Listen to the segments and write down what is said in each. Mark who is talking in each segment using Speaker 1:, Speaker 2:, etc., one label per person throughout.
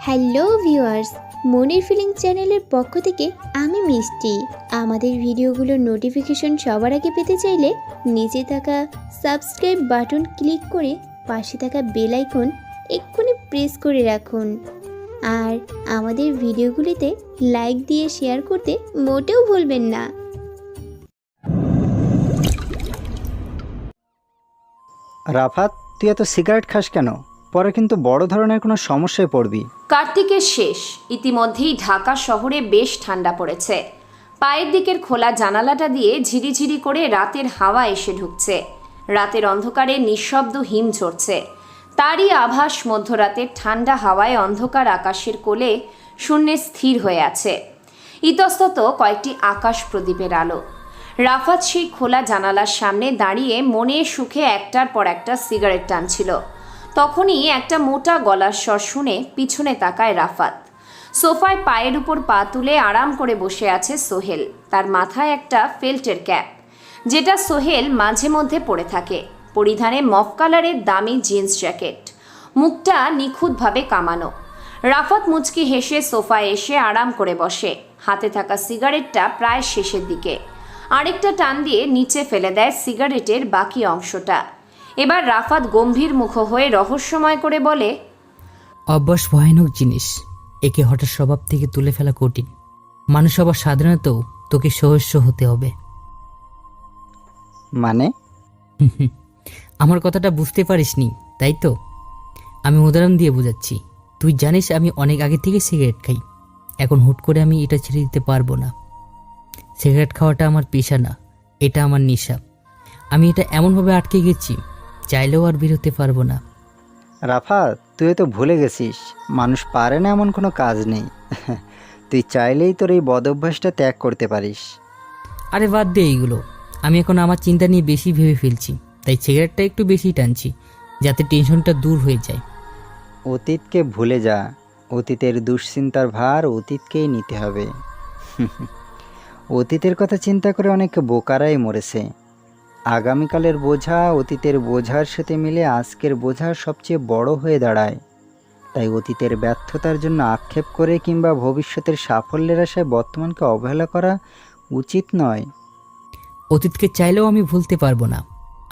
Speaker 1: Hello viewers, মনির feeling চ্যানেলের পক্ষ থেকে আমি মিষ্টি। আমাদের ভিডিওগুলোর নোটিফিকেশন সবার আগে পেতে চাইলে নিচে থাকা সাবস্ক্রাইব বাটন ক্লিক করে পাশে থাকা বেল আইকন এক্ষুনি প্রেস করে রাখুন। আর আমাদের ভিডিওগুলিতে লাইক দিয়ে শেয়ার করতে মোটেও ভুলবেন না।
Speaker 2: রাফাত, তুই এত সিগারেট খাস কেন? পরে কিন্তু বড় ধরনের কোনো সমস্যায় পড়বি।
Speaker 3: কার্তিকের শেষ। ইতিমধ্যেই ঢাকা শহরে বেশ ঠান্ডা পড়েছে। পায়ের দিকের খোলা জানালাটা দিয়ে ঝিরিঝিরি করে রাতের হাওয়া এসে ঢুকছে। রাতের অন্ধকারে নিঃশব্দ হিম ঝরছে। তারই আভাস মধ্যরাতের ঠান্ডা হাওয়ায় অন্ধকার আকাশের কোলে শূন্যে স্থির হয়ে আছে। ইতস্তত কয়েকটি আকাশ প্রদীপের আলো। রাফাত সেই খোলা জানালার সামনে দাঁড়িয়ে মনের সুখে একটার পর একটা সিগারেট টানছিল। তখনই একটা মোটা গলার স্বর শুনে পিছনে তাকায় রাফাত। সোফায় পায়ের উপর পা তুলে আরাম করে বসে আছে সোহেল। তার মাথায় একটা ফেল্টের ক্যাপ, যেটা সোহেল মাঝে মধ্যে পরে থাকে। পরিধানে মফ কালারের দামি জিন্স জ্যাকেট, মুখটা নিখুঁতভাবে কামানো। রাফাত মুচকি হেসে সোফায় এসে আরাম করে বসে। হাতে থাকা সিগারেটটা প্রায় শেষের দিকে। আরেকটা টান দিয়ে নিচে ফেলে দেয় সিগারেটের বাকি অংশটা। এবার রাফাত গম্ভীর মুখ হয়ে রহস্যময় করে বলে,
Speaker 4: অভ্যাস ভয়ানক জিনিস। একে হঠাৎ স্বভাব থেকে তুলে ফেলা কঠিন। মানুষ আবার সাধারণত তোকে সহস্য হতে হবে।
Speaker 2: মানে?
Speaker 4: আমার কথাটা বুঝতে পারিসনি, তাই তো? আমি উদাহরণ দিয়ে বোঝাচ্ছি। তুই জানিস আমি অনেক আগে থেকে সিগারেট খাই। এখন হুট করে আমি এটা ছেড়ে দিতে পারবো না। সিগারেট খাওয়াটা আমার পেশা না, এটা আমার নেশা। আমি এটা এমনভাবে আটকে গেছি, চাইলেও আর বেরোতে পারবো না।
Speaker 2: রাফাত, তুই তো ভুলে গেছিস মানুষ পারে না এমন কোনো কাজ নেই। তুই চাইলেই তোর এই বদ অভ্যাসটা ত্যাগ করতে পারিস।
Speaker 4: আরে বাদ দে এইগুলো। আমি এখন আমার চিন্তা নিয়ে বেশি ভেবে ফেলছি, তাই সিগারেটটা একটু বেশি টানছি, যাতে টেনশনটা দূর হয়ে যায়।
Speaker 2: অতীতকে ভুলে যা। অতীতের দুশ্চিন্তার ভার অতীতকেই নিতে হবে। অতীতের কথা চিন্তা করে অনেক বোকারাই মরেছে। আগামীকালের বোঝা অতীতের বোঝার সাথে মিলে আজকের বোঝা সবচেয়ে বড় হয়ে দাঁড়ায়। তাই অতীতের ব্যর্থতার জন্য আক্ষেপ করে কিংবা ভবিষ্যতের সাফল্যের আশায় বর্তমানকে অবহেলা করা উচিত নয়।
Speaker 4: অতীতকে চাইলেও আমি ভুলতে পারবো না।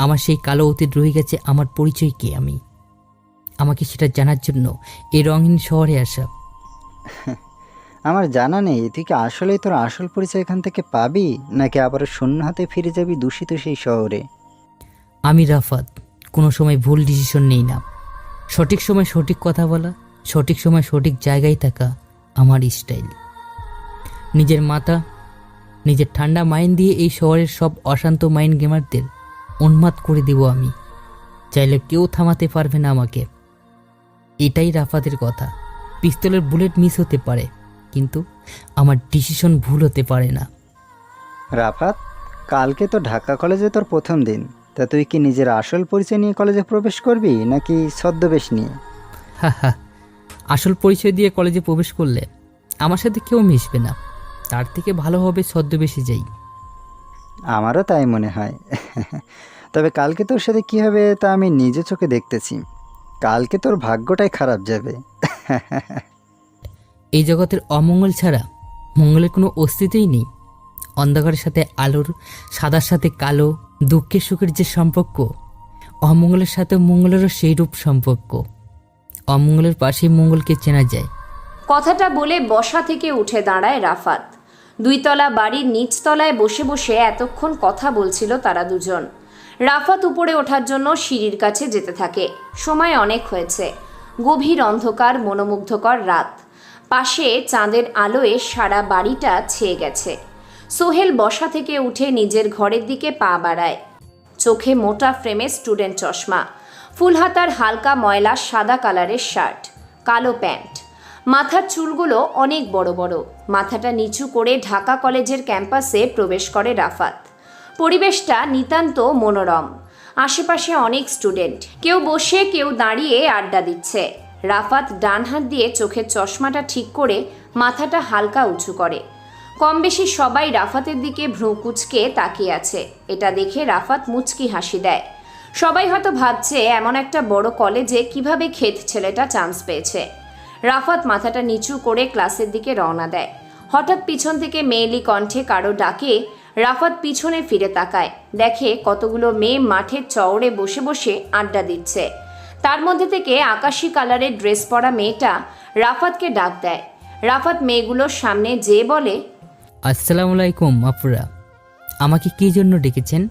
Speaker 4: আমার সেই কালো অতীত রয়ে গেছে। আমার পরিচয় কে আমি, আমাকে সেটা জানার জন্য এই রঙিন শহরে আসা।
Speaker 2: আমার জানা নেই তুই কি আসলেই তোর আসল পরিচয় এখান থেকে পাবি, নাকি আবার শূন্য হাতে ফিরে যাবি দূষিত সেই শহরে।
Speaker 4: আমি রাফাত, কোনো সময় ভুল ডিসিশন নেই না। সঠিক সময় সঠিক কথা বলা, সঠিক সময় সঠিক জায়গায় থাকা আমার স্টাইল। নিজের মাথা, নিজের ঠান্ডা মাইন্ড দিয়ে এই শহরের সব অশান্ত মাইন্ড গেমারদের উন্মাদ করে দেব আমি। চাইলে কেউ থামাতে পারবে না আমাকে। এটাই রাফাতের কথা। পিস্তলের বুলেট মিস হতে পারে, কিন্তু আমার ডিসিশন ভুল হতে পারে না।
Speaker 2: রাফাত, কালকে তো ঢাকা কলেজে তোর প্রথম দিন। তা তুই কি নিজের আসল পরিচয় নিয়ে কলেজে প্রবেশ করবি, নাকি ছদ্মবেশ নিয়ে?
Speaker 4: হা হা, আসল পরিচয় দিয়ে কলেজে প্রবেশ করলে আমার সাথে কেউ মিশবে না। তার থেকে ভালো হবে ছদ্মবেশে যাই।
Speaker 2: আমারও তাই মনে হয়। তবে কালকে তোর সাথে কী হবে তা আমি নিজে চোখে দেখতেছি। কালকে তোর ভাগ্যটাই খারাপ যাবে।
Speaker 4: এই জগতের অমঙ্গল ছাড়া মঙ্গলের কোনো অস্তিত্বই নেই। অন্ধকারের সাথে আলোর, সাদার সাথে কালো, দুঃখের সুখের যে সম্পর্ক, অমঙ্গলের সাথে মঙ্গলেরও সেই রূপ সম্পর্ক। অমঙ্গলের পাশেই মঙ্গলকে চেনা যায়।
Speaker 3: কথাটা বলে বসা থেকে উঠে দাঁড়ায় রাফাত। 2 তলা বাড়ির নিচতলায় বসে বসে এতক্ষণ কথা বলছিল তারা দুজন। রাফাত উপরে ওঠার জন্য সিঁড়ির কাছে যেতে থাকে। সময় অনেক হয়েছে। গভীর অন্ধকার, মনোমুগ্ধকর রাত। পাশে চাঁদের আলোয় সারা বাড়িটা ছেয়ে গেছে। সোহেল বসা থেকে উঠে নিজের ঘরের দিকে পা বাড়ায়। চোখে মোটা ফ্রেমে স্টুডেন্ট চশমা, ফুলহাতার হালকা ময়লা সাদা কালারের শার্ট, কালো প্যান্ট। মাথার চুলগুলো অনেক বড় বড়। মাথাটা নিচু করে ঢাকা কলেজের ক্যাম্পাসে প্রবেশ করে রাফাত। পরিবেশটা নিতান্ত মনোরম। আশেপাশে অনেক স্টুডেন্ট, কেউ বসে কেউ দাঁড়িয়ে আড্ডা দিচ্ছে। রাফাত ডান হাত দিয়ে চোখের চশমাটা ঠিক করে মাথাটা হালকা উঁচু করে। কম বেশি সবাই রাফাতের দিকে ভ্রু কুঁচকে তাকিয়ে আছে। এটা দেখে রাফাত মুচকি হাসি দেয়। সবাই হয়তো ভাবছে এমন একটা বড় কলেজে কিভাবে ক্ষেত ছেলেটা চান্স পেয়েছে। রাফাত মাথাটা নিচু করে ক্লাসের দিকে রওনা দেয়। হঠাৎ পিছন থেকে মেয়েলি কণ্ঠে কারো ডাকে রাফাত পিছনে ফিরে তাকায়। দেখে কতগুলো মেয়ে মাঠের চওড়ে বসে বসে আড্ডা দিচ্ছে। তার মধ্যে থেকে আকাশি কালারের ড্রেস পরা মেয়েটা রাফাতকে ডাক দেয়। রাফাত মেয়েগুলোর সামনে যেয়ে বলে,
Speaker 4: আসসালামু আলাইকুম আপুরা, আমাকে কী জন্য ডেকেছেন?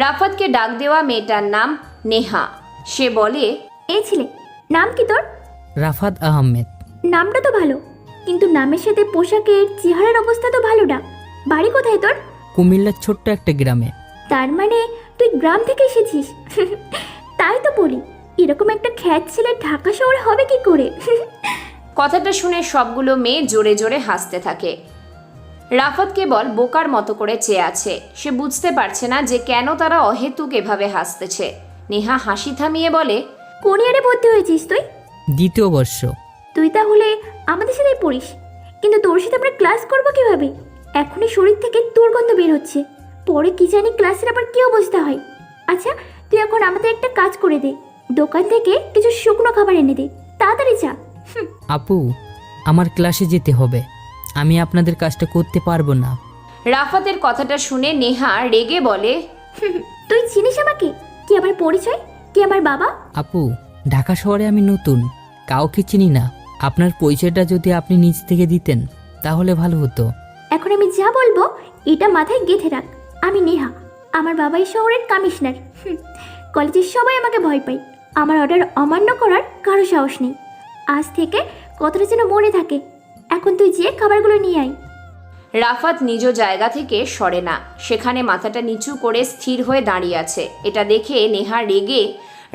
Speaker 3: রাফাতকে ডাক দেওয়া মেয়েটার নাম নেহা। সে বলে,
Speaker 1: এই ছেলে, নাম কি তোর?
Speaker 4: রাফাত আহমেদ।
Speaker 1: নামটা তো ভালো, কিন্তু নামের সাথে পোশাকের চেহারার অবস্থা তো ভালো না। বাড়ি কোথায় তোর?
Speaker 4: কুমিল্লার ছোট্ট একটা গ্রামে।
Speaker 1: তার মানে তুই গ্রাম থেকে এসেছিস? তাই তো বলি, এরকম একটা খ্যাত ছেলে ঢাকা শহরে হবে কি করে?
Speaker 3: কথাটা শুনে সবগুলো মেয়ে জোরে জোরে হাসতে থাকে। রাফাত কেবল বোকার মতো করে চেয়ে আছে। সে বুঝতে পারছে না যে কেন তারা অহেতুক এভাবে হাসতেছে। নেহা হাসি থামিয়ে বলে,
Speaker 1: কোন ইয়ারে ভর্তি হয়েছিস তুই?
Speaker 4: 2য় বর্ষ।
Speaker 1: তুই তাহলে আমাদের সাথেই পড়িস, কিন্তু তোর সাথে আমরা ক্লাস করবো কিভাবে? এখনই শরীর থেকে দুর্গন্ধ বের হচ্ছে, পরে কি জানি ক্লাসের আবার কি অবস্থা হয়। আচ্ছা, তুই এখন আমাদের একটা কাজ করে দে, দোকান থেকে কিছু শুকনো খাবার এনে দে, তাড়াতাড়ি যা।
Speaker 4: আপু, আমার ক্লাসে যেতে হবে, আমি আপনাদের কাজটা করতে পারবো না।
Speaker 3: রাফাতের কথাটা শুনে নেহা রেগে বলে,
Speaker 1: তুই চিনিস আমাকে? কি আমার পরিচয়, কি আমার বাবা?
Speaker 4: আপু, ঢাকা শহরে আমি নতুন, কাউকে চিনি না। আপনার পরিচয়টা যদি আপনি নিজ থেকে দিতেন তাহলে ভালো হতো।
Speaker 1: এখন আমি যা বলবো এটা মাথায় গেঁথে রাখ। আমি নেহা, আমার বাবা এই শহরের কমিশনার। কলেজের সবাই আমাকে ভয় পায়, আমার অর্ডার অমান্য করার কারো সাহস নেই। আজ থেকে কথাটা যেন মনে থাকে। এখন তুই যে খাবারগুলো নিয়ে আয়।
Speaker 3: রাফাত নিজ জায়গা থেকে সরে না, সেখানে মাথাটা নিচু করে স্থির হয়ে দাঁড়িয়ে আছে। এটা দেখে নেহা রেগে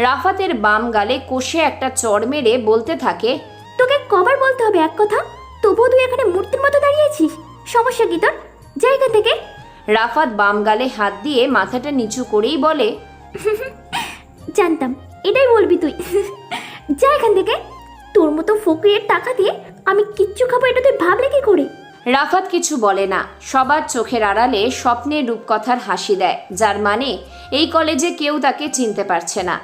Speaker 3: রাফাতের বাম গালে কষে একটা চড় মেরে বলতে থাকে,
Speaker 1: তোকে কবার বলতে হবে এক কথা? তবুও তুই এখানে মূর্তির মতো দাঁড়িয়েছিস, সমস্যা কি তোর? জায়গা থেকে।
Speaker 3: রাফাত বাম গালে হাত দিয়ে মাথাটা নিচু করেই বলে,
Speaker 1: জানতাম এটাই বলবি তুই। যা এখান থেকে। তোর মতো ফকিরের টাকা দিয়ে আমি কিচ্ছু খাবো, এটা তুই ভাবলে কি করে?
Speaker 3: রাফাত কিছু বলে না। সবার চোখের আড়ালে স্বপ্নের রূপকথার হাসি দেয়, যার মানে এই কলেজে কেউ তাকে চিনতে পারছে না।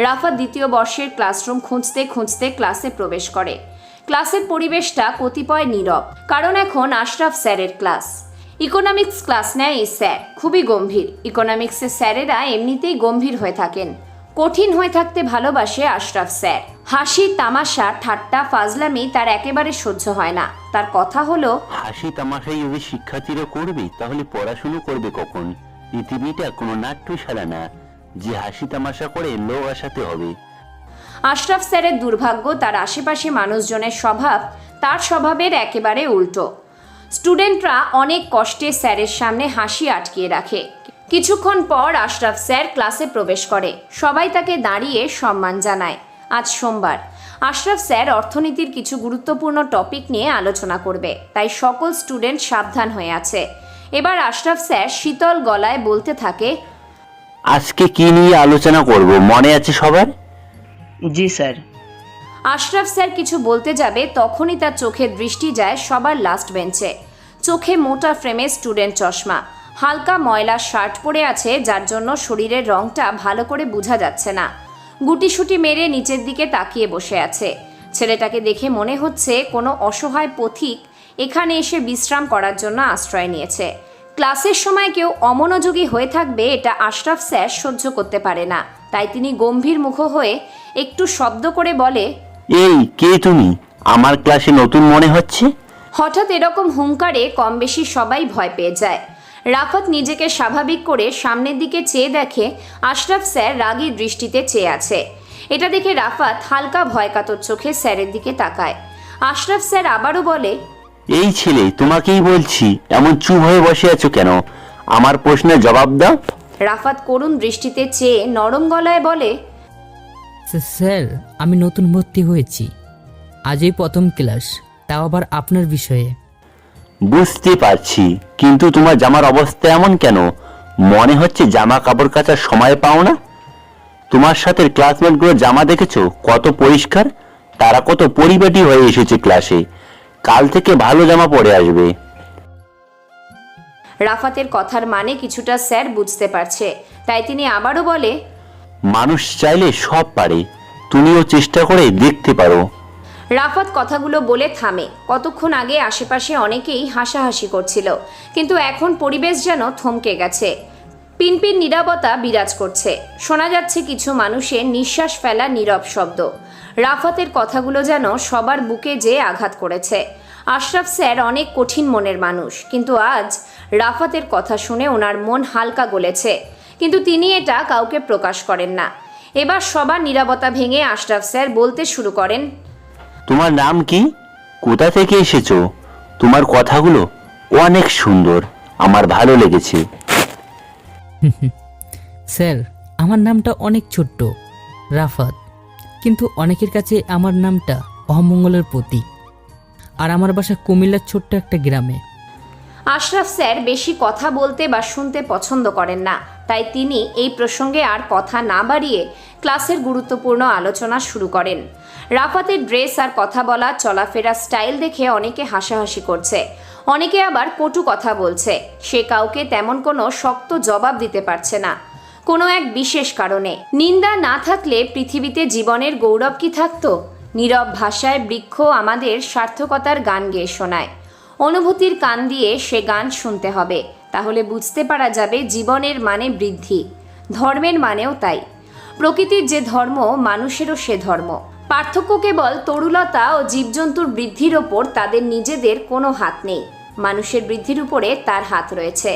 Speaker 3: রাফাত 2য় বর্ষের ক্লাসরুম খুঁজতে খুঁজতে ক্লাসে প্রবেশ করে। ক্লাসের পরিবেশটা কতিপয় নীরব, কারণ এখন আশরাফ স্যারের ক্লাস। ইকোনমিক্স ক্লাস নেয় এই স্যার, খুবই গম্ভীর। ইকোনমিক্সের স্যারেরা এমনিতেই গম্ভীর হয়ে থাকেন, কঠিন হয়ে থাকতে ভালোবাসে আশরাফ স্যার। হাসি, তামাশা, ঠাট্টা, ফাজলামি তার একেবারে সহ্য হয় না। তার কথা হলো,
Speaker 5: হাসি তামাশাই যদি শিক্ষার্থীরা করবে তাহলে পড়াশুনো করবে কখন? পৃথিবীটা কোনো নাট্যশালা না যে হাসি তামাশা করে লোক আসাতে হবে।
Speaker 3: আশরাফ স্যারের দুর্ভাগ্য, তার আশেপাশে মানুষজনের স্বভাব তার স্বভাবের একেবারে উল্টো। স্টুডেন্টরা অনেক কষ্টে স্যারের সামনে হাসি আটকিয়ে রাখে। কিছুক্ষণ পর আশরাফ স্যার ক্লাসে প্রবেশ করে। সবাই তাকে দাঁড়িয়ে সম্মান জানায়। আজ সোমবার, আশরাফ স্যার অর্থনীতির কিছু গুরুত্বপূর্ণ টপিক নিয়ে আলোচনা করবে, তাই সকল স্টুডেন্ট সাবধান হয়ে আছে। এবার আশরাফ স্যার শীতল গলায় বলতে থাকে,
Speaker 5: আজকে কি নিয়ে আলোচনা করব মনে আছে সবার?
Speaker 6: জি স্যার।
Speaker 3: আশরাফ স্যার কিছু বলতে যাবে, তখনই তার চোখের দৃষ্টি যায় সবার লাস্ট বেঞ্চে। চোখে মোটা ফ্রেমে স্টুডেন্ট চশমা, হালকা ময়লা শার্ট পরে আছে, যার জন্য শরীরের রংটা ভালো করে বোঝা যাচ্ছে না। গুটিসুটি মেরে নিচের দিকে তাকিয়ে বসে আছে। ছেলেটাকে দেখে মনে হচ্ছে কোনো অসহায় পথিক এখানে এসে বিশ্রাম করার জন্য আশ্রয় নিয়েছে। ক্লাসের সময় কেউ অমনোযোগী হয়ে থাকবে এটা আশরাফ স্যার সহ্য করতে পারে না, তাই তিনি গম্ভীর মুখ হয়ে একটু শব্দ করে বলে,
Speaker 5: এই কে তুমি? আমার ক্লাসে নতুন মনে হচ্ছে।
Speaker 3: হঠাৎ এরকম হুঙ্কারে কম বেশি সবাই ভয় পেয়ে যায়। রাফাত নিজেকে স্বাভাবিক করে সামনের দিকে চেয়ে দেখে আশরাফ স্যার রাগী দৃষ্টিতে চেয়ে আছে। এটা দেখে রাফাত হালকা ভয়কাতর চোখে স্যারের দিকে তাকায়। আশরাফ স্যার আবারও বলে,
Speaker 5: এই ছেলে, তোমাকেই বলছি, এমন চুপ হয়ে বসে আছো কেন? আমার প্রশ্নের জবাব দাও।
Speaker 3: রাফাত করুণ দৃষ্টিতে চেয়ে নরম গলায় বলে,
Speaker 4: স্যার, আমি নতুন ভর্তি হয়েছি, আজই প্রথম ক্লাস, তাও আবার আপনার বিষয়ে।
Speaker 5: বুঝতে পারছি, কিন্তু তোমার জামার অবস্থা এমন কেন? মনে হচ্ছে জামা কাপড় কাচার সময় পাও না। তোমার সাথে ক্লাসমেটগুলো জামা দেখেছো কত পরিষ্কার? তারা কত পরিপাটি হয়ে এসেছে ক্লাসে। কাল থেকে ভালো জামা পরে আসবে।
Speaker 3: রাফাতের কথার মানে কিছুটা স্যার বুঝতে পারছে, তাই তিনি আবারও বলে,
Speaker 5: মানুষ চাইলে সব পারে, তুমিও চেষ্টা করে দেখতে পারো।
Speaker 3: রাফাত কথাগুলো বলে থামে। কতক্ষণ আগে আশেপাশে অনেকেই হাসাহাসি করছিল, কিন্তু এখন পরিবেশ যেন থমকে গেছে। পিনপিন নীরবতা বিরাজ করছে। শোনা যাচ্ছে কিছু মানুষের নিঃশ্বাস ফেলা নীরব শব্দ। রাফাতের কথাগুলো যেন সবার বুকে যেয়ে আঘাত করেছে। আশরাফ স্যার অনেক কঠিন মনের মানুষ, কিন্তু আজ রাফাতের কথা শুনে ওনার মন হালকা গলেছে, কিন্তু তিনি এটা কাউকে প্রকাশ করেন না। এবার সবার নীরবতা ভেঙে আশরাফ স্যার বলতে শুরু করেন,
Speaker 5: তোমার নাম কি? কোথা থেকে এসেছো? তোমার কথাগুলো অনেক সুন্দর, আমার ভালো লেগেছে।
Speaker 4: স্যার, আমার নামটা অনেক ছোট্ট, রাফাত, কিন্তু অনেকের কাছে আমার নামটা অমঙ্গলের প্রতীক। আর আমার বাসা কুমিল্লার ছোট্ট একটা গ্রামে।
Speaker 3: আশরাফ স্যার বেশি কথা বলতে বা শুনতে পছন্দ করেন না, তাই তিনি এই প্রসঙ্গে আর কথা না বাড়িয়ে ক্লাসের গুরুত্বপূর্ণ আলোচনা শুরু করেন। রাফাতের ড্রেস আর কথা বলা চলাফেরা স্টাইল দেখে অনেকে হাসাহাসি করছে, অনেকে আবার কটু কথা বলছে। সে কাউকে তেমন কোনো শক্ত জবাব দিতে পারছে না। কোনো এক বিশেষ কারণে নিন্দা না থাকলে পৃথিবীতে জীবনের গৌরব কি থাকতো? নীরব ভাষায় বৃক্ষ আমাদের সার্থকতার গান গেয়ে শোনায়। অনুভূতির কান দিয়ে সে গান শুনতে হবে, তাহলে বুঝতে পারা যাবে জীবনের মানে বৃদ্ধি, ধর্মের মানেও তাই। প্রকৃতির যে ধর্ম, মানুষেরও সে ধর্ম। পার্থক্য কেবল তরুলতা ও জীবজন্তুর বৃদ্ধির ওপর তাদের নিজেদের কোনো হাত নেই। মানুষের বৃদ্ধির উপরে তার হাত রয়েছে।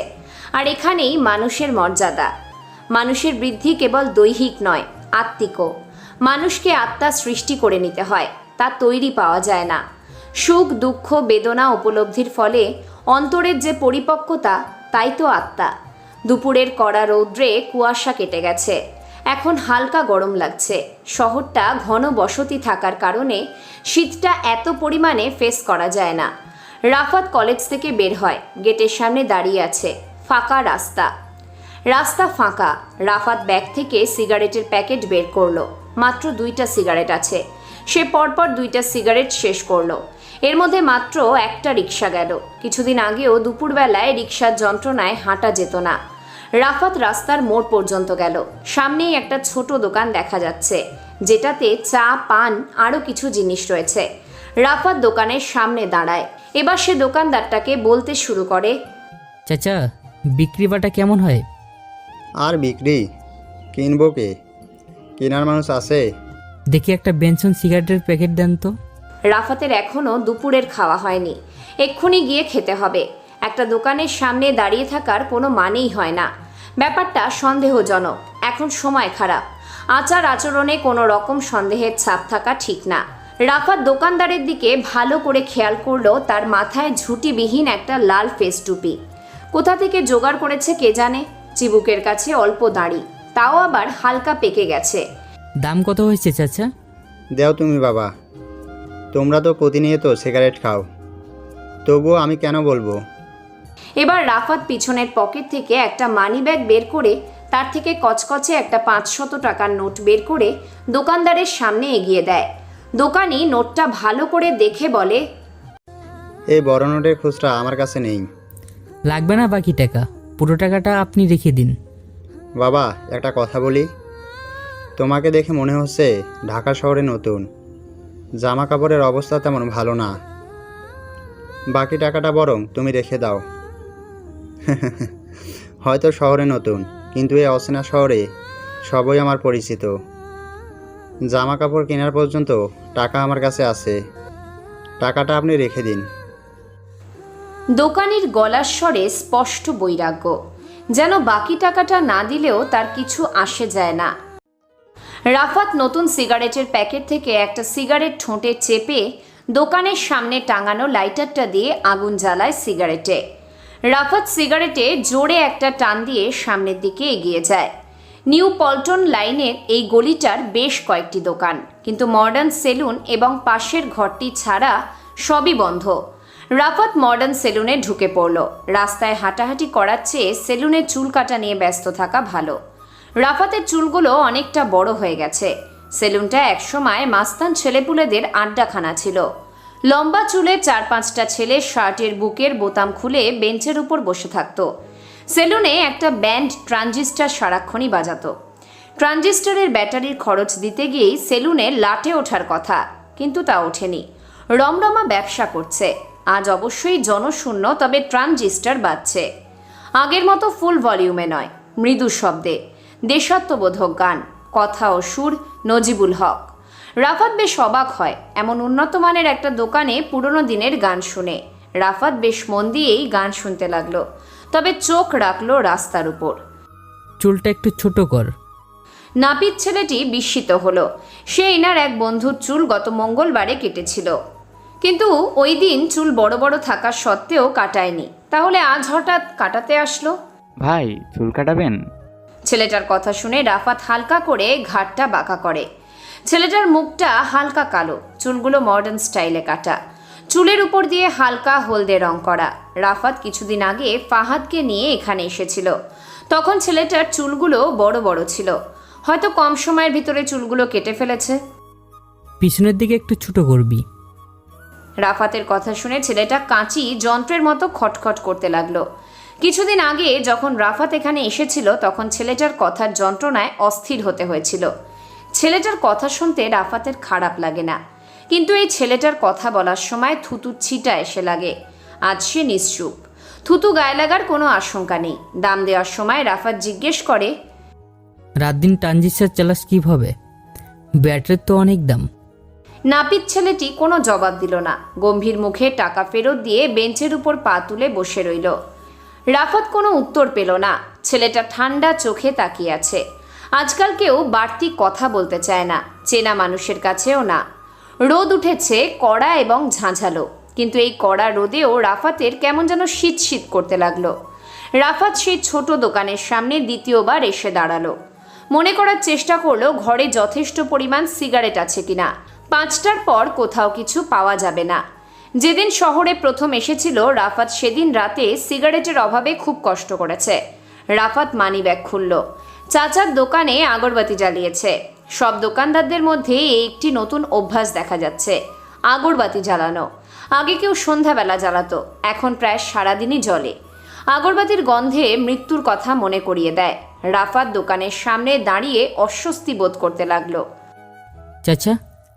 Speaker 3: আর এখানেই মানুষের মর্যাদা। মানুষের বৃদ্ধি কেবল দৈহিক নয়, আত্মিকও। মানুষকে আত্মা সৃষ্টি করে নিতে হয়, তা তৈরি পাওয়া যায় না। সুখ, দুঃখ, বেদনা উপলব্ধির ফলে অন্তরের যে পরিপক্কতা, তাই তো আত্মা। দুপুরের কড়া রৌদ্রে কুয়াশা কেটে গেছে, এখন হালকা গরম লাগছে। শহরটা ঘন বসতি থাকার কারণে শীতটা এত পরিমাণে ফেস করা যায় না। রাফাত কলেজ থেকে বের হয়, গেটের সামনে দাঁড়িয়ে আছে। ফাঁকা রাস্তা, রাস্তা ফাঁকা। রাফাত ব্যাগ থেকে সিগারেটের প্যাকেট বের করলো। মাত্র 2টা সিগারেট আছে। সে পরপর 2টা সিগারেট শেষ করলো। এর মধ্যে মাত্র একটা রিক্সা গেল। কিছুদিন আগেও দুপুরবেলায় রিক্সার যন্ত্রণায় হাঁটা যেত না। রাফাত রাস্তার মোড় পর্যন্ত গেল। সামনেই একটা ছোট দোকান দেখা যাচ্ছে, যেটাতে চা, পান আরও কিছু জিনিস রয়েছে। রাফাত দোকানের সামনে দাঁড়ায়। এবার সে দোকানদারটাকে বলতে শুরু করে,
Speaker 4: চাচা, বিক্রি বাটা কেমন হয়?
Speaker 7: আর বিক্রি? কিনবো কে? কেনার মানুষ আছে?
Speaker 4: দেখি একটা বেনসন সিগারেটের প্যাকেট দেন তো।
Speaker 3: রাফাতের এখনও দুপুরের খাওয়া হয়নি, এক্ষুনি গিয়ে খেতে হবে। একটা দোকানের সামনে দাঁড়িয়ে থাকার কোনো মানেই হয় না। ব্যাপারটা সন্দেহজনক। এখন সময় খারাপ। আচার আচরণে কোনো রকম সন্দেহের ছাপ থাকা ঠিক না। রাফাত দোকানদারের দিকে ভালো করে খেয়াল করলো, তার মাথায় ঝুঁটিবিহীন একটা লাল ফেস টুপি। কোথা থেকে জোগাড় করেছে কে জানে। চিবুকের কাছে অল্প দাড়ি, তাও আবার হালকা পেকে গেছে।
Speaker 4: দাম কত হয়েছে চাচা?
Speaker 7: দেও তুমি বাবা, তোমরা তো প্রতিনিয়ত সিগারেট খাও, তবুও আমি কেন বলবো?
Speaker 3: এবার রাফাত পিছনের পকেট থেকে একটা মানি ব্যাগ বের করে তার থেকে কচকচে একটা 500 টাকার নোট বের করে দোকানদারের সামনে এগিয়ে দেয়। দোকানি নোটটা ভালো করে দেখে বলে,
Speaker 7: এই বড় নোটের খুচরা আমার কাছে নেই।
Speaker 4: লাগবে না বাকি টাকা, পুরো টাকাটা আপনি রেখে দিন।
Speaker 7: বাবা, একটা কথা বলি, তোমাকে দেখে মনে হচ্ছে ঢাকা শহরে নতুন, জামা কাপড়ের অবস্থা তেমন ভালো না। বাকি টাকাটা বরং তুমি রেখে দাও। হয়তো শহরে নতুন, কিন্তু এই অচেনা শহরে সবই আমার পরিচিত। জামা কাপড় কেনার পর্যন্ত টাকা আমার কাছে আছে, টাকাটা আপনি রেখে দিন।
Speaker 3: দোকানির গলার স্বরে স্পষ্ট বৈরাগ্য, যেন বাকি টাকাটা না দিলেও তার কিছু আসে যায় না। রাফাত নতুন সিগারেটের প্যাকেট থেকে একটা সিগারেট ঠোঁটে চেপে দোকানের সামনে টাঙানো লাইটারটা দিয়ে আগুন জ্বালায় সিগারেটে। রাফাত সিগারেটে জোরে একটা টান দিয়ে সামনের দিকে এগিয়ে যায়। নিউ পল্টন লাইনের এই গলিটার বেশ কয়েকটি দোকান, কিন্তু মডার্ন সেলুন এবং পাশের ঘরটি ছাড়া সবই বন্ধ। রাফাত মডার্ন সেলুনে ঢুকে পড়ল। রাস্তায় হাঁটাহাঁটি করার চেয়ে সেলুনে চুল কাটা নিয়ে ব্যস্ত থাকা ভালো। রাফাতের চুলগুলো অনেকটা বড় হয়ে গেছে। সেলুনটা একসময় মাস্তান ছেলেপুলেদের আড্ডাখানা ছিল। লম্বা চুলে 4-5টা ছেলে শার্টের বুকের বোতাম খুলে বেঞ্চের উপর বসে থাকত। সেলুনে একটা ব্যান্ড ট্রানজিস্টার সারাক্ষণই বাজাতো। ট্রানজিস্টারের ব্যাটারির খরচ দিতে গিয়েই সেলুনে লাটে ওঠার কথা। কিন্তু তা ওঠেনি। রমরমা ব্যবসা করছে। আজ অবশ্যই জনশূন্য, তবে ট্রানজিস্টার বাজছে। আগের মতো ফুল ভলিউমে নয়, মৃদু শব্দে। দেশাত্মবোধক গান, কথা ও সুর নজিবুল হক। রাফাত বেশ অবাক হয় এমন উন্নত মানের একটা দোকানে পুরনো দিনের গান শুনে। রাফাত বেশ মন দিয়েই গান শুনতে লাগলো, তবে চোখ রাখলো রাস্তার উপর।
Speaker 4: চুলটা একটু ছোট কর।
Speaker 3: নাপিত ছেলেটি বিস্মিত হলো। সে এনার এক বন্ধুর চুল গত মঙ্গলবারে কেটেছিল, কিন্তু ওই দিন চুল বড় বড় থাকা সত্ত্বেও কাটায়নি। তাহলে আজ হঠাৎ কাটাতে আসলো?
Speaker 8: ভাই, চুল কাটাবেন?
Speaker 3: ছেলেটার কথা শুনে রাফাত হালকা করে ঘাটটা বাঁকা করে। ছেলেটার মুখটা হালকা কালো, চুলগুলো মডার্ন স্টাইলে কাটা, চুলের উপর দিয়ে হালকা হলদে রং করা। রাফাত কিছুদিন আগে ফাহাদকে নিয়ে এখানে এসেছিল। তখন ছেলেটার চুলগুলো বড় বড় ছিল, হয়তো কম সময়ের ভিতরে চুলগুলো কেটে ফেলেছে।
Speaker 4: পিছনের দিকে একটু ছোট করবি।
Speaker 3: রাফাতের কথা শুনে ছেলেটা কাঁচি যন্ত্রের মতো খটখট করতে লাগলো। কিছুদিন আগে যখন রাফাত এখানে এসেছিল তখন ছেলেটার কথার যন্ত্রণায় অস্থির হতে হয়েছিল। ছেলেটার কথা শুনতে রাফাতের খারাপ লাগে না, কিন্তু এই ছেলেটার কথা বলার সময় থুতু ছিটা এসে লাগে। আজ সে নিশ্চুপ, থুতু গায়ে লাগার কোনো আশঙ্কা নেই। দাম দেওয়ার সময় রাফাত জিজ্ঞেস করে,
Speaker 4: রাত দিন ট্রানজিস্টার চালাস কিভাবে? ব্যাটারির তো অনেক দাম।
Speaker 3: নাপিত ছেলেটি কোনো জবাব দিল না। গম্ভীর মুখে টাকা ফেরত দিয়ে বেঞ্চের উপর পা তুলে বসে রইল। রাফাত কোনো উত্তর পেল না। ছেলেটা ঠান্ডা চোখে তাকিয়ে আছে। আজকাল কেউ বাড়তি কথা বলতে চায় না, চেনা মানুষের কাছেও না। রোদ উঠেছে কড়া এবং ঝাঁঝালো, কিন্তু এই কড়া রোদেও রাফাতের কেমন যেন শীত শীত করতে লাগলো। রাফাত সেই ছোট দোকানের সামনে দ্বিতীয়বার এসে দাঁড়ালো। মনে করার চেষ্টা করলো ঘরে যথেষ্ট পরিমাণ সিগারেট আছে কিনা। 5টার পর কোথাও কিছু পাওয়া যাবে না। যেদিন শহরে প্রথম এসেছিল রাফাত সেদিন রাতে সিগারেটের অভাবে খুব কষ্ট করেছে। রাফাত মানিব্যাগ খুলল। চাচার দোকানে আগরবাতি জ্বালিয়েছে। সব দোকানদারদের মধ্যে এই একটি নতুন অভ্যাস দেখা যাচ্ছে, আগরবাতি জ্বালানো। আগে কেউ সন্ধ্যাবেলা জ্বালাতো, এখন প্রায় সারাদিনই জ্বলে। আগরবাতির গন্ধে মৃত্যুর কথা মনে করিয়ে দেয়। রাফাত দোকানের সামনে দাঁড়িয়ে অস্বস্তি বোধ করতে লাগলো।
Speaker 4: চাচা,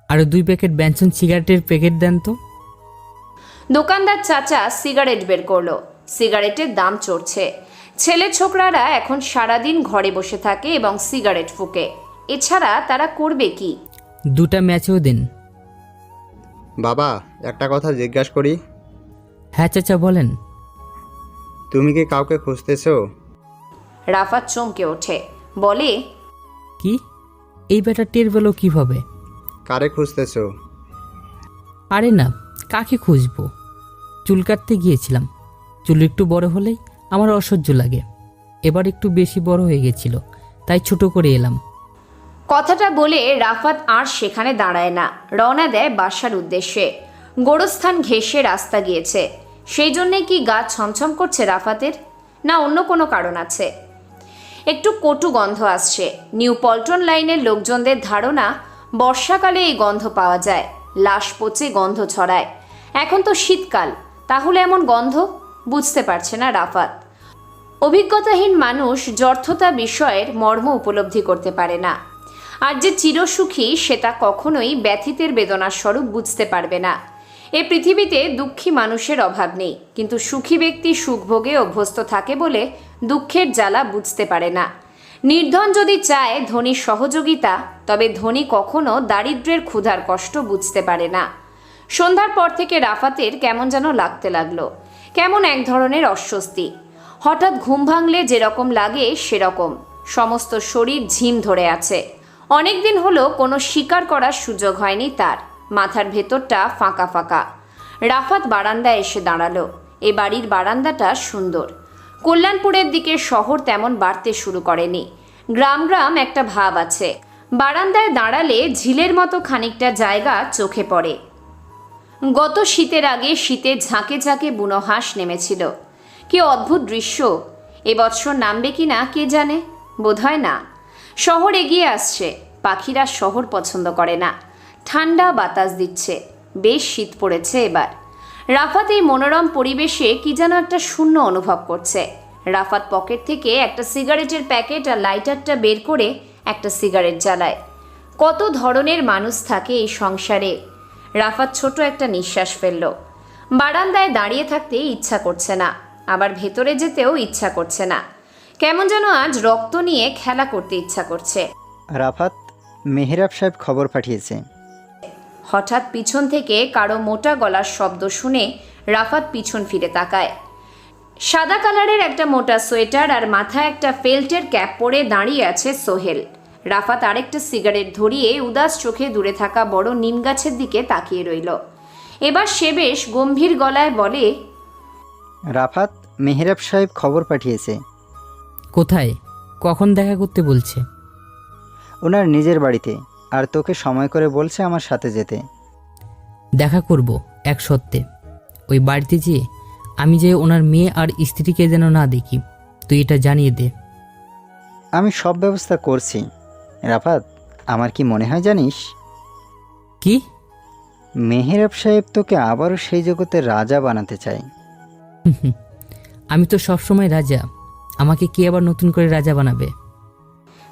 Speaker 4: আরো 2 প্যাকেট ব্যানসন সিগারেটের প্যাকেট দেন তো।
Speaker 3: দোকানদার চাচা সিগারেট বের করলো। সিগারেটের দাম চড়ছে। ছেলে ছোকরারা এখন সারাদিন ঘরে বসে থাকে এবং সিগারেট ফুঁকে। এছাড়া তারা করবে কি?
Speaker 4: 2টা ম্যাচেও দিন।
Speaker 7: বাবা, একটা কথা জিজ্ঞাসা করি?
Speaker 4: হ্যাঁ চাচা, বলেন।
Speaker 7: তুমি কি কাউকে খুঁজতেছো?
Speaker 3: রাফাত চমকে ওঠে, বলে,
Speaker 4: কি? এই ব্যাটা টের পেলো কিভাবে?
Speaker 7: কারে খুঁজতেছো?
Speaker 4: আরে না, কাকে খুঁজবো? চুল কাটতে গিয়েছিলাম। চুল একটু বড় হলেই আমার অসহ্য লাগে। এবার একটু বেশি বড় হয়ে গেছিল, তাই ছোট করে এলাম।
Speaker 3: কথাটা বলে রাফাত আর সেখানে দাঁড়ায় না, রওনা দেয় বাসার উদ্দেশ্যে। গোরস্থান ঘেঁষে রাস্তা গিয়েছে, সেই জন্যে কি গা ছমছম করছে রাফাতের? না অন্য কোনো কারণ আছে? একটু কটু গন্ধ আসছে। নিউ পল্টন লাইনের লোকজনদের ধারণা বর্ষাকালে এই গন্ধ পাওয়া যায়, লাশ পচে গন্ধ ছড়ায়। এখন তো শীতকাল, তাহলে এমন গন্ধ? বুঝতে পারছে না রাফাত। অভিজ্ঞতাহীন মানুষ যর্থতা বিষয়ের মর্ম উপলব্ধি করতে পারে না। আর যে চিরসুখী সে তা কখনোই ব্যথিতের বেদনার স্বরূপ বুঝতে পারবে না। এ পৃথিবীতে দুঃখী মানুষের অভাব নেই, কিন্তু সুখী ব্যক্তি সুখভোগে অভ্যস্ত থাকে বলে দুঃখের জ্বালা বুঝতে পারে না। নির্ধন যদি চায় ধনীর সহযোগিতা, তবে ধনী কখনো দারিদ্র্যের ক্ষুধার কষ্ট বুঝতে পারে না। সন্ধ্যার পর থেকে রাফাতের কেমন যেন লাগতে লাগলো, কেমন এক ধরনের অস্বস্তি। হঠাৎ ঘুম ভাঙলে যেরকম লাগে সেরকম। সমস্ত শরীর ঝিম ধরে আছে। অনেক দিন হলো কোনো শিকার করার সুযোগ হয়নি তার। মাথার ভেতরটা ফাঁকা ফাঁকা। রাফাত বারান্দায় এসে দাঁড়ালো। এ বাড়ির বারান্দাটা সুন্দর। কল্যাণপুরের দিকে শহর তেমন বাড়তে শুরু করেনি, গ্রাম গ্রাম একটা ভাব আছে। বারান্দায় দাঁড়ালে ঝিলের মতো খানিকটা জায়গা চোখে পড়ে। গত শীতের আগে শীতে ঝাঁকে ঝাঁকে বুনো হাঁস নেমেছিল। কি অদ্ভুত দৃশ্য! এবছর নামবে কি না কে জানে, বোধহয় না। শহর এগিয়ে আসছে। পাখিরা শহর পছন্দ করে না। ঠান্ডা বাতাস দিচ্ছে, বেশ শীত পড়েছে এবার। রাফাত এই মনোরম পরিবেশে কি যেন একটা শূন্য অনুভব করছে। রাফাত পকেট থেকে একটা সিগারেটের প্যাকেট আর লাইটারটা বের করে একটা সিগারেট জ্বালায়। কত ধরনের মানুষ থাকে এই সংসারে। রাফাত ছোট একটা নিঃশ্বাস ফেলল। বারান্দায় দাঁড়িয়ে থাকতে ইচ্ছা করছে না, আবার ভেতরে যেতেও ইচ্ছা করছে না। কেমন যেন আজ রক্ত নিয়ে খেলা করতে ইচ্ছা করছে।
Speaker 2: রাফাত, মেহেরাব সাহেব খবর পাঠিয়েছে।
Speaker 3: হঠাৎ পিছন থেকে কারো মোটা গলার শব্দ শুনে রাফাত পিছন ফিরে তাকায়। সাদা কালারের একটা মোটা সোয়েটার আর মাথায় একটা ফেল্টের ক্যাপ পরে দাঁড়িয়ে আছে সোহেল। রাফাত আরেকটা সিগারেট ধরিয়ে উদাস চোখে দূরে থাকা বড় নিম গাছের দিকে তাকিয়ে রইল। এবার সে বেশ গম্ভীর গলায় বলে,
Speaker 2: রাফাত, মেহেরাব সাহেব খবর পাঠিয়েছে।
Speaker 4: কোথায়? কখন দেখা করতে বলছে?
Speaker 2: ওনার নিজের বাড়িতে, আর তোকে সময় করে বলছে আমার সাথে যেতে।
Speaker 4: দেখা করব এক সত্যে। ওই বাড়িতে যেয়ে আমি যে ওনার মেয়ে আর স্ত্রীকে যেন না দেখি, তুই এটা জানিয়ে দে।
Speaker 2: আমি সব ব্যবস্থা করছি। রাফাত, আমার কি মনে হয় জানিস?
Speaker 4: কি?
Speaker 2: মেহেরাব সাহেব তোকে আবারও সেই জগতের রাজা বানাতে চায়।
Speaker 4: আমি তো সবসময় রাজা, আমাকে কি আবার নতুন করে রাজা বানাবে?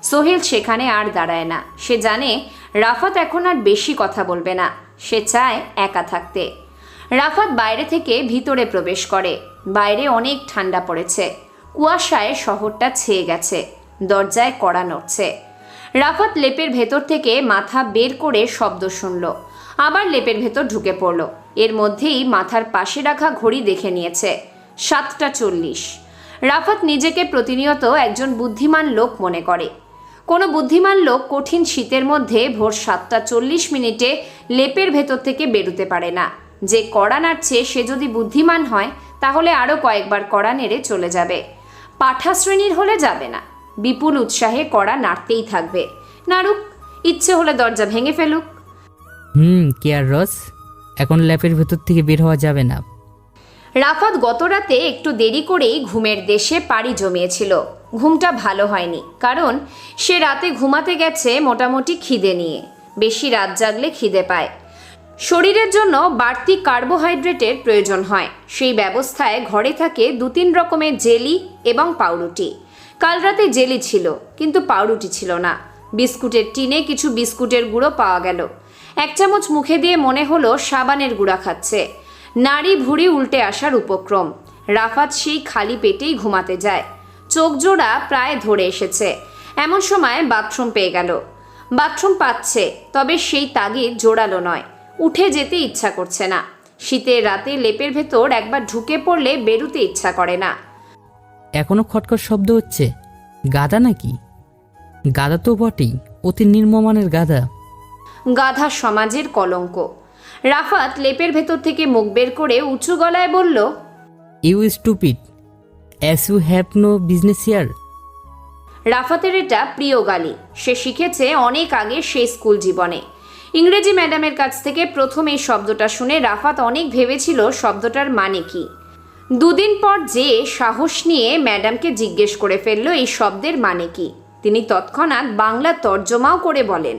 Speaker 3: সোহেল সেখানে আর দাঁড়ায় না। সে জানে রাফাত এখন আর বেশি কথা বলবে না, সে চায় একা থাকতে। রাফাত বাইরে থেকে ভিতরে প্রবেশ করে। বাইরে অনেক ঠান্ডা পড়েছে, কুয়াশায় শহরটা ছেয়ে গেছে, দরজায় কড়া নড়ছে। রাফাত লেপের ভেতর থেকে মাথা বের করে শব্দ শুনল, আবার লেপের ভেতর ঢুকে পড়ল। এর মধ্যেই মাথার পাশে রাখা ঘড়ি দেখে নিয়েছে 7:40। রাফাত নিজেকে প্রতিনিয়ত একজন বুদ্ধিমান লোক মনে করে। কোনো বুদ্ধিমান লোক কঠিন শীতের মধ্যে ভোর 7:40 লেপের ভেতর থেকে বেরোতে পারে না। যে কড়া নাড়ছে সে যদি বুদ্ধিমান হয় তাহলে আরও কয়েকবার কড়া নেড়ে চলে যাবে। পাঠা শ্রেণীর হলে যাবে না, বিপুল উৎসাহে কড়া নাড়তেই থাকবে। নাড়ুক, ইচ্ছে হলে দরজা ভেঙে ফেলুক।
Speaker 4: কেয়ার রস, এখন ল্যাপের ভেতর থেকে বের হওয়া যাবে না।
Speaker 3: রাফাত গত রাতে একটু দেরি করেই ঘুমের দেশে পাড়ি জমিয়েছিল। ঘুমটা ভালো হয়নি, কারণ সে রাতে ঘুমাতে গেছে মোটামুটি খিদে নিয়ে। বেশি রাত জাগলে খিদে পায়। শরীরের জন্য বাড়তি কার্বোহাইড্রেটের প্রয়োজন হয়। সেই ব্যবস্থায় ঘরে থাকে 2-3 রকমের জেলি এবং পাউরুটি। কাল রাতে জেলি ছিল, কিন্তু পাউরুটি ছিল না। বিস্কুটের টিনে কিছু বিস্কুটের গুঁড়ো পাওয়া গেল। 1 চামচ মুখে দিয়ে মনে হলো সাবানের গুঁড়া খাচ্ছে। নাড়ি ভুঁড়ি উল্টে আসার উপক্রম। রাফাত সেই খালি পেটেই ঘুমাতে যায়। চোখ জোড়া প্রায় ধরে এসেছে। এমন সময় বাথরুম পেয়ে গেল। বাথরুম পাচ্ছে, তবে সেই তাগিদ জোড়ালো নয়। উঠে যেতে ইচ্ছা করছে না। শীতের রাতে লেপের ভেতর একবার ঢুকে পড়লে বেরুতে ইচ্ছা করে না।
Speaker 4: এখনো খটখট শব্দ হচ্ছে। গাধা নাকি? গাধা তো বটেই, অতি নির্মমানের গাধা।
Speaker 3: গাধা সমাজের কলঙ্ক। রাফাত লেপের ভেতর থেকে মুখ বের করে উঁচু গলায় বলল,
Speaker 4: you stupid, as you have no business here.
Speaker 3: রাফাতের এটা প্রিয় গালি। সে শিখেছে অনেক আগে সেই স্কুল জীবনে। ইংরেজি ম্যাডামের কাছ থেকে প্রথম এই শব্দটা শুনে রাফাত অনেক ভেবেছিল শব্দটার মানে কি। 2 দিন পর যে সাহস নিয়ে ম্যাডামকে জিজ্ঞেস করে ফেলল এই শব্দের মানে কি। তিনি তৎক্ষণাৎ বাংলা তর্জমাও করে বলেন।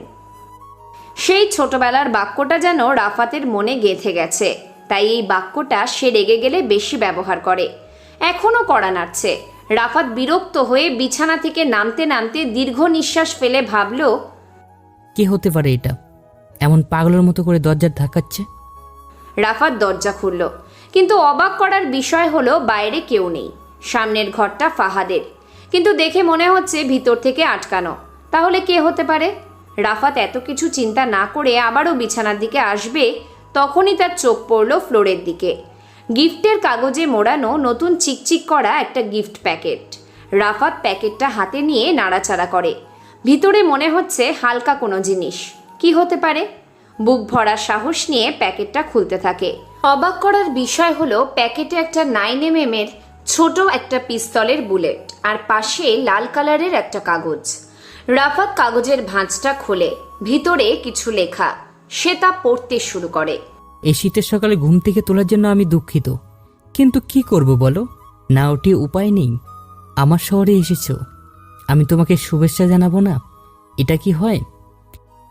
Speaker 3: সেই ছোটবেলার বাক্যটা যেন রাফাতের মনে গেঁথে গেছে, তাই এই বাক্যটা সে রেগে গেলে বেশি ব্যবহার করে। এখনও কড়া নাড়ছে। রাফাত বিরক্ত হয়ে বিছানা থেকে নামতে নামতে দীর্ঘ নিঃশ্বাস ফেলে ভাবল,
Speaker 4: কে হতে পারে এটা, এমন পাগলের মতো করে দরজার ধাক্কাচ্ছে?
Speaker 3: রাফাত দরজা খুলল, কিন্তু অবাক করার বিষয় হলো বাইরে কেউ নেই। সামনের ঘরটা ফাহাদের, কিন্তু দেখে মনে হচ্ছে ভিতর থেকে আটকানো। তাহলে কে হতে পারে? রাফাত এত কিছু চিন্তা না করে আবারও বিছানার দিকে আসবে, তখনই তার চোখ পড়ল ফ্লোরের দিকে। গিফটের কাগজে মোড়ানো নতুন চিকচিক করা একটা গিফট প্যাকেট। রাফাত প্যাকেটটা হাতে নিয়ে নাড়াচাড়া করে। ভিতরে মনে হচ্ছে হালকা কোনো জিনিস। কি হতে পারে? বুক ভরা সাহস নিয়ে প্যাকেটটা খুলতে থাকে। অবাক করার বিষয় হলো প্যাকেটে একটা 9mm এর ছোট একটা পিস্তলের বুলেট আর পাশে লাল কালারের একটা কাগজ। রাফাত কাগজের ভাঁজটা খোলে। ভিতরে কিছু লেখা। সে তা পড়তে শুরু করে।
Speaker 4: এই শীতের সকালে ঘুম থেকে তোলার জন্য আমি দুঃখিত, কিন্তু কি করব বলো, না ওটি উপায় নেই। আমার শহরে এসেছো, আমি তোমাকে শুভেচ্ছা জানাবো না? এটা কি হয়?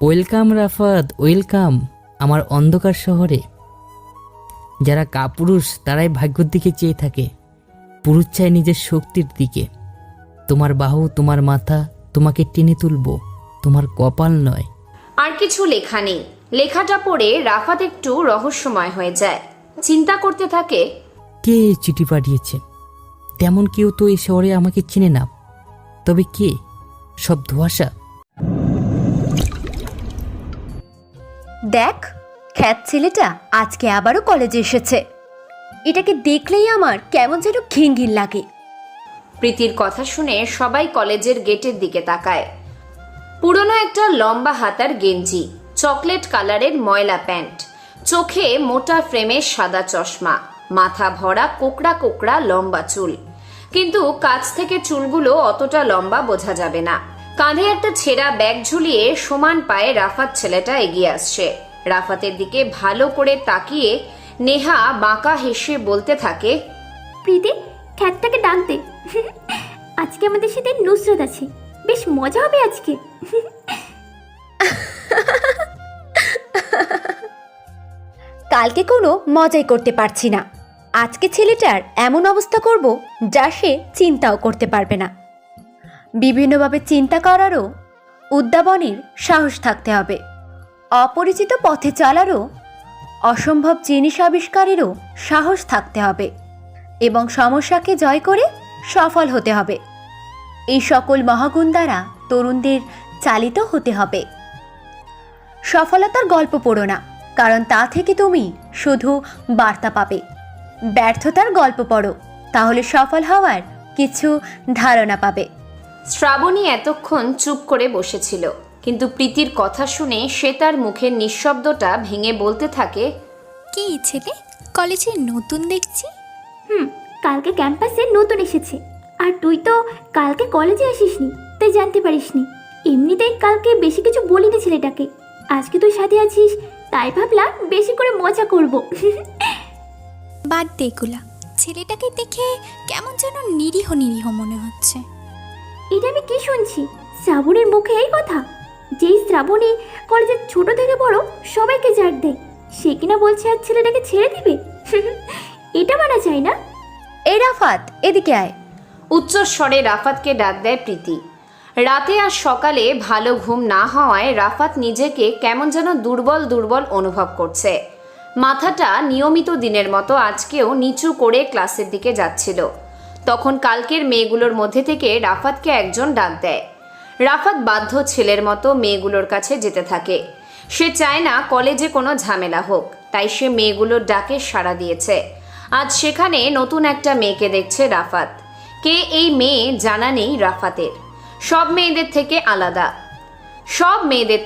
Speaker 4: ওয়েলকাম রাফাত, ওয়েলকাম আমার অন্ধকার শহরে। যারা কাপুরুষ তারাই ভাগ্যের দিকে চেয়ে থাকে, পুরুষ চায় নিজের শক্তির দিকে। তোমার বাহু, তোমার মাথা, তোমাকে টেনে তুলবো, তোমার কপাল নয়।
Speaker 3: আর কিছু লেখা নেই। লেখাটা পড়ে রাফাত একটু রহস্যময় হয়ে যায়। চিন্তা করতে থাকে,
Speaker 4: কে এই চিঠি পাঠিয়েছে? তেমন কেউ তো এই শহরে আমাকে চিনে না। তবে কে? সব ধোঁয়াশা।
Speaker 9: দেখ, খ্যাত ছেলেটা আজকে আবারও কলেজে এসেছে। এটাকে দেখলেই আমার কেমন যেন ঘিন ঘিন লাগে।
Speaker 3: প্রীতির কথা শুনে সবাই কলেজের গেটের দিকে তাকায়। পুরনো একটা লম্বা হাতার গেঞ্জি, চকলেট কালারের ময়লা প্যান্ট, চোখে মোটা ফ্রেমের সাদা চশমা, মাথা ভরা কোকড়া কোকড়া লম্বা চুল, কিন্তু কাছ থেকে চুলগুলো অতটা লম্বা বোঝা যাবে না। কাঁধে একটা ছেঁড়া ব্যাগ ঝুলিয়ে সমান পায়ে রাফাত ছেলেটা এগিয়ে আসছে। রাফাতের দিকে ভালো করে তাকিয়ে নেহা বাঁকা হেসে বলতে থাকে,
Speaker 1: প্রীতি, খ্যাতটাকে ডাক দে। আজকে আমাদের সাথে নুসরত আছে, বেশ মজা হবে আজকে।
Speaker 9: কালকে কোনো মজাই করতে পারছি না। আজকে ছেলেটার এমন অবস্থা করব যা সে চিন্তাও করতে পারবে না। বিভিন্নভাবে চিন্তা করারও, উদ্ভাবনের সাহস থাকতে হবে। অপরিচিত পথে চলারও, অসম্ভব জিনিস আবিষ্কারেরও সাহস থাকতে হবে এবং সমস্যাকে জয় করে সফল হতে হবে। এই সকল মহাগুণ দ্বারা তরুণদের চালিত হতে হবে। সফলতার গল্প পড়ো না, কারণ তা থেকে তুমি শুধু বার্তা পাবে। ব্যর্থতার গল্প পড়ো, তাহলে সফল হওয়ার কিছু ধারণা পাবে।
Speaker 3: শ্রাবণী এতক্ষণ চুপ করে বসেছিল, কিন্তু প্রীতির কথা শুনে সে তার মুখের নিঃশব্দটা ভেঙে বলতে থাকে,
Speaker 10: কি ছেলে, কলেজে নতুন দেখছি?
Speaker 1: কালকে ক্যাম্পাসে নতুন এসেছে, আর তুই তো কালকে কলেজে আসিসনি, তাই জানতে পারিসনি। এমনিতেই কালকে বেশি কিছু বলিনি ছেলেটাকে, আজকে তুই সাথে আছিস তাই ভাবলাম বেশি করে মজা করব।
Speaker 10: বাদ দে এগুলা, ছেলেটাকে দেখে কেমন যেন নিরীহ নিরীহ মনে হচ্ছে।
Speaker 1: এটা আমি কি শুনছি? শ্রাবণীর মুখে এই কথা? যেই শ্রাবণী কলেজের ছোট থেকে বড় সবাইকে জাগ দেয়, সে কিনা বলছে আর ছেলেটাকে ছেড়ে দিবে? এটা মানা যায় না।
Speaker 9: এই রাফাত, এদিকে আয়।
Speaker 3: উচ্চস্বরে রাফাতকে ডাক দেয় প্রীতি। রাতে আর সকালে ভালো ঘুম না হওয়ায় রাফাত নিজেকে কেমন যেন দুর্বল দুর্বল অনুভব করছে। মাথাটা নিয়মিত দিনের মতো আজকেও নিচু করে ক্লাসের দিকে যাচ্ছিল। তখন কালকের মেয়েগুলোর মধ্যে থেকে রাফাতকে একজন ডাক দেয়। রাফাত বাধ্য ছেলের মতো মেয়েগুলোর কাছে যেতে থাকে। সে চায় না কলেজে কোনো ঝামেলা হোক, তাই সে মেয়েগুলোর ডাকে সাড়া দিয়েছে। আজ সেখানে নতুন একটা মেয়েকে দেখছে রাফাত। কে এই মেয়ে জানা নেই রাফাতের। সব মেয়েদের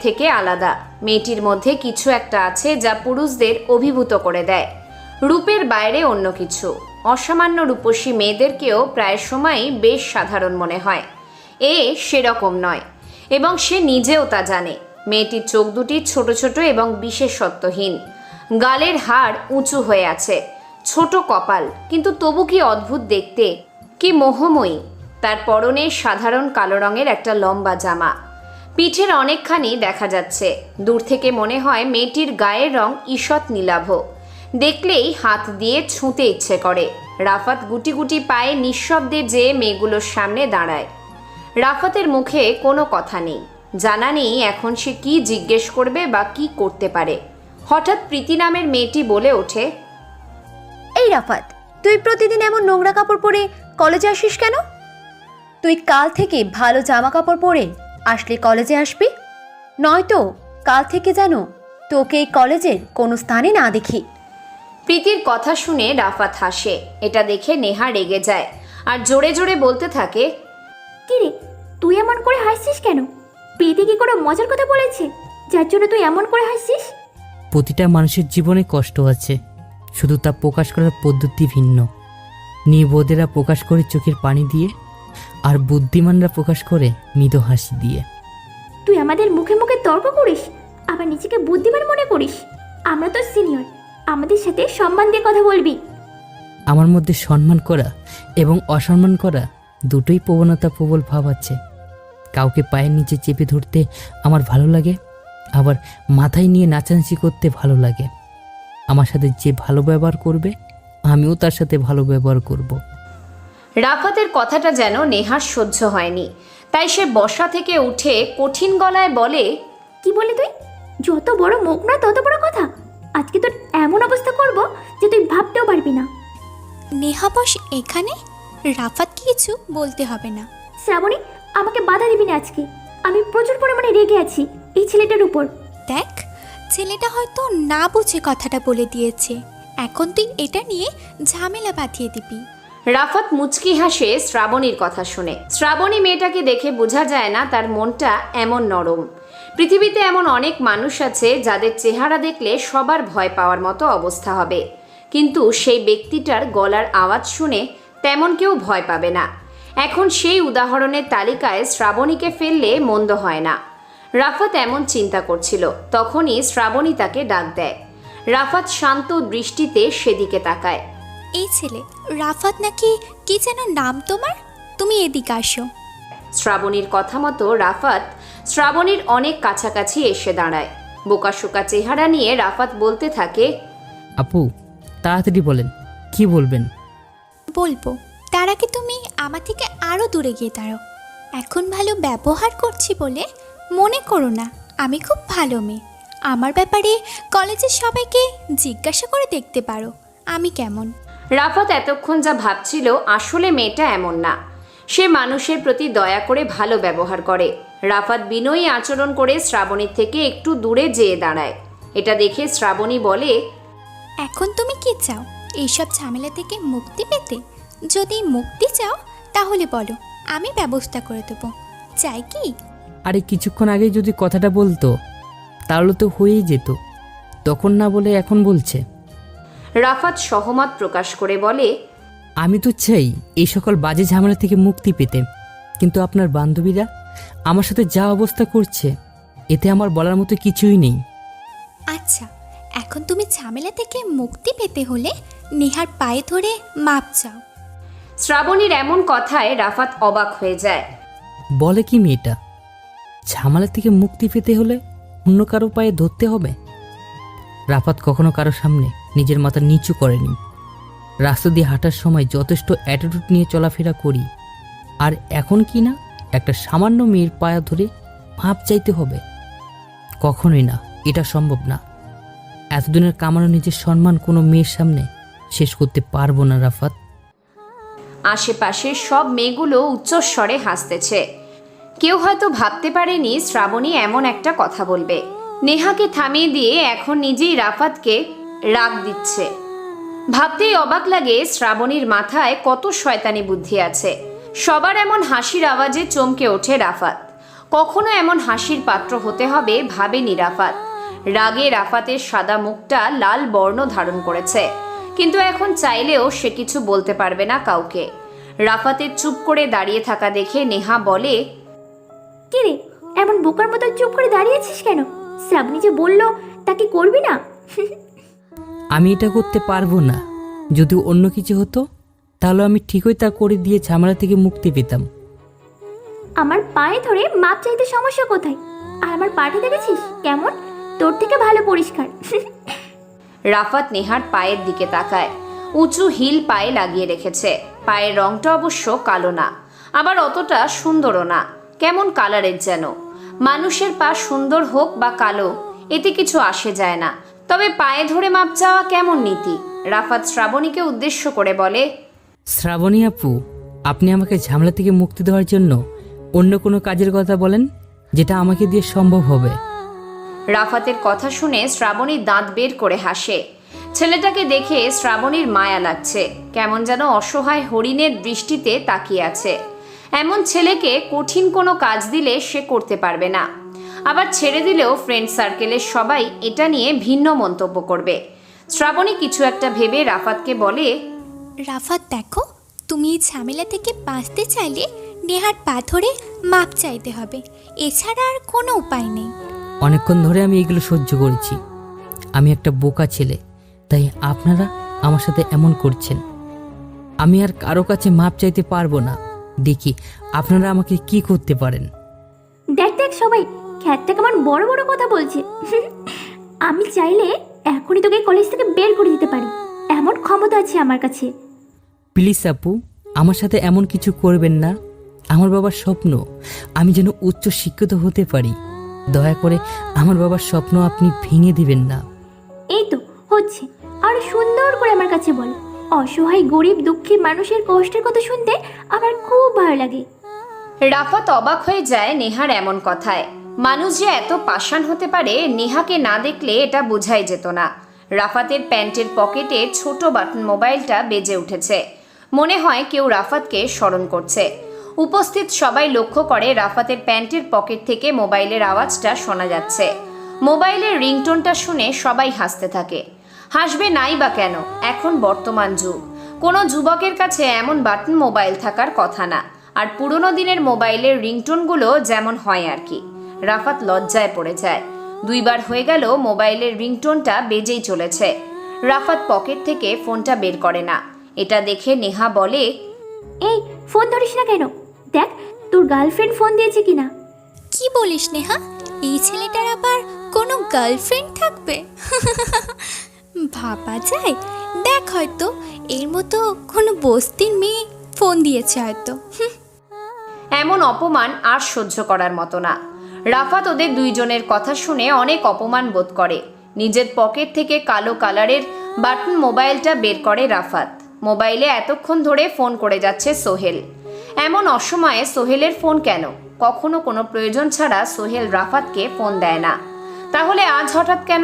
Speaker 3: থেকে আলাদা। মেয়েটির মধ্যে কিছু একটা আছে যা পুরুষদের অভিভূত করে দেয়। রূপের বাইরে অন্য কিছু। অসামান্য রূপসী মেয়েদেরকেও প্রায় সময়ই বেশ সাধারণ মনে হয়। সেরকম নয়, এবং সে নিজেও তা জানে। মেয়েটির চোখ দুটি ছোট ছোট এবং বিশেষত্বহীন। গালের হাড় উঁচু হয়ে আছে, ছোট কপাল, কিন্তু তবু কি অদ্ভুত দেখতে, কি মোহময়ী। তার পরনে সাধারণ কালো রঙের একটা লম্বা জামা, পিঠের অনেকখানি দেখা যাচ্ছে। দূর থেকে মনে হয় মেয়েটির গায়ের রং ঈষৎ নীলাভ। দেখলেই হাত দিয়ে ছুঁতে ইচ্ছে করে। রাফাত গুটি গুটি পায়ে নিঃশব্দে যেয়ে মেয়েগুলোর সামনে দাঁড়ায়। রাফাতের মুখে কোনো কথা নেই, জানা নেই এখন সে কি জিজ্ঞেস করবে বা কি করতে পারে। হঠাৎ প্রীতি নামের মেয়েটি বলে ওঠে,
Speaker 9: এই রাফাত, তুই প্রতিদিন এমন নোংরা কাপড় পরে কলেজে আসিস কেন? তুই কাল থেকে ভালো জামা কাপড় পরে আসলে কলেজে আসবি, নয়তো কাল থেকে যেন তোকে এই কলেজের কোনো স্থানে না দেখি।
Speaker 3: প্রীতির কথা শুনে রাফাত হাসে। এটা দেখে নেহা রেগে যায় আর জোরে জোরে বলতে থাকে,
Speaker 1: কি রে, তুই এমন করে হাসছিস কেন? প্রীতি কি কোনো মজার কথা বলেছে যার জন্য তুই এমন করে হাসছিস?
Speaker 4: প্রতিটা মানুষের জীবনে কষ্ট আছে, শুধু তা প্রকাশ করার পদ্ধতি ভিন্ন। নির্বোধেরা প্রকাশ করে চোখের পানি দিয়ে, আর বুদ্ধিমানরা প্রকাশ করে মৃদু হাসি দিয়ে।
Speaker 1: তুই আমাদের মুখে মুখে তর্ক করিস, আবার নিজেকে বুদ্ধিমান মনে করিস। আমরা তো সিনিয়র, আমাদের সাথে সম্মান দিয়ে কথা বলবি।
Speaker 4: আমার মধ্যে সম্মান করা এবং অসম্মান করা দুটোই প্রবণতা, প্রবল ভাব আছে। কাউকে পায়ের নিচে চেপে ধরতে আমার ভালো লাগে, আবার মাথায় নিয়ে নাচানাচি করতে ভালো লাগে। আমার সাথে যে ভালো ব্যবহার করবে, আমিও তার সাথে ভালো ব্যবহার করব।
Speaker 3: রাফাতের কথাটা যেন নেহার সহ্য হয়নি, তাই সে বসা থেকে উঠে কঠিন গলায় বলে,
Speaker 1: কি বলে তুই?
Speaker 11: যত বড় মুখ না তত বড় কথা। আজকে তোর এমন অবস্থা করব যে তুই ভাবতেও পারবি না।
Speaker 10: নেহা বস এখানে, রাফাত কিছু বলতে হবে না।
Speaker 11: শ্রাবণী, আমাকে বাধা দিবি না আজকে। আমি প্রচুর পরিমাণে রেগে আছি এই ছেলেটার উপর।
Speaker 10: দেখ, ছেলেটা হয়তো না বুঝে কথাটা বলে দিয়েছে, এখন তুই এটা নিয়ে ঝামেলা বাঁধিয়ে দিবি।
Speaker 3: রাফাত মুচকি হাসে শ্রাবণীর কথা শুনে। শ্রাবণী মেয়েটাকে দেখে বোঝা যায় না তার মনটা এমন নরম। পৃথিবীতে এমন অনেক মানুষ আছে যাদের চেহারা দেখলে সবার ভয় পাওয়ার মতো অবস্থা হবে, কিন্তু সেই ব্যক্তিটার গলার আওয়াজ শুনে তেমন কেউ ভয় পাবে না। এখন সেই উদাহরণের তালিকায় শ্রাবণীকে ফেললে মন্দ হয় না। রাফাত এমন চিন্তা করছিল, তখনই শ্রাবণী তাকে ডাক দেয়। রাফাত শান্ত দৃষ্টিতে সেদিকে তাকায়।
Speaker 10: এই ছেলে রাফাত নাকি কি যেন নাম তোমার, তুমি এদিকে আসো।
Speaker 3: শ্রাবণীর কথা মতো রাফাত শ্রাবণীর অনেক কাছাকাছি এসে দাঁড়ায়। বোকাশোকা চেহারা নিয়ে রাফাত বলতে থাকে,
Speaker 4: আপু তাড়াতাড়ি বলেন, কি বলবেন?
Speaker 10: বলবো, তার আগে তুমি আমার থেকে আরও দূরে গিয়ে দাঁড়াও। এখন ভালো ব্যবহার করছি বলে মনে করো না আমি খুব ভালো মেয়ে। আমার ব্যাপারে কলেজের সবাইকে জিজ্ঞাসা করে দেখতে পারো আমি কেমন।
Speaker 3: রাফাত এতক্ষণ যা ভাবছিল আসলে মেয়েটা এমন না। সে মানুষের প্রতি দয়া করে ভালো ব্যবহার করে। রাফাত বিনয়ী আচরণ করে শ্রাবণীর থেকে একটু দূরে যেয়ে দাঁড়ায়। এটা দেখে শ্রাবণী বলে,
Speaker 10: এখন তুমি কি চাও, এইসব ঝামেলা থেকে মুক্তি পেতে? যদি মুক্তি চাও তাহলে বলো, আমি ব্যবস্থা করে দেবো। চাই কি?
Speaker 4: আরে কিছুক্ষণ আগে যদি কথাটা বলতো তাহলে তো হয়েই যেত, তখন না বলে এখন বলছে।
Speaker 3: রাফাত সহমত প্রকাশ করে বলে,
Speaker 4: আমি তো চাই এই সকল বাজে ঝামেলা থেকে মুক্তি পেতে, কিন্তু আপনার বান্ধবীরা আমার সাথে যা অবস্থা করছে এতে আমার বলার মতো কিছুই নেই।
Speaker 10: আচ্ছা, এখন তুমি ঝামেলা থেকে মুক্তি পেতে হলে নেহার পায়ে ধরে মাপ চাও।
Speaker 3: শ্রাবণীর এমন কথায় রাফাত অবাক হয়ে যায়।
Speaker 4: বলে কি মেয়েটা, ঝামেলা থেকে মুক্তি পেতে হলে অন্য কারো পায়ে ধরতে হবে? রাফাত কখনো কারো সামনে নিজের মাথা নিচু করেনি। রাস্তা দিয়ে হাঁটার সময় যথেষ্ট অ্যাটিটিউড নিয়ে চলাফেরা করি, আর এখন কি না একটা সামান্য মেয়ের পায়ে ধরে মাপ চাইতে হবে? কখনোই না, এটা সম্ভব না। এতদিনের কামানো নিজের সম্মান কোনো মেয়ের সামনে শেষ করতে পারবো না রাফাত।
Speaker 3: আশেপাশে সব মেয়েগুলো উচ্চস্বরে হাসতেছে। কেউ হয়তো ভাবতে পারেনি শ্রাবণী এমন একটা কথা বলবে। নেহাকে থামিয়ে দিয়ে এখন নিজেই রাফাতকে রাগ দিচ্ছে। ভাবতেই অবাক লাগে শ্রাবণীর মাথায় কত শয়তানি বুদ্ধি আছে। সবার এমন হাসির আওয়াজে চমকে ওঠে রাফাত। কখনো এমন হাসির পাত্র হতে হবে ভাবেনি রাফাত। রাগে রাফাতের সাদা মুখটা লাল বর্ণ ধারণ করেছে, কিন্তু এখন চাইলেও সে কিছু বলতে পারবে না কাউকে। রাফাতের চুপ করে দাঁড়িয়ে থাকা দেখে নেহা বলে,
Speaker 11: কি রে, এমন বোকার মতো চুপ করে দাঁড়িয়েছিস কেন? শ্রাবণী যে বললো তাকে করবি না?
Speaker 4: আমি এটা করতে পারবো না। যদি অন্য কিছু হতো তাহলে আমি ঠিকই তা করে দিয়ে ঝামেলা থেকে মুক্তি পেতাম।
Speaker 11: আমার পায়ে ধরে মাপ চাইতে সমস্যা কোথায়? আর আমার পাটা দেখেছিস কেমন? তোর থেকে ভালো পরিষ্কার।
Speaker 3: রাফাত নেহার পায়ের দিকে তাকায়। উঁচু হিল পায়ে লাগিয়ে রেখেছে। পায়ের রংটা অবশ্য কালো না, আবার অতটা সুন্দরও না, কেমন কালারের যেন। মানুষের পা সুন্দর হোক বা কালো এতে কিছু আসে যায় না, তবে পায়ে ধরে মাপ চাওয়া কেমন নীতি? রাফাত শ্রাবণীকে উদ্দেশ্য করে বলে,
Speaker 4: শ্রাবণী আপু, আপনি আমাকে ঝামেলা থেকে মুক্তি দেওয়ার জন্য অন্য কোনো কাজের কথা বলেন যেটা আমাকে দিয়ে সম্ভব হবে।
Speaker 3: রাফাতের কথা শুনে শ্রাবণী দাঁত বের করে হাসে। ছেলেটাকে দেখে শ্রাবণীর মায়া লাগছে, কেমন যেন অসহায় হরিণের দৃষ্টিতে তাকিয়ে আছে। এমন ছেলেকে কঠিন কোনো কাজ দিলে সে করতে পারবে না, আবার ছেড়ে দিলেও ফ্রেন্ড সার্কেলের সবাই এটা নিয়ে ভিন্ন মন্তব্য করবে। শ্রাবণী কিছু একটা ভেবে রাফাতকে বলে,
Speaker 10: রাফাত দেখো, তুমি এই ঝামেলা থেকে বাঁচতে চাইলে নেহার পা ধরে মাপ চাইতে হবে, এছাড়া আর কোনো উপায় নেই।
Speaker 4: অনেকক্ষণ ধরে আমি এগুলো সহ্য করেছি। আমি একটা বোকা ছেলে, তাই আপনারা আমার সাথে এমন করছেন। আমি আর কারো কাছে মাপ চাইতে পারবো না। দেখি আপনারা আমাকে কি করতে পারেন।
Speaker 11: দেখ দেখ সবাই, খ্যাতটা কেমন বড় বড় কথা বলছে। আমি চাইলে এখনই তোকে কলেজ থেকে বের করে দিতে পারি, এমন ক্ষমতা আছে আমার কাছে।
Speaker 4: প্লিজ আপু, আমার সাথে এমন কিছু করবেন না। আমার বাবার স্বপ্ন আমি যেন উচ্চ শিক্ষিত হতে পারি। দয়া করে আমার বাবার স্বপ্ন আপনি ভেঙে দিবেন না।
Speaker 11: এই তো হচ্ছে, আরো সুন্দর করে আমার কাছে বল। অসহায় গরিব দুঃখী মানুষের কষ্টের কথা শুনতে আমার খুব ভালো লাগে।
Speaker 3: রাফাত অবাক হয়ে যায় নেহার এমন কথায়। মানুষ যে এত পাষাণ হতে পারে নেহাকে না দেখলে এটা বোঝাই যেত না। রাফাতের প্যান্টের পকেটে ছোট বাটন মোবাইলটা বেজে উঠেছে। মনে হয় কেউ রাফাতকে স্মরণ করছে। উপস্থিত সবাই লক্ষ্য করে রাফাতের প্যান্টের পকেট থেকে মোবাইলের আওয়াজটা শোনা যাচ্ছে। মোবাইলের রিংটোনটা শুনে সবাই হাসতে থাকে। হাসবে নাই বা কেন, এখন বর্তমান যুগ। কোনো যুবকের কাছে এমন বাটন মোবাইল থাকার কথা না। আর পুরনো দিনের মোবাইলের রিংটোনগুলো যেমন হয় আর কি। রাফাত লজ্জায় পড়ে যায়। 2 বার হয়ে গেল মোবাইলের রিংটোনটা বেজেই চলেছে। রাফাত পকেট থেকে ফোনটা বের করে না। এটা দেখে নেহা বলে,
Speaker 11: এই ফোন ধরিস না কেন? দেখ তোর গার্লফ্রেন্ড ফোন দিয়েছে কিনা।
Speaker 10: কি বলিস নেহা, এই ছেলেটার আবার কোনো গার্লফ্রেন্ড থাকবে? ভাবা যায়। দেখ, হয়তো এর মতো কোনো বস্তির মেয়ে ফোন দিয়েছে হয়তো।
Speaker 3: এমন অপমান আর সহ্য করার মতো না। রাফাত ওদের 2 জনের কথা শুনে অনেক অপমান বোধ করে। নিজের পকেট থেকে কালো কালারের বাটন মোবাইলটা বের করে রাফাত। মোবাইলে এতক্ষণ ধরে ফোন করে যাচ্ছে সোহেল। এমন অসময়ে সোহেলের ফোন কেন? কখনো কোনো প্রয়োজন ছাড়া সোহেল রাফাতকে ফোন দেয় না। তাহলে আজ হঠাৎ কেন?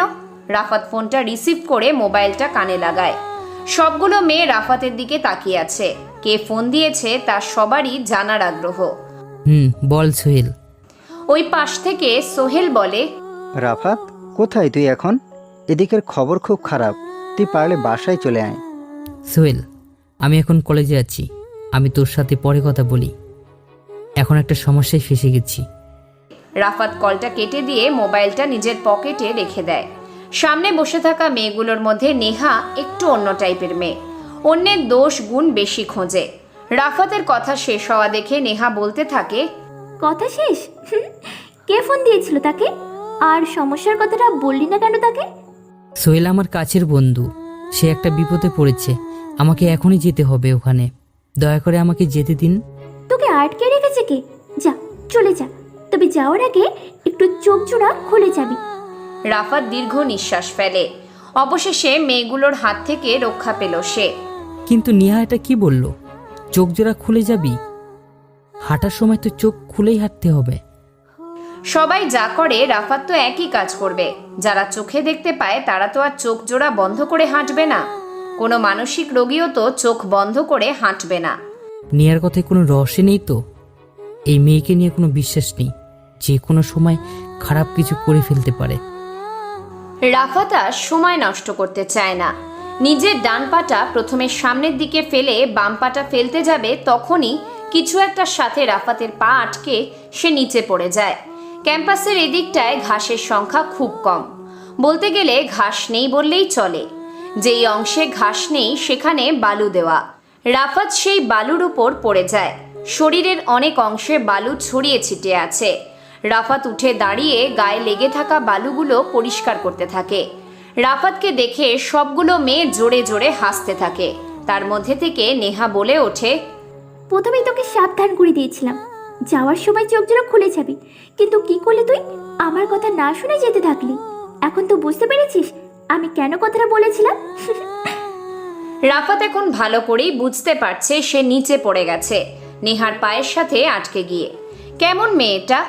Speaker 3: রাফাত ফোনটা রিসিভ করে মোবাইলটা কানে লাগায়। সবগুলো মেয়ে রাফাতের দিকে তাকিয়ে আছে। কে ফোন দিয়েছে তার সবারই জানার আগ্রহ।
Speaker 4: বল সোহেল।
Speaker 3: ওই পাশ থেকে সোহেল বলে,
Speaker 2: রাফাত, কোথায় তুই এখন? এদিকের খবর খুব খারাপ, তুই পারলে বাসায় চলে আয়।
Speaker 4: সোহেল, আমি এখন কলেজে আছি, আমি তোর সাথে পরে কথা বলি। এখন একটা সমস্যায় ফেসে গেছি।
Speaker 3: রাফাত কলটা কেটে দিয়ে মোবাইলটা নিজের পকেটে রেখে দেয়। সামনে বসে থাকা মেয়েগুলোর মধ্যে নেহা একটু অন্য টাইপের মেয়ে। অন্যের দোষ গুণ বেশি খোঁজে। রাফাতের কথা শেষ হওয়া দেখে নেহা বলতে থাকে,
Speaker 11: কথা শেষ? কে ফোন দিয়েছিল তাকে? আর সমস্যার কথাটা বললি না কেন তাকে?
Speaker 4: সোহেল আমার কাছের বন্ধু, সে একটা বিপদে পড়েছে। আমাকে এখনই যেতে হবে ওখানে, দয়া করে আমাকে যেতে দিন।
Speaker 11: তোকে আটকে রেখেছে কে? যা, চলে যা। তবে যাওয়ার আগে একটু চোখ জোড়া খুলে যাবি।
Speaker 3: রাফাত দীর্ঘ নিঃশ্বাস ফেলে। অবশেষে মেয়েগুলোর হাত থেকে রক্ষা পেল সে।
Speaker 4: কিন্তু নেহা এটা কি বলল? চোখ জোড়া খুলে যাবি? হাঁটার সময় তো চোখ খুলেই হাঁটতে হবে।
Speaker 3: সবাই যা করে রাফাত তো একই কাজ করবে। যারা চোখে দেখতে পায় তারা তো আর চোখ জোড়া বন্ধ করে হাঁটবে না। কোনো মানসিক রোগীও তো চোখ বন্ধ করে হাঁটবে না।
Speaker 4: নেহার কথায় কোনো রহস্য নেই তো? এই মেয়েকে নিয়ে কোনো বিশ্বাস নেই, যে কোনো সময় খারাপ কিছু করে ফেলতে পারে।
Speaker 3: রাফাত আর সময় নষ্ট করতে চায় না। নিজের ডান পাটা প্রথমে সামনের দিকে ফেলে বাম পাটা ফেলতে যাবে, তখনই কিছু একটার সাথে রাফাতের পা আটকে সে নিচে পড়ে যায়। ক্যাম্পাসের এদিকটায় ঘাসের সংখ্যা খুব কম, বলতে গেলে ঘাস নেই বললেই চলে। যেই অংশে ঘাস নেই সেখানে বালু দেওয়া। রাফাত সেই বালুর উপর পড়ে যায়। শরীরের অনেক অংশে বালু ছড়িয়ে ছিটিয়ে আছে। রাফাত উঠে দাঁড়িয়ে গায়ে লেগে থাকা বালুগুলো পরিষ্কার করতে থাকে। রাফাতকে দেখে সবগুলো মেয়ে জোরে জোরে হাসতে থাকে। তার মধ্যে থেকে নেহা বলে ওঠে,
Speaker 11: প্রথমেই তোকে সাবধান করে দিয়েছিলাম, যাওয়ার সময় চোখ জোড়া খুলে যাবি, কিন্তু কি করলি তুই? আমার কথা না শুনে যেতে থাকলি। এখন তো বুঝতে পেরেছিস আমি কেন কথাটা বলেছিলাম?
Speaker 3: রাফাত এখন ভালো করেই বুঝতে পারছে সে নিচে পড়ে গেছে নেহার পায়ের সাথে আটকে গিয়ে। কেমন মেয়েটা!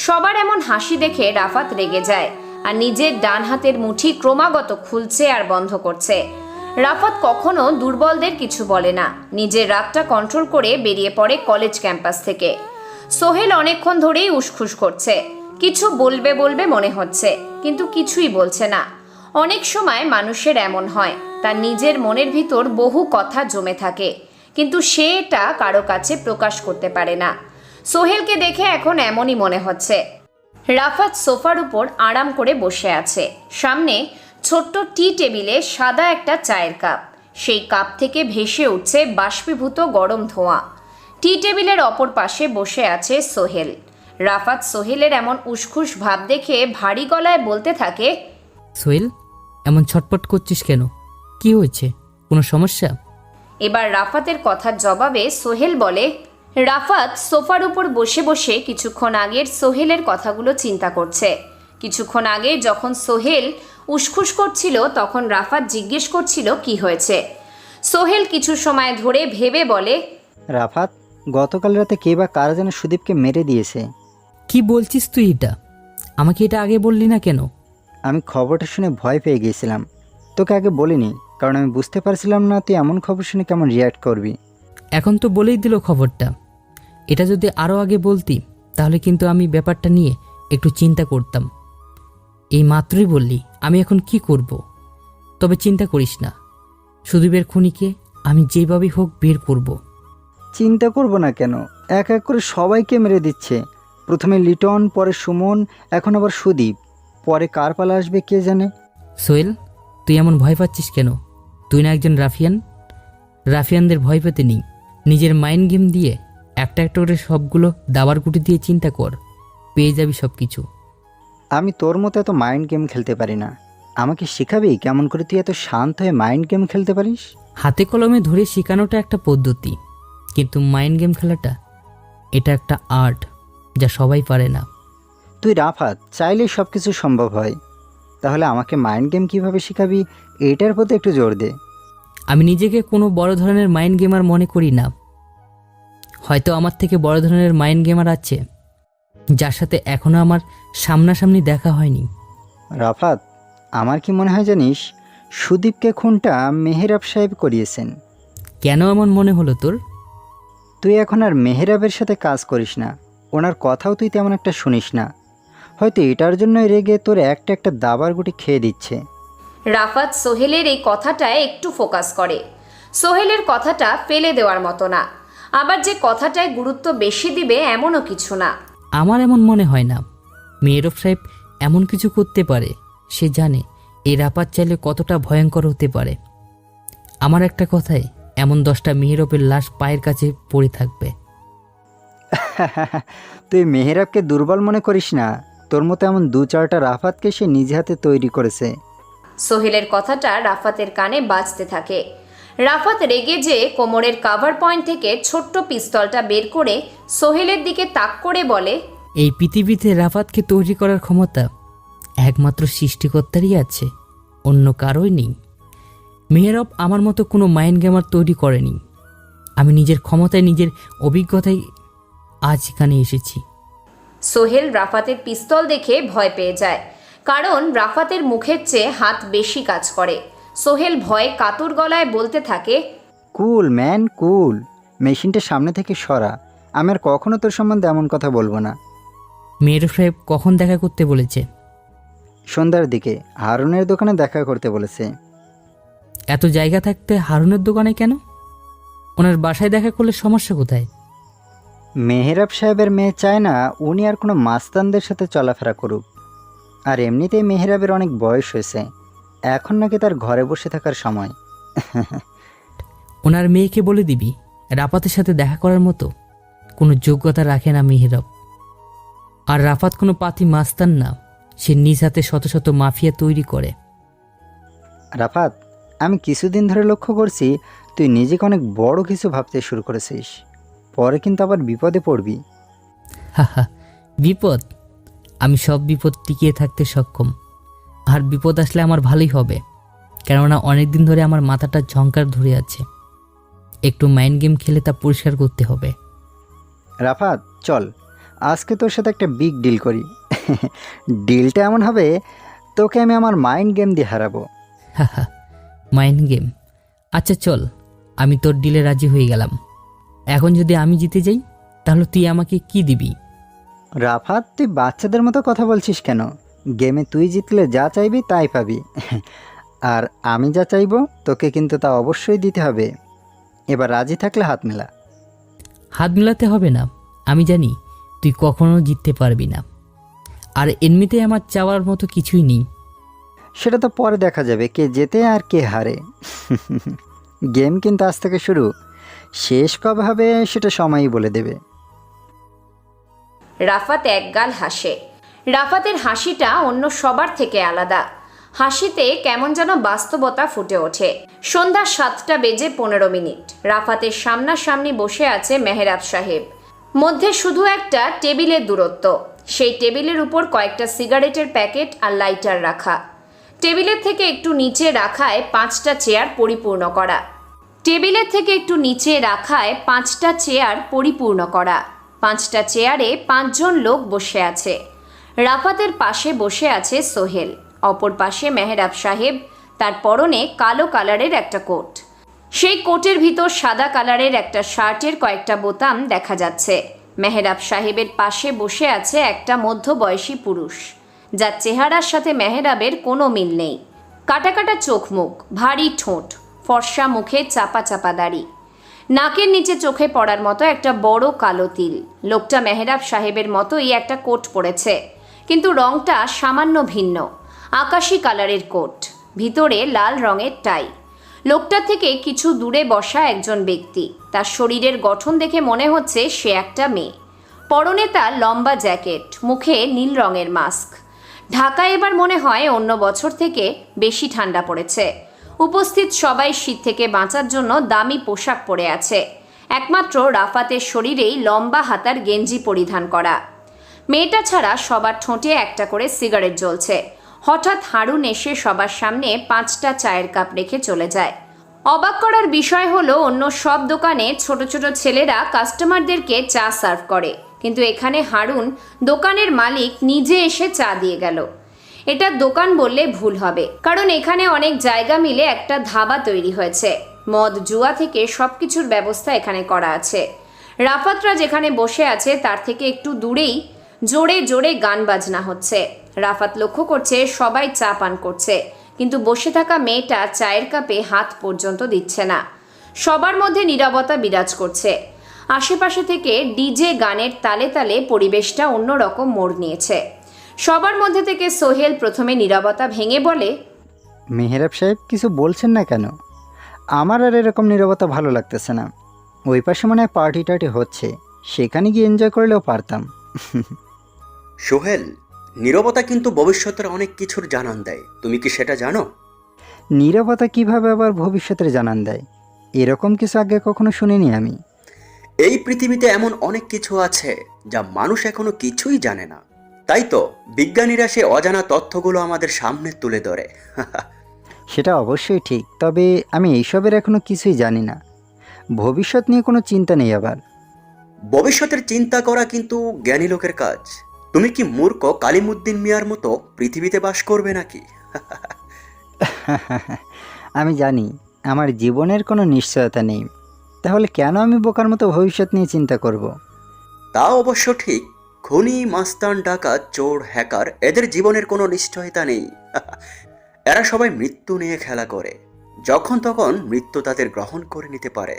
Speaker 3: সবার এমন হাসি দেখে রাফাত রেগে যায় আর নিজের ডান হাতের মুঠি ক্রমাগত খুলছে আর বন্ধ করছে। রাফাত কখনো দুর্বলদের কিছু বলে না। নিজের রাগটা কন্ট্রোল করে বেরিয়ে পড়ে কলেজ ক্যাম্পাস থেকে। সোহেল অনেকক্ষণ ধরেই উসখুস করছে, কিছু বলবে বলবে মনে হচ্ছে, কিন্তু কিছুই বলছে না। অনেক সময় মানুষের এমন হয়, তার নিজের মনের ভিতর বহু কথা জমে থাকে, কিন্তু সে এটা কারো কাছে প্রকাশ করতে পারে না। সোহেলকে দেখে এখন এমনই মনে হচ্ছে। রাফাত সোফার উপর আরাম করে বসে আছে। সামনে ছোট্ট টি টেবিলে সাদা একটা চায়ের কাপ। সেই কাপ থেকে ভেসে উঠছে বাষ্পীভূত গরম ধোঁয়া। টি টেবিলের অপর পাশে বসে আছে সোহেল। রাফাত সোহেলের এমন উসখুস ভাব দেখে ভারী গলায় বলতে থাকে,
Speaker 4: সোহেল, এমন ছটপট করছিস কেন? কি হয়েছে? কোনো সমস্যা?
Speaker 3: এবার রাফাতের কথার জবাবে সোহেল বলে, রাফাত সোফার উপর বসে বসে কিছুক্ষণ আগের সোহেলের কথাগুলো চিন্তা করছে। কিছুক্ষণ আগে যখন সোহেল উসখুস করছিল তখন রাফাত জিজ্ঞেস করছিল কি হয়েছে। সোহেল কিছু সময় ধরে ভেবে বলে,
Speaker 2: রাফাত, গতকাল রাতে কে বা কারা যেন সুদীপকে মেরে দিয়েছে।
Speaker 4: কি বলছিস তুই এটা? আমাকে এটা আগে বললি না কেন?
Speaker 2: আমি খবরটা শুনে ভয় পেয়ে গিয়েছিলাম, তোকে আগে বলিনি, কারণ আমি বুঝতে পারছিলাম না তুই এমন খবর শুনে কেমন রিয়্যাক্ট করবি।
Speaker 4: এখন তো বলেই দিল খবরটা। এটা যদি আরও আগে বলতি তাহলে কিন্তু আমি ব্যাপারটা নিয়ে একটু চিন্তা করতাম। এই মাত্রই বললি, আমি এখন কি করব? তবে চিন্তা করিস না, সুদীপের খুনিকে আমি যেভাবেই হোক বের করব।
Speaker 2: চিন্তা করব না কেন? এক এক করে সবাইকে মেরে দিচ্ছে। প্রথমে লিটন, পরে সুমন, এখন আবার সুদীপ, পরে কার পালা আসবে কে জানে।
Speaker 4: সোহেল, তুই এমন ভয় পাচ্ছিস কেন? তুই না একজন রাফিয়ান? রাফিয়ানদের ভয় পেতে নেই। নিজের মাইন্ড গেম দিয়ে একটা একটা করে সবগুলো দাবার গুটি দিয়ে চিন্তা কর, পেয়ে যাবি সব কিছু।
Speaker 2: আমি তোর মতো এত মাইন্ড গেম খেলতে পারি না। আমাকে শেখাবি কেমন করে তুই এত শান্ত হয়ে মাইন্ড গেম খেলতে পারিস?
Speaker 4: হাতে কলমে ধরে শেখানোটা একটা পদ্ধতি, কিন্তু মাইন্ড গেম খেলাটা এটা একটা আর্ট, যা সবাই পারে না।
Speaker 2: তুই রাফাত, চাইলেই সব কিছু সম্ভব হয়। তাহলে আমাকে মাইন্ড গেম কীভাবে শেখাবি এইটার প্রতি একটু জোর দে।
Speaker 4: আমি নিজেকে কোনো বড় ধরনের মাইন্ড গেমার মনে করি না। হয়তো আমার থেকে বড় ধরনের মাইন্ড গেমার আছে, যার সাথে এখনও আমার সামনাসামনি দেখা হয়নি।
Speaker 2: রাফাত, আমার কি মনে হয় জানিস, সুদীপকে খুনটা মেহেরাব সাহেব করিয়েছেন।
Speaker 4: কেন এমন মনে হলো তোর?
Speaker 2: তুই এখন আর মেহেরাবের সাথে কাজ করিস না, ওনার কথাও তুই তেমন একটা শুনিস না। হয়তো এটার জন্যই রেগে তোর একটা একটা দাবার গুটি খেয়ে দিচ্ছে।
Speaker 3: রাফাত সোহেলের এই কথাটায় একটু ফোকাস করে। সোহেলের কথাটা ফেলে দেওয়ার মতো না, আবার যে কথাটায় গুরুত্ব বেশি দিবে এমনও কিছু না।
Speaker 4: আমার এমন মনে হয় না মেহেরব সাহেব এমন কিছু করতে পারে। সে জানে এই রাপাত চাইলে কতটা ভয়ঙ্কর হতে পারে। আমার একটা কথায় এমন 10টা মেহেরবের লাশ পায়ের কাছে পড়ে থাকবে।
Speaker 2: তুই মেহেরাবকে দুর্বল মনে করিস না, তোর মতো এমন 2-4টা রাফাতকে সে নিজে হাতে তৈরি করেছে।
Speaker 3: সোহেলের কথাটা রাফাতের কানে বাজতে থাকে। রাফাত রেগে যে কোমরের কাভার পয়েন্ট থেকে ছোট্ট পিস্তলটা বের করে সোহেলের দিকে তাক করে বলে,
Speaker 4: এই পৃথিবীতে রাফাতকে তৈরি করার ক্ষমতা একমাত্র সৃষ্টিকর্তারই আছে, অন্য কারোই নেই। মেহেরব আমার মতো কোনো মাইন্ড গেমার তৈরি করেনি। আমি নিজের ক্ষমতায়, নিজের অভিজ্ঞতায় আজ এখানে এসেছি।
Speaker 3: সোহেল রাফাতের পিস্তল দেখে ভয় পেয়ে যায়, কারণ রাফাতের মুখের চেয়ে হাত বেশি কাজ করে। সোহেল ভয়ে কাতর গলায় বলতে থাকে,
Speaker 2: কুল ম্যান কুল, মেশিনটা সামনে থেকে সরা। আমি আর কখনো তোর সম্বন্ধে এমন কথা বলবো না।
Speaker 4: মেহেরব সাহেব কখন দেখা করতে বলেছে?
Speaker 2: সন্ধ্যার দিকে হারুনের দোকানে দেখা করতে বলেছে।
Speaker 4: এত জায়গা থাকতে হারুনের দোকানে কেন? ওনার বাসায় দেখা করলে সমস্যা কোথায়?
Speaker 2: মেহেরাব সাহেবের মেয়ে চায় না উনি আর কোনো মাস্তানদের সাথে চলাফেরা করুক। আর এমনিতেই মেহেরাবের অনেক বয়স হয়েছে, এখন নাকি তার ঘরে বসে থাকার সময়।
Speaker 4: ওনার মেয়েকে বলে দিবি রাফাতের সাথে দেখা করার মতো কোনো যোগ্যতা রাখে না মেহেরব। আর রাফাত কোনো পাতি মাস্তান না, সে নিজ হাতে শত শত মাফিয়া তৈরি করে।
Speaker 2: রাফাত, আমি কিছুদিন ধরে লক্ষ্য করছি তুই নিজেকে অনেক বড় কিছু ভাবতে শুরু করেছিস, পরে কিন্তু আবার বিপদে পড়বি।
Speaker 4: হাহা, বিপদ? আমি সব বিপদ টিকিয়ে থাকতে সক্ষম। আর বিপদ আসলে আমার ভালোই হবে, কেননা অনেক দিন ধরে আমার মাথাটা ঝংকার ধরে আছে। একটু মাইন্ড গেম খেলে তা পরিষ্কার করতে হবে।
Speaker 2: রাফাত, চল আজকে তোর সাথে একটা বিগ ডিল করি। ডিলটা এমন হবে, তোকে আমি আমার মাইন্ড গেম দিয়ে হারাবো।
Speaker 4: হাহা, মাইন্ড গেম? আচ্ছা চল, আমি তোর ডিলে রাজি হয়ে গেলাম। এখন যদি আমি জিতে যাই তাহলে তুই আমাকে কি দিবি?
Speaker 2: রাফাত, তুই বাচ্চাদের মতো কথা বলছিস কেন? গেমে তুই জিতলে যা চাইবি তাই পাবি, আর আমি যা চাইবো তোকে কিন্তু তা অবশ্যই দিতে হবে। এবার রাজি থাকলে হাত মেলা।
Speaker 4: হাত মেলাতে হবে না, আমি জানি তুই কখনো জিততে পারবি না। আর এমনিতে আমার চাওয়ার মতো কিছুই নেই।
Speaker 2: সেটা তো পরে দেখা যাবে কে জেতে আর কে হারে। গেম কিন্তু আজ থেকে শুরু, শেষ কবে হবে সেটা সময়ই বলে দেবে।
Speaker 3: রাফাত একগাল হাসে। রাফাতের হাসিটা অন্য সবার থেকে আলাদা। হাসিতে কেমন যেন বাস্তবতা ফুটে ওঠে। সন্ধ্যা 7টা বেজে 15 মিনিট। রাফাতের সামনাসামনি বসে আছে মেহরাব সাহেব। মধ্যে শুধু একটা টেবিলের দূরত্ব। সেই টেবিলের উপর কয়েকটা সিগারেটের প্যাকেট আর লাইটার রাখা। টেবিলের থেকে একটু নিচে রাখায় 5টা চেয়ার পরিপূর্ণ করা। টেবিলের থেকে একটু নিচে রাখায় 5টা চেয়ার পরিপূর্ণ করা। 5টা চেয়ারে 5 জন লোক বসে আছে। রাফাতের পাশে বসে আছে সোহেল, অপর পাশে মেহরাব সাহেব। তার পরনে কালো কালারের একটা কোট। সেই কোটের ভিতর সাদা কালারের একটা শার্টের কয়েকটা বোতাম দেখা যাচ্ছে। মেহরাব সাহেবের পাশে বসে আছে একটা মধ্যবয়সী পুরুষ, যার চেহারার সাথে মেহরাবের কোনো মিল নেই। কাটা কাটা চোখ মুখ, ভারী ঠোঁট, ফর্সা মুখে চাপা চাপা দাড়ি, নাকের নিচে চোখে পড়ার মতো একটা বড় কালো তিল। লোকটা মেহরাব সাহেবের মতোই একটা কোট পরেছে, কিন্তু রংটা সামান্য ভিন্ন। আকাশি কালারের কোট, ভিতরে লাল রঙের টাই। লোকটা থেকে কিছু দূরে বসা একজন ব্যক্তি। তার শরীরের গঠন দেখে মনে হচ্ছে সে একটা মেয়ে। পরনে তার লম্বা জ্যাকেট, মুখে নীল রঙের মাস্ক। ঢাকায় এবার মনে হয় অন্য বছর থেকে বেশি ঠান্ডা পড়েছে। উপস্থিত সবাই শীত থেকে বাঁচার জন্য দামি পোশাক পরে আছে। একমাত্র রাফাতের শরীরেই লম্বা হাতার গেঞ্জি পরিধান করা। মেয়েটা ছাড়া সবার ঠোঁটে একটা করে সিগারেট জ্বলছে। হঠাৎ হারুন এসে সবার সামনে 5টা চায়ের কাপ রেখে চলে যায়। অবাক করার বিষয় হলো, অন্য সব দোকানে ছোট ছোট ছেলেরা কাস্টমারদেরকে চা সার্ভ করে, কিন্তু এখানে হারুন, দোকানের মালিক, নিজে এসে চা দিয়ে গেল। এটা দোকান বললে ভুল হবে, কারণ এখানে অনেক জায়গা মিলে একটা ধাবা তৈরি হয়েছে। মদ জুয়া থেকে সবকিছুর ব্যবস্থা এখানে করা আছে। রাফাতরা যেখানে বসে আছে তার থেকে একটু দূরেই জোরে জোরে গান বাজনা হচ্ছে। রাফাত লক্ষ্য করছে সবাই চা পান করছে, কিন্তু বসে থাকা মেয়েটা চায়ের কাপে হাত পর্যন্ত দিচ্ছে না। সবার মধ্যে নীরবতা বিরাজ করছে। আশেপাশে থেকে ডিজে গানের তালে তালে পরিবেশটা অন্যরকম মোড় নিয়েছে। সবার মধ্যে থেকে সোহেল প্রথমে নীরবতা ভেঙে বলে,
Speaker 2: মেহরাব সাহেব কিছু বলছেন না কেন? আমার আর এরকম নীরবতা ভালো লাগতেছে না। ওই পাশে মনে হয় পার্টি টার্টি হচ্ছে, সেখানে গিয়ে এনজয় করলেও পারতাম।
Speaker 12: সোহেল, নীরবতা কিন্তু ভবিষ্যতের অনেক কিছুর জানান দেয়। তুমি কি সেটা জানো?
Speaker 2: নীরবতা কিভাবে আবার ভবিষ্যতের জানান দেয়? এরকম কিছু আগে কখনো শুনিনি আমি।
Speaker 12: এই পৃথিবীতে এমন অনেক কিছু আছে যা মানুষ এখনো কিছুই জানে না। তাই তো বিজ্ঞানীরা সে অজানা তথ্যগুলো আমাদের সামনে তুলে ধরে।
Speaker 2: সেটা অবশ্যই ঠিক, তবে আমি এইসবের এখনো কিছুই জানি না। ভবিষ্যৎ নিয়ে কোনো চিন্তা নেই আবার।
Speaker 12: ভবিষ্যতের চিন্তা করা কিন্তু জ্ঞানী লোকের কাজ। তুমি কি মূর্খ কালিমুদ্দিন মিয়ার মতো পৃথিবীতে বাস করবে নাকি?
Speaker 2: আমি জানি আমার জীবনের কোনো নিশ্চয়তা নেই, তাহলে কেন আমি বোকার মতো ভবিষ্যৎ নিয়ে চিন্তা করব?
Speaker 12: তা অবশ্য ঠিক। খনি, মাস্তান, ডাকাত, চোর, হ্যাকার, এদের জীবনের কোনো নিশ্চয়তা নেই। এরা সবাই মৃত্যু নিয়ে খেলা করে। যখন তখন মৃত্যু তাদের গ্রহণ করে নিতে পারে।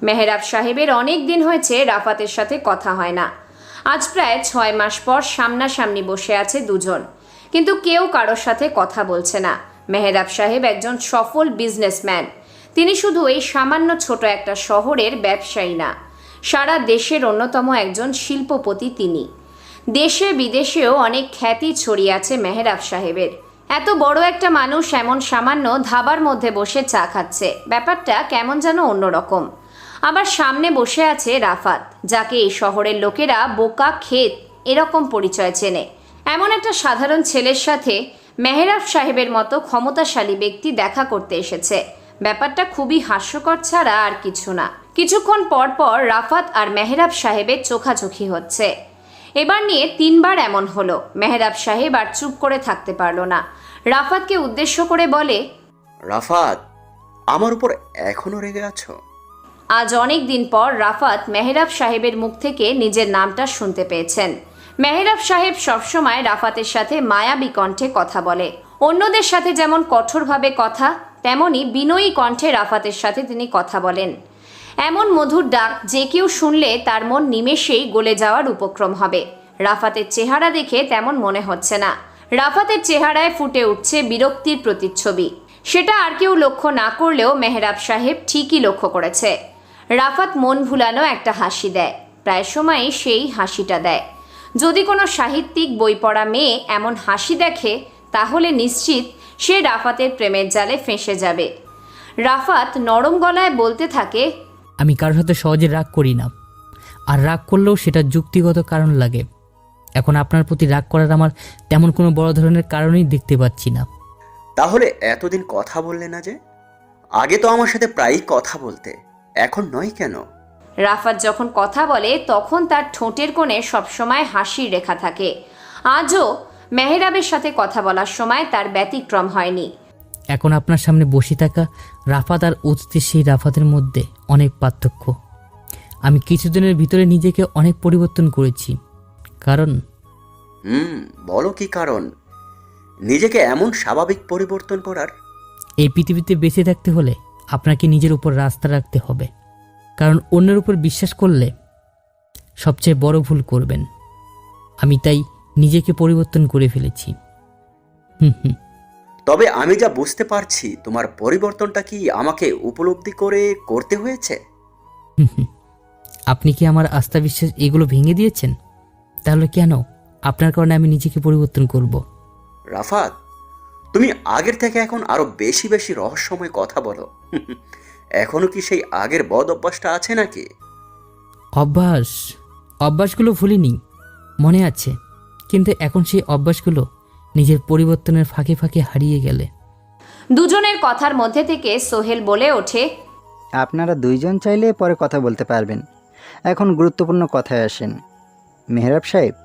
Speaker 3: মেহরাব সাহেবের অনেক দিন হয়েছে রাফাতের সাথে কথা হয় না। আজ প্রায় 6 মাস পর সামনাসামনি বসে আছে দুজন, কিন্তু কেউ কারোর সাথে কথা বলছে না। মেহরাব সাহেব একজন সফল বিজনেসম্যান। তিনি শুধু এই সামান্য ছোট একটা শহরের ব্যবসায়ী না, সারা দেশের অন্যতম একজন শিল্পপতি তিনি। দেশে বিদেশেও অনেক খ্যাতি ছড়িয়ে আছে মেহরাব সাহেবের। এত বড় একটা মানুষ এমন সামান্য ধাবার মধ্যে বসে চা খাচ্ছে, ব্যাপারটা কেমন যেন অন্যরকম। আবার সামনে বসে আছে রাফাত, যাকে এই শহরের লোকেরা বোকা ক্ষেত এরকম পরিচয় চেনে। এমন একটা সাধারণ ছেলের সাথে মেহরাব সাহেবের মতো ক্ষমতাশালী ব্যক্তি দেখা করতে এসেছে। ব্যাপারটা খুবই হাস্যকর ছাড়া আর কিছু না। কিছুক্ষণ পর পর রাফাত আর মেহরাব সাহেবের চোখাচোখি হচ্ছে। এবার নিয়ে 3 বার এমন হলো। মেহরাব সাহেব আর চুপ করে থাকতে পারল না। রাফাতকে উদ্দেশ্য করে বলে,
Speaker 12: রাফাত, আমার উপর এখনো রেগে আছো?
Speaker 3: আজ অনেক দিন পর রাফাত মেহরাব সাহেবের মুখ থেকে নিজের নামটা শুনতে পেয়েছেন। মেহরাব সাহেব সবসময় রাফাতের সাথে মায়াবী কণ্ঠে কথা বলে। অন্যদের সাথে যেমন কঠোরভাবে কথা, তেমনি বিনয়ী কণ্ঠে রাফাতের সাথে তিনি কথা বলেন। এমন মধুর ডাক যে কেউ শুনলে তার মন নিমেষেই গলে যাওয়ার উপক্রম হবে। রাফাতের চেহারা দেখে তেমন মনে হচ্ছে না। রাফাতের চেহারায় ফুটে উঠছে বিরক্তির প্রতিচ্ছবি। সেটা আর কেউ লক্ষ্য না করলেও মেহরাব সাহেব ঠিকই লক্ষ্য করেছে। রাফাত মন ভুলানো একটা হাসি দেয়, প্রায় সময়ই সেই হাসিটা দেয়। যদি কোনো সাহিত্যিক বই পড়া মেয়ে এমন হাসি দেখে, তাহলে নিশ্চিত সে রাফাতের প্রেমের জালে ফেঁসে যাবে। রাফাত নরম গলায় বলতে থাকে,
Speaker 4: আমি কারোর সাথে সহজে রাগ করি না, আর রাগ করলেও সেটা যুক্তিগত কারণ লাগে। এখন আপনার প্রতি রাগ করার আমার তেমন কোনো বড় ধরনের কারণই দেখতে পাচ্ছি না।
Speaker 12: তাহলে এতদিন কথা বললে না যে? আগে তো আমার সাথে প্রায়ই কথা বলতে, এখন নয় কেন?
Speaker 3: রাফাত যখন কথা বলে তখন তার ঠোঁটের কোণে সবসময় হাসির রেখা থাকে। আজও মেহরাবের সাথে কথা বলার সময় তার ব্যতিক্রম হয়নি।
Speaker 4: এখন আপনার সামনে বসে থাকা রাফাত আর অতীতের সেই রাফাতের মধ্যে অনেক পার্থক্য। আমি কিছুদিনের ভিতরে নিজেকে অনেক পরিবর্তন করেছি। কারণ
Speaker 12: বলো কি কারণ নিজেকে এমন স্বাভাবিক পরিবর্তন করার?
Speaker 4: এই পৃথিবীতে বেঁচে থাকতে হলে আপনাকে নিজের উপর রাস্তা রাখতে হবে। কারণ অন্যের উপর বিশ্বাস করলে সবচেয়ে বড় ভুল করবেন। আমি তাই নিজেকে পরিবর্তন করে ফেলেছি।
Speaker 12: তবে আমি যা বুঝতে পারছি, তোমার পরিবর্তনটা কি আমাকে উপলব্ধি করে করতে হয়েছে?
Speaker 4: আপনি কি আমার আস্থা বিশ্বাস এগুলো ভেঙে দিয়েছেন? তাহলে কেন আপনার কারণে আমি নিজেকে পরিবর্তন করব?
Speaker 12: রাফাত, তুমি আগের থেকে এখন আরো বেশি বেশি রহস্যময় কথা বলো। এখনো কি সেই আগের বদ অভ্যাসটা আছে নাকি?
Speaker 4: অভ্যাসগুলো ভুলিনি, মনে আছে। কিন্তু এখন সেই অভ্যাসগুলো নিজের পরিবর্তনের ফাঁকে ফাঁকে হারিয়ে গেলে।
Speaker 3: দুজনের কথার মধ্যে থেকে সোহেল বলে ওঠে,
Speaker 2: আপনারা দুইজন চাইলে পরে কথা বলতে পারবেন, এখন গুরুত্বপূর্ণ কথায় আসেন। মেহরাব সাহেব,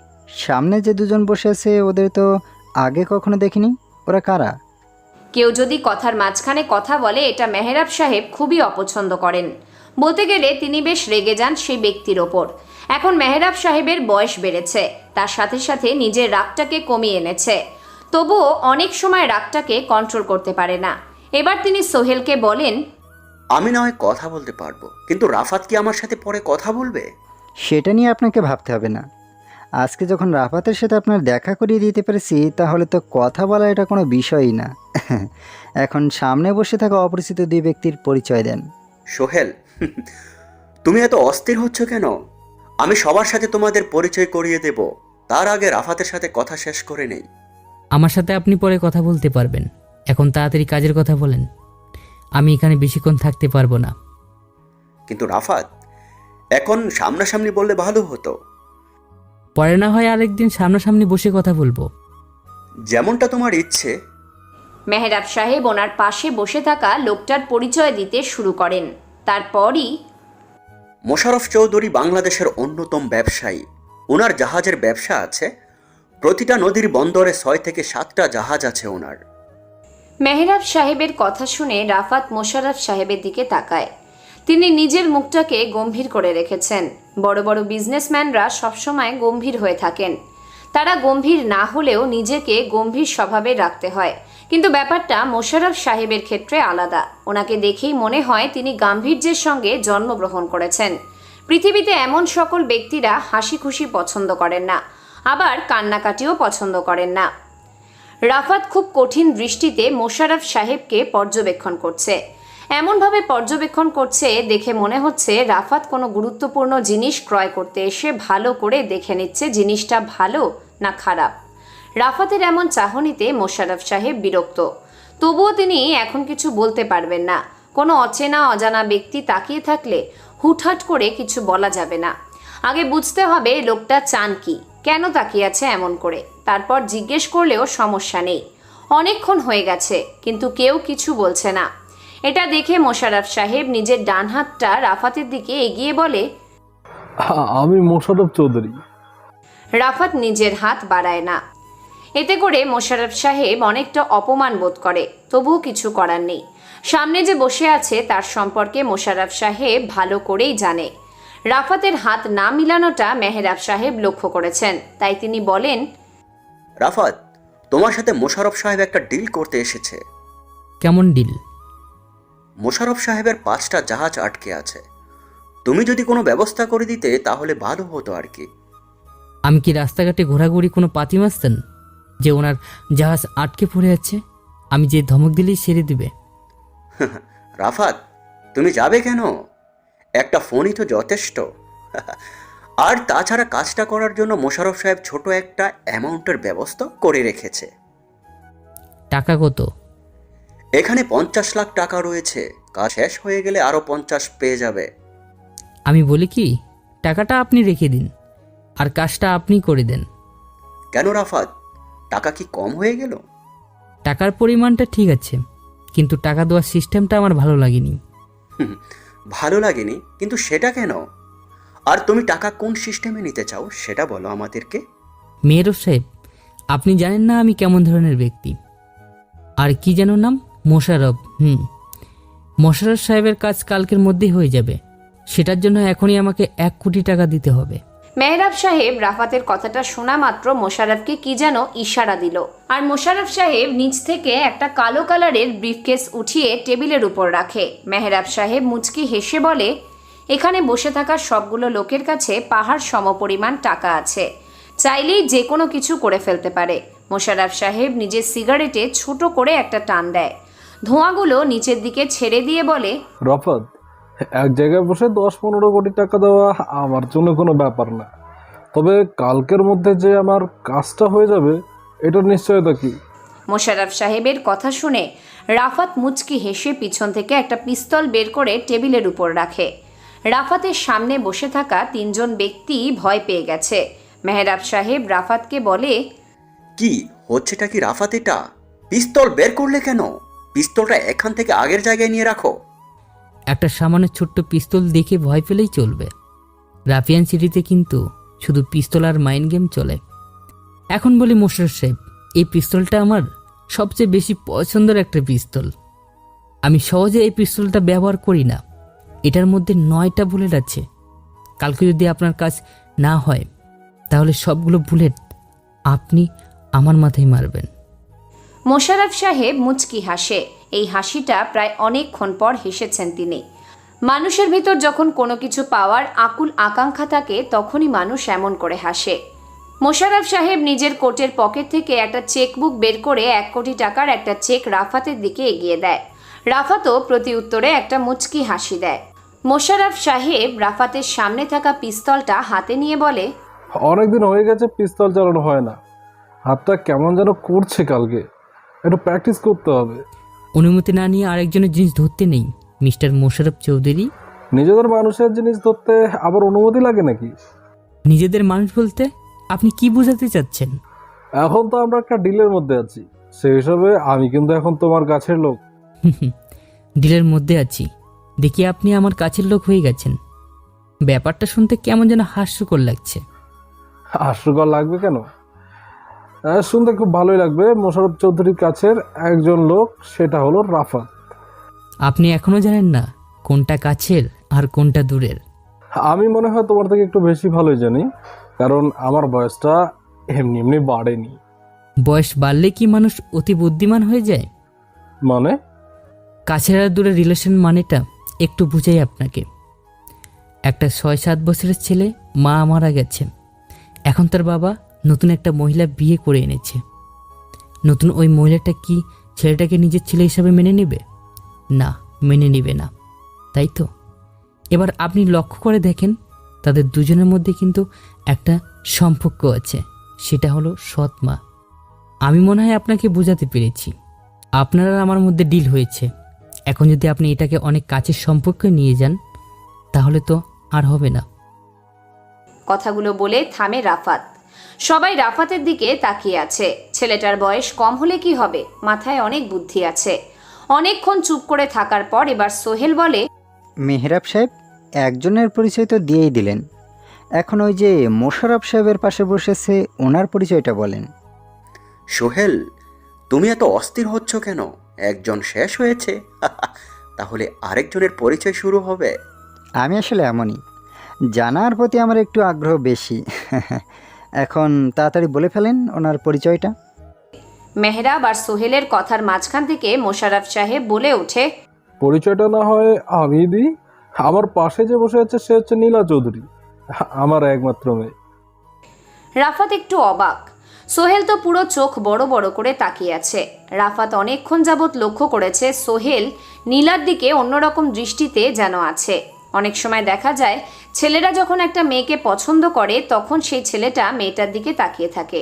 Speaker 2: সামনে যে দুজন বসে আছে ওদের তো আগে কখনো দেখিনি। ওরা কারা?
Speaker 3: কেউ যদি কথার মাঝখানে কথা বলে এটা মেহরাব সাহেব খুবই অপছন্দ করেন। বলতে গেলে তিনি বেশ রেগে যান সেই ব্যক্তির ওপর। এখন মেহরাব সাহেবের বয়স বেড়েছে, তার সাথে সাথে নিজের রাগটাকে কমিয়ে এনেছে। তবুও অনেক সময় রাগটাকে কন্ট্রোল করতে পারে না। এবার তিনি সোহেলকে বলেন,
Speaker 12: আমি না হয় কথা বলতে পারবো, কিন্তু রাফাত কি আমার সাথে পরে কথা বলবে?
Speaker 2: সেটা নিয়ে আপনাকে ভাবতে হবে না। আজকে যখন রাফাতের সাথে আপনার দেখা করিয়ে দিতে পেরেছি, তাহলে তো কথা বলা এটা কোনো বিষয়ই না। এখন সামনে বসে থাকা অপরিচিত দুই ব্যক্তির পরিচয় দেন।
Speaker 12: সোহেল, তুমি এত অস্থির হচ্ছ কেন? আমি সবার সাথে তোমাদের পরিচয় করিয়ে দেব, তার আগে রাফাতের সাথে কথা শেষ করে নেই।
Speaker 4: আমার সাথে আপনি পরে কথা বলতে পারবেন, এখন তাড়াতাড়ি কাজের কথা বলেন। আমি এখানে বেশিক্ষণ থাকতে পারবো না।
Speaker 12: কিন্তু রাফাত, এখন সামনাসামনি বললে ভালো হতো।
Speaker 4: পরে না হয় আরেকদিন সামনাসামনি বসে কথা বলবো।
Speaker 12: যেমনটা তোমার ইচ্ছে।
Speaker 3: মেহরাব সাহেব ওনার পাশে বসে থাকা লোকটার পরিচয় দিতে শুরু করেন। তারপরই,
Speaker 12: মোশাররফ চৌধুরী বাংলাদেশের অন্যতম ব্যবসায়ী। ওনার জাহাজের ব্যবসা আছে, প্রতিটা নদীর বন্দরে 6 থেকে 7টা জাহাজ আছে ওনার।
Speaker 3: মেহরাব সাহেবের কথা শুনে রাফাত মোশাররফ সাহেবের দিকে তাকায়। তিনি নিজের মুখটাকে গম্ভীর করে রেখেছেন। বড় বড় বিজনেসম্যানরা সবসময় গম্ভীর হয়ে থাকেন। তারা গম্ভীর না হলেও নিজেকে গম্ভীর স্বভাবে রাখতে হয়। কিন্তু ব্যাপারটা মোশাররফ সাহেবের ক্ষেত্রে আলাদা। ওনাকে দেখেই মনে হয় তিনি গাম্ভীর্যের সঙ্গে জন্মগ্রহণ করেছেন। পৃথিবীতে এমন সকল ব্যক্তিরা হাসি খুশি পছন্দ করেন না, আবার কান্নাকাটিও পছন্দ করেন না। রাফাত খুব কঠিন দৃষ্টিতে মোশাররফ সাহেবকে পর্যবেক্ষণ করছে। এমনভাবে পর্যবেক্ষণ করছে দেখে মনে হচ্ছে রাফাত কোনো গুরুত্বপূর্ণ জিনিস ক্রয় করতে এসে ভালো করে দেখে নিচ্ছে জিনিসটা ভালো না খারাপ। রাফাতের এমন চাহনিতে মোশাররফ সাহেব বিরক্ত। তবুও তিনি এখন কিছু বলতে পারবেন না। কোনো অচেনা অজানা ব্যক্তি তাকিয়ে থাকলে হুটহাট করে কিছু বলা যাবে না। আগে বুঝতে হবে লোকটা চান কি, কেন তাকিয়ে আছে এমন করে। তারপর জিজ্ঞেস করলেও সমস্যা নেই। অনেকক্ষণ হয়ে গেছে কিন্তু কেউ কিছু বলছে না। এটা দেখে মোশাররফ সাহেব নিজের ডান হাতটা রাফাতের দিকে এগিয়ে বলে,
Speaker 13: আমি মোশাররফ চৌধুরী।
Speaker 3: রাফাত নিজের হাত বাড়ায় না। এতে করে মোশাররফ সাহেব অনেকটা অপমান বোধ করে, তবুও কিছু করার নেই। সামনে যে বসে আছে তার সম্পর্কে মোশাররফ সাহেব ভালো করেই জানে। রাফাতের হাত না মিলানোটা মেহরাব সাহেব লক্ষ্য করেছেন, তাই তিনি বলেন,
Speaker 12: রাফাত, তোমার সাথে মোশাররফ সাহেব একটা ডিল করতে এসেছে।
Speaker 4: কেমন ডিল?
Speaker 12: মোশাররফ সাহেবের 5টা জাহাজ আটকে আছে, তুমি যদি কোনো ব্যবস্থা করে দিতে তাহলে ভালো হতো আর কি।
Speaker 4: আমি কি রাস্তাঘাটে ঘোরাঘুরি কোনো পাতি মাস্তান যে ওনার জাহাজ আটকে পড়ে আছে? আমি যে ধমক দিলেই সেরে দিবে?
Speaker 12: রাফাত, তুমি যাবে কেন? একটা ফোনই তো যথেষ্ট। আর তাছাড়া কাজটা করার জন্য মোশাররফ সাহেব ছোট একটা অ্যামাউন্টের ব্যবস্থা করে রেখেছে।
Speaker 4: টাকা কত?
Speaker 12: এখানে 50 লাখ টাকা রয়েছে, কাজ শেষ হয়ে গেলে আরো 50 পেয়ে যাবে।
Speaker 4: আমি বলি কি, টাকাটা আপনি রেখে দিন আর কাজটা আপনি করে দেন।
Speaker 12: কেন রাফাত, টাকা কি কম হয়ে গেল?
Speaker 4: টাকার পরিমাণটা ঠিক আছে, কিন্তু টাকা দেওয়ার সিস্টেমটা আমার ভালো লাগেনি।
Speaker 12: ভালো লাগেনি কিন্তু সেটা কেন? আর তুমি টাকা কোন সিস্টেমে নিতে চাও সেটা বলো আমাদেরকে।
Speaker 4: মেয়র সাহেব, আপনি জানেন না আমি কেমন ধরনের ব্যক্তি। আর কি যেন নাম, মোশাররফ। মোশাররফ সাহেবের কাজ কালকের মধ্যেই হয়ে যাবে, সেটার জন্য এখনই আমাকে 1 কোটি টাকা দিতে হবে।
Speaker 3: মেহরাব সাহেব রাফাতের কথাটা শোনা মাত্র মোশাররফকে কি যেন ইশারা দিল, আর মোশাররফ সাহেব নিচ থেকে একটা কালো কালারের ব্রিফকেস উঠিয়ে টেবিলের উপর রাখে। মেহরাব সাহেব মুচকি হেসে বলে, এখানে বসে থাকা সবগুলো লোকের কাছে পাহাড় সমপরিমাণ টাকা আছে, চাইলেই যে কোনো কিছু করে ফেলতে পারে। মোশাররফ সাহেব নিজের সিগারেটে ছোট করে একটা টান দেয়, ধোঁয়াগুলো নিচের দিকে ছেড়ে দিয়ে বলে,
Speaker 13: রাফাত, এক জায়গায় বসে 10-15 কোটি টাকা দেওয়া আমার জন্য কোনো ব্যাপার না, তবে কালকের মধ্যে যে আমার কাজটা হয়ে যাবে এটার নিশ্চয়তা কি?
Speaker 3: মোশাররফ সাহেবের কথা শুনে রাফাত মুচকি হেসে পিছন থেকে একটা পিস্তল বের করে টেবিলের উপর রাখে। রাফাতের সামনে বসে থাকা 3 জন ব্যক্তি ভয় পেয়ে গেছে। মেহরাব সাহেব রাফাতকে বলে,
Speaker 12: কি হচ্ছেটা কি রাফাত? এটা পিস্তল বের করলে কেন? পিস্তলটা এখান থেকে আগের জায়গায় নিয়ে রাখো।
Speaker 4: একটা সামান্য ছোট্ট পিস্তল দেখে ভয় পেলেই চলবে? রাফিয়ান সিটিতে কিন্তু শুধু পিস্তল আর মাইন্ড গেম চলে। এখন বলি মোশাররফ সাহেব, এই পিস্তলটা আমার সবচেয়ে বেশি পছন্দের একটা পিস্তল। আমি সহজে এই পিস্তলটা ব্যবহার করি না, এটার মধ্যে 9টা বুলেট আছে। কালকে যদি আপনার কাজ না হয় তাহলে সবগুলো বুলেট আপনি আমার মাথায় মারবেন।
Speaker 3: মোশাররফ সাহেব মুচকি হাসে। এই হাসিটা প্রায় অনেকক্ষণ পর হেসেছেন তিনি। মানুষের ভিতর যখন কোনো কিছু পাওয়ার আকুল আকাঙ্ক্ষা থাকে তখনই মানুষ এমন করে হাসে। মোশাররফ সাহেব নিজের কোটের পকেট থেকে একটা চেকবুক বের করে 1 কোটি টাকার একটা চেক রাফাতের দিকে এগিয়ে দেয়। রাফাতও প্রতি উত্তরে একটা মুচকি হাসি দেয়। মোশাররফ সাহেব রাফাতের সামনে থাকা পিস্তলটা হাতে নিয়ে বলে,
Speaker 13: অনেকদিন হয়ে গেছে পিস্তল চালানো হয় না, হাতটা কেমন যেন করছে, কালকে একটু প্র্যাকটিস করতে হবে।
Speaker 4: অনুমতি না নিয়ে আরেকজনের জিনিস ধরতে নেই মিস্টার মোশাররফ চৌধুরী।
Speaker 13: নিজেদের মানুষের জিনিস ধরতে আবার অনুমতি লাগে নাকি?
Speaker 4: নিজেদের মানুষ বলতে আপনি কি বোঝাতে চাচ্ছেন?
Speaker 13: এখন তো আমরা একটা ডিলের মধ্যে আছি, সেই হিসাবে আমি কিন্তু এখন তোমার কাছের লোক।
Speaker 4: ডিলের মধ্যে আছি দেখি আপনি আমার কাছের লোক হয়ে গেছেন। ব্যাপারটা শুনতে কেমন যেন হাস্যকর লাগছে।
Speaker 13: হাস্যকর লাগবে কেন? শুনতে খুব ভালোই লাগবে। মোশাররফ চৌধুরীর কাছের একজন লোক, সেটা হলো রাফাত।
Speaker 4: আপনি এখনো জানেন না কোনটা কাছের আর কোনটা দূরের?
Speaker 13: আমি মনে হয় তোমার থেকে একটু বেশি ভালোই জানি, কারণ আমার বয়সটা এমনি এমনি বাড়েনি।
Speaker 4: বয়স বাড়লে কি মানুষ অতি বুদ্ধিমান হয়ে যায়?
Speaker 13: মানে?
Speaker 4: কাছের আর দূরের রিলেশন মানেটা একটু বুঝাই আপনাকে। একটা 6-7 বছরের ছেলে মা মারা গেছে, এখন তার বাবা নতুন একটা মহিলা বিয়ে করে এনেছে। নতুন ওই মহিলাটা কি ছেলেটাকে নিজের ছেলে হিসাবে মেনে নেবে? না, মেনে নেবে না, তাই তো? এবার আপনি লক্ষ্য করে দেখেন, তাদের দুজনের মধ্যে কিন্তু একটা সম্পর্ক আছে, সেটা হলো সৎ মা। আমি মনে হয় আপনাকে বোঝাতে পেরেছি। আপনার আর আমার মধ্যে ডিল হয়েছে। এখন যদি আপনি এটাকে অনেক কাছের সম্পর্কে নিয়ে যান তাহলে তো আর হবে না।
Speaker 3: কথাগুলো বলে থামে রাফাত। সবাই রাফাতের দিকে তাকিয়ে আছে। ছেলেটার বয়স কম হলে কি হবে, মাথায় অনেক বুদ্ধি আছে। অনেকক্ষণ চুপ করে থাকার পর এবার সোহেল বলে,
Speaker 2: মেহরাব সাহেব একজনের পরিচয় তো দিয়েই দিলেন, এখন ওই যে মোশাররফ সাহেবের পাশে বসেছে ওনার পরিচয়টা বলেন।
Speaker 12: সোহেল, তুমি এত অস্থির হচ্ছ কেন? একজন শেষ হয়েছে, তাহলে আরেকজনের পরিচয় শুরু হবে।
Speaker 2: আমি আসলে এমনই, জানার প্রতি আমার একটু আগ্রহ বেশি। এখন তাড়াতাড়ি বলে ফেলেন ওনার পরিচয়টা।
Speaker 3: মেহরাব আর সোহেলের কথার মাঝখান থেকে মোশাররফ সাহেব বলে ওঠে,
Speaker 13: পরিচয়টা না হয় আমি দিই। আমার পাশে যে বসে আছে সে হচ্ছে নীলা চৌধুরী, আমার একমাত্র মেয়ে।
Speaker 3: রাফাত একটু অবাক। সোহেল তো পুরো চোখ বড় বড় করে তাকিয়ে আছে। রাফাত অনেকক্ষণ যাবৎ লক্ষ্য করেছে সোহেল নীলার দিকে অন্যরকম দৃষ্টিতে যেন আছে। অনেক সময় দেখা যায় ছেলেরা যখন একটা মেয়েকে পছন্দ করে তখন সেই ছেলেটা মেয়েটার দিকে তাকিয়ে থাকে।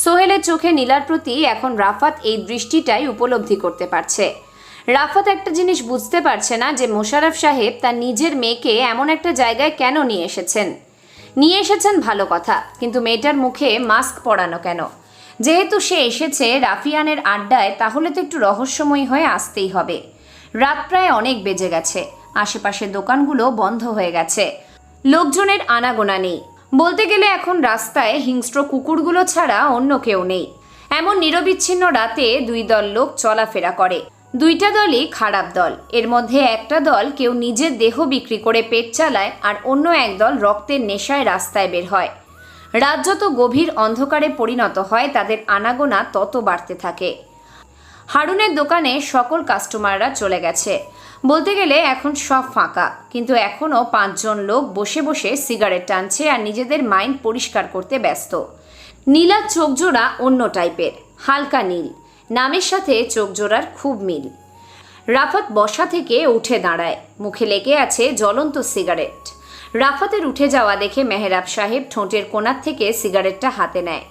Speaker 3: সোহেলের চোখে নীলার প্রতি এখন রাফাত এই দৃষ্টিটাই উপলব্ধি করতে পারছে। রাফাত একটা জিনিস বুঝতে পারছে না যে মোশাররফ সাহেব তার নিজের মেয়েকে এমন একটা জায়গায় কেন নিয়ে এসেছেন ভালো কথা, কিন্তু মেয়েটার মুখে মাস্ক পরানো কেন? যেহেতু সে এসেছে রাফিয়ানের আড্ডায়, তাহলে তো একটু রহস্যময়ী হয়ে আসতেই হবে। রাত প্রায় অনেক বেজে গেছে, আশেপাশের দোকানগুলো বন্ধ হয়ে গেছে, লোকজনের আনাগোনা নেই। বলতে গেলে এখন রাস্তায় হিংস্র কুকুরগুলো ছাড়া অন্য কেউ নেই। এমন নিরবিচ্ছিন্ন রাতে দুই দল লোক চলাফেরা করে। দুইটা দলই খারাপ দল। এর মধ্যে একটা দল কেউ নিজের দেহ বিক্রি করে পেট চালায়, আর অন্য এক দল রক্তের নেশায় রাস্তায় বের হয়। রাত যত গভীর অন্ধকারে পরিণত হয়, তাদের আনাগোনা তত বাড়তে থাকে। হারুনের দোকানে সকল কাস্টমাররা চলে গেছে। বলতে গেলে এখন সব ফাঁকা, কিন্তু এখনও 5 জন লোক বসে বসে সিগারেট টানছে আর নিজেদের মাইন্ড পরিষ্কার করতে ব্যস্ত। নীলার চোখজোড়া অন্য টাইপের, হালকা নীল, নামের সাথে চোখজোড়ার খুব মিল। রাফাত বসা থেকে উঠে দাঁড়ায়, মুখে লেগে আছে জ্বলন্ত সিগারেট। রাফাতের উঠে যাওয়া দেখে মেহরাব সাহেব ঠোঁটের কোণার থেকে সিগারেটটা হাতে নেয়।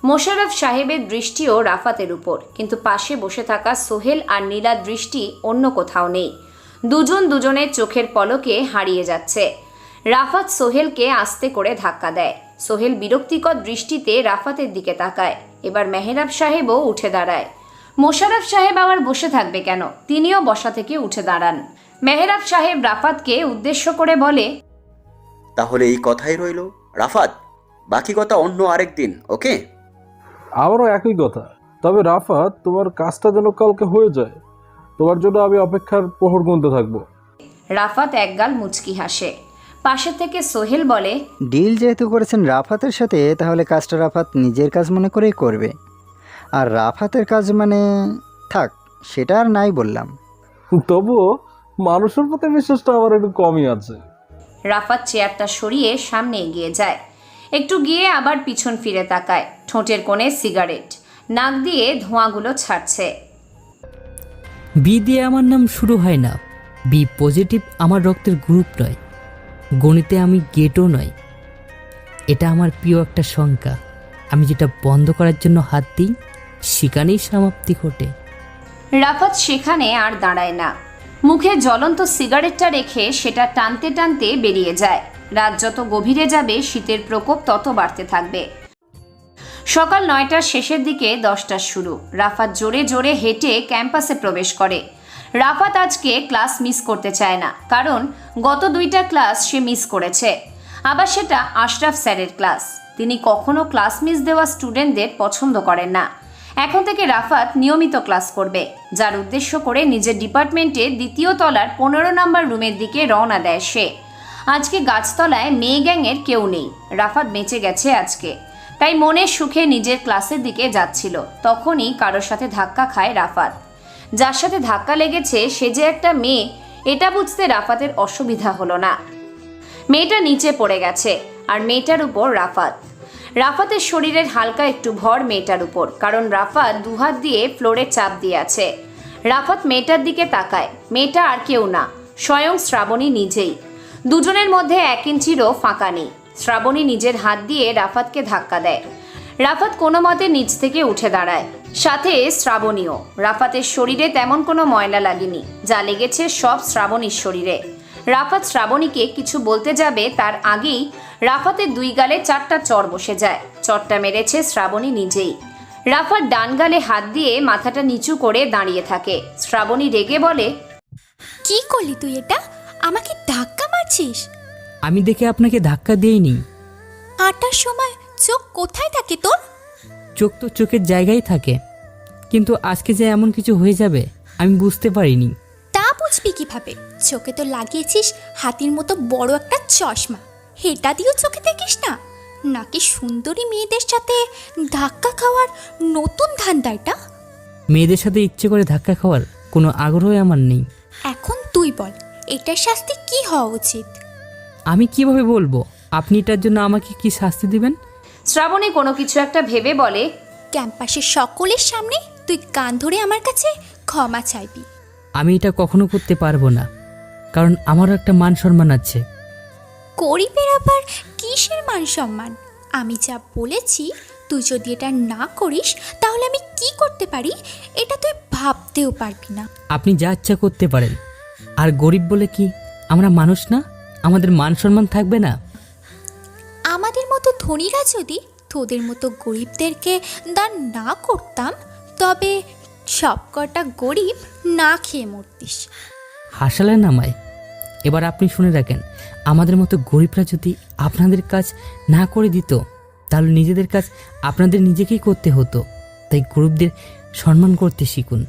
Speaker 3: মোশাররফ সাহেবের দৃষ্টিও রাফাতের উপর, কিন্তু পাশে বসে থাকা সোহেল আর নীলার দৃষ্টি অন্য কোথাও নেই। দুজন দুজনের চোখের পলকে হারিয়ে যাচ্ছে। রাফাত সোহেলকে আস্তে করে ধাক্কা দেয়। সোহেল বিরক্তিকর দৃষ্টিতে রাফাতের দিকে তাকায়। এবার মেহরাব সাহেবও উঠে দাঁড়ায়। মোশাররফ সাহেব আবার বসে থাকবে কেন? তিনিও বসা থেকে উঠে দাঁড়ান। মেহরাব সাহেব রাফাতকে উদ্দেশ্য করে বলে,
Speaker 12: তাহলে এই কথাই রইল রাফাত, বাকি কথা অন্য আরেক দিন, ওকে?
Speaker 13: আমারও একই কথা। তবে রাফাত, তোমার কাজটা যেন কালকে হয়ে যায়। তোমার জন্য আমি অপেক্ষার প্রহর গুনতে থাকবো।
Speaker 3: রাফাত একগাল মুচকি হাসে। পাশে থেকে সোহেল বলে,
Speaker 2: ডিল যেহেতু করেছেন রাফাতের সাথে, তাহলে কাজটা রাফাত নিজের কাজ মনে করেই করবে। আর রাফাতের কাজ মানে থাক, সেটা আর নাই বললাম।
Speaker 13: তবুও মানুষের প্রতি বিশ্বাসটা আমার একটু কমই আছে।
Speaker 3: রাফাত চেয়ারটা সরিয়ে সামনে এগিয়ে যায়। একটু গিয়ে আবার পিছন ফিরে তাকায়। ঠোঁটের কোণে সিগারেট, নাক দিয়ে ধোঁয়াগুলো ছাড়ছে।
Speaker 4: বি দিয়ে আমার নাম শুরু হয় না। বি পজিটিভ আমার রক্তের গ্রুপ নয়, গণিতে আমি গেটও নয়। এটা আমার প্রিয় একটা সংখ্যা। আমি যেটা বন্ধ করার জন্য হাত দিই, সেখানেই সমাপ্তি ঘটে।
Speaker 3: রাফাত সেখানে আর দাঁড়ায় না। মুখে জ্বলন্ত সিগারেটটা রেখে সেটা টানতে টানতে বেরিয়ে যায়। রাত যত গভীরে যাবে, শীতের প্রকোপ তত বাড়তে থাকবে। সকাল 9টার শেষের দিকে 10টার শুরু। রাফাত জোরে জোরে হেঁটে ক্যাম্পাসে প্রবেশ করে। রাফাত আজকে ক্লাস মিস করতে চায় না, কারণ গত 2টা ক্লাস সে মিস করেছে। আবার সেটা আশরাফ স্যারের ক্লাস। তিনি কখনো ক্লাস মিস দেওয়া স্টুডেন্টদের পছন্দ করেন না। এখন থেকে রাফাত নিয়মিত ক্লাস করবে, যার উদ্দেশ্য করে নিজের ডিপার্টমেন্টের 2য় তলার 15 নম্বর রুমের দিকে রওনা দেয় সে। আজকে গাছতলায় মেয়ে গ্যাংয়ের কেউ নেই। রাফাত বেঁচে গেছে আজকে, তাই মনের সুখে নিজের ক্লাসের দিকে যাচ্ছিল। তখনই কারোর সাথে ধাক্কা খায় রাফাত। যার সাথে ধাক্কা লেগেছে সে যে একটা মেয়ে, এটা বুঝতে রাফাতের অসুবিধা হলো না। মেয়েটা নিচে পড়ে গেছে, আর মেয়েটার উপর রাফাত। রাফাতের শরীরের হালকা একটু ভর মেয়েটার উপর, কারণ রাফাত দুহাত দিয়ে ফ্লোরে চাপ দিয়ে আছে। রাফাত মেয়েটার দিকে তাকায়। মেয়েটা আর কেউ না, স্বয়ং শ্রাবণী নিজেই। দুজনের মধ্যে 1 ইঞ্চিরও ফাঁকা নেই। শ্রাবণী নিজের হাত দিয়ে রাফাতকে ধাক্কা দেয়। রাফাত কোনো মতে নিচ থেকে উঠে দাঁড়ায়, সাথে শ্রাবণীও। রাফাতের শরীরে তেমন কোনো ময়লা লাগেনি, যা লেগেছে সব শ্রাবণীর শরীরে। রাফাত শ্রাবণীকে কিছু বলতে যাবে, তার আগেই রাফাতের 2 গালে 4টা চর বসে যায়। চরটা মেরেছে শ্রাবণী নিজেই। রাফাত ডান গালে হাত দিয়ে মাথাটা নিচু করে দাঁড়িয়ে থাকে। শ্রাবণী রেগে বলে,
Speaker 10: কি করলি তুই এটা? আমাকে ধাক্কা মারছিস?
Speaker 4: আমি দেখে আপনাকে ধাক্কা দিইনি।
Speaker 10: হাঁটার সময় চোখ কোথায় থাকে তোর?
Speaker 4: চোখ তো চোখের জায়গায় থাকে, কিন্তু আজকে যে এমন কিছু হয়ে যাবে আমি বুঝতে পারিনি।
Speaker 10: তা বুঝবি কিভাবে? চোখে তো লাগিয়েছিস হাতির মতো বড় একটা চশমা, হেটা দিয়েও চোখে দেখিস না? নাকি সুন্দরী মেয়েদের সাথে ধাক্কা খাওয়ার নতুন ধান্দা এটা?
Speaker 4: মেয়েদের সাথে ইচ্ছে করে ধাক্কা খাওয়ার কোনো আগ্রহ আমার নেই।
Speaker 10: এখন তুই বল, এটার শাস্তি কি হওয়া উচিত?
Speaker 4: আমি কিভাবে বলবো? আপনি এটার জন্য আমাকে কি শাস্তি দিবেন?
Speaker 3: শ্রাবণী কোনো কিছু একটা ভেবে বলে,
Speaker 10: ক্যাম্পাসের সকলের সামনে তুই কান ধরে আমার কাছে ক্ষমা চাইবি।
Speaker 4: আমি এটা কখনো করতে পারবো না, কারণ আমারও একটা মান সম্মান আছে।
Speaker 10: গরিবের আবার কিসের মান সম্মান? আমি যা বলেছি তুই যদি এটা না করিস তাহলে আমি কি করতে পারি এটা তুই ভাবতেও পারবি না।
Speaker 4: আপনি যা ইচ্ছা করতে পারেন, আর গরিব বলে কি আমরা মানুষ না? আমাদের মান সম্মান থাকবে না?
Speaker 10: আমাদের মতো ধনীরা যদি তোদের মতো গরিবদেরকে দান না করতাম তবে সবকটা গরিব না খেয়ে মরতিস।
Speaker 4: হাসালেন আমায়। এবার আপনি শুনে রাখেন, আমাদের মতো গরিবরা যদি আপনাদের কাজ না করে দিত তাহলে নিজেদের কাজ আপনাদের নিজেকেই করতে হতো। তাই গরিবদের সম্মান করতে শিখুন।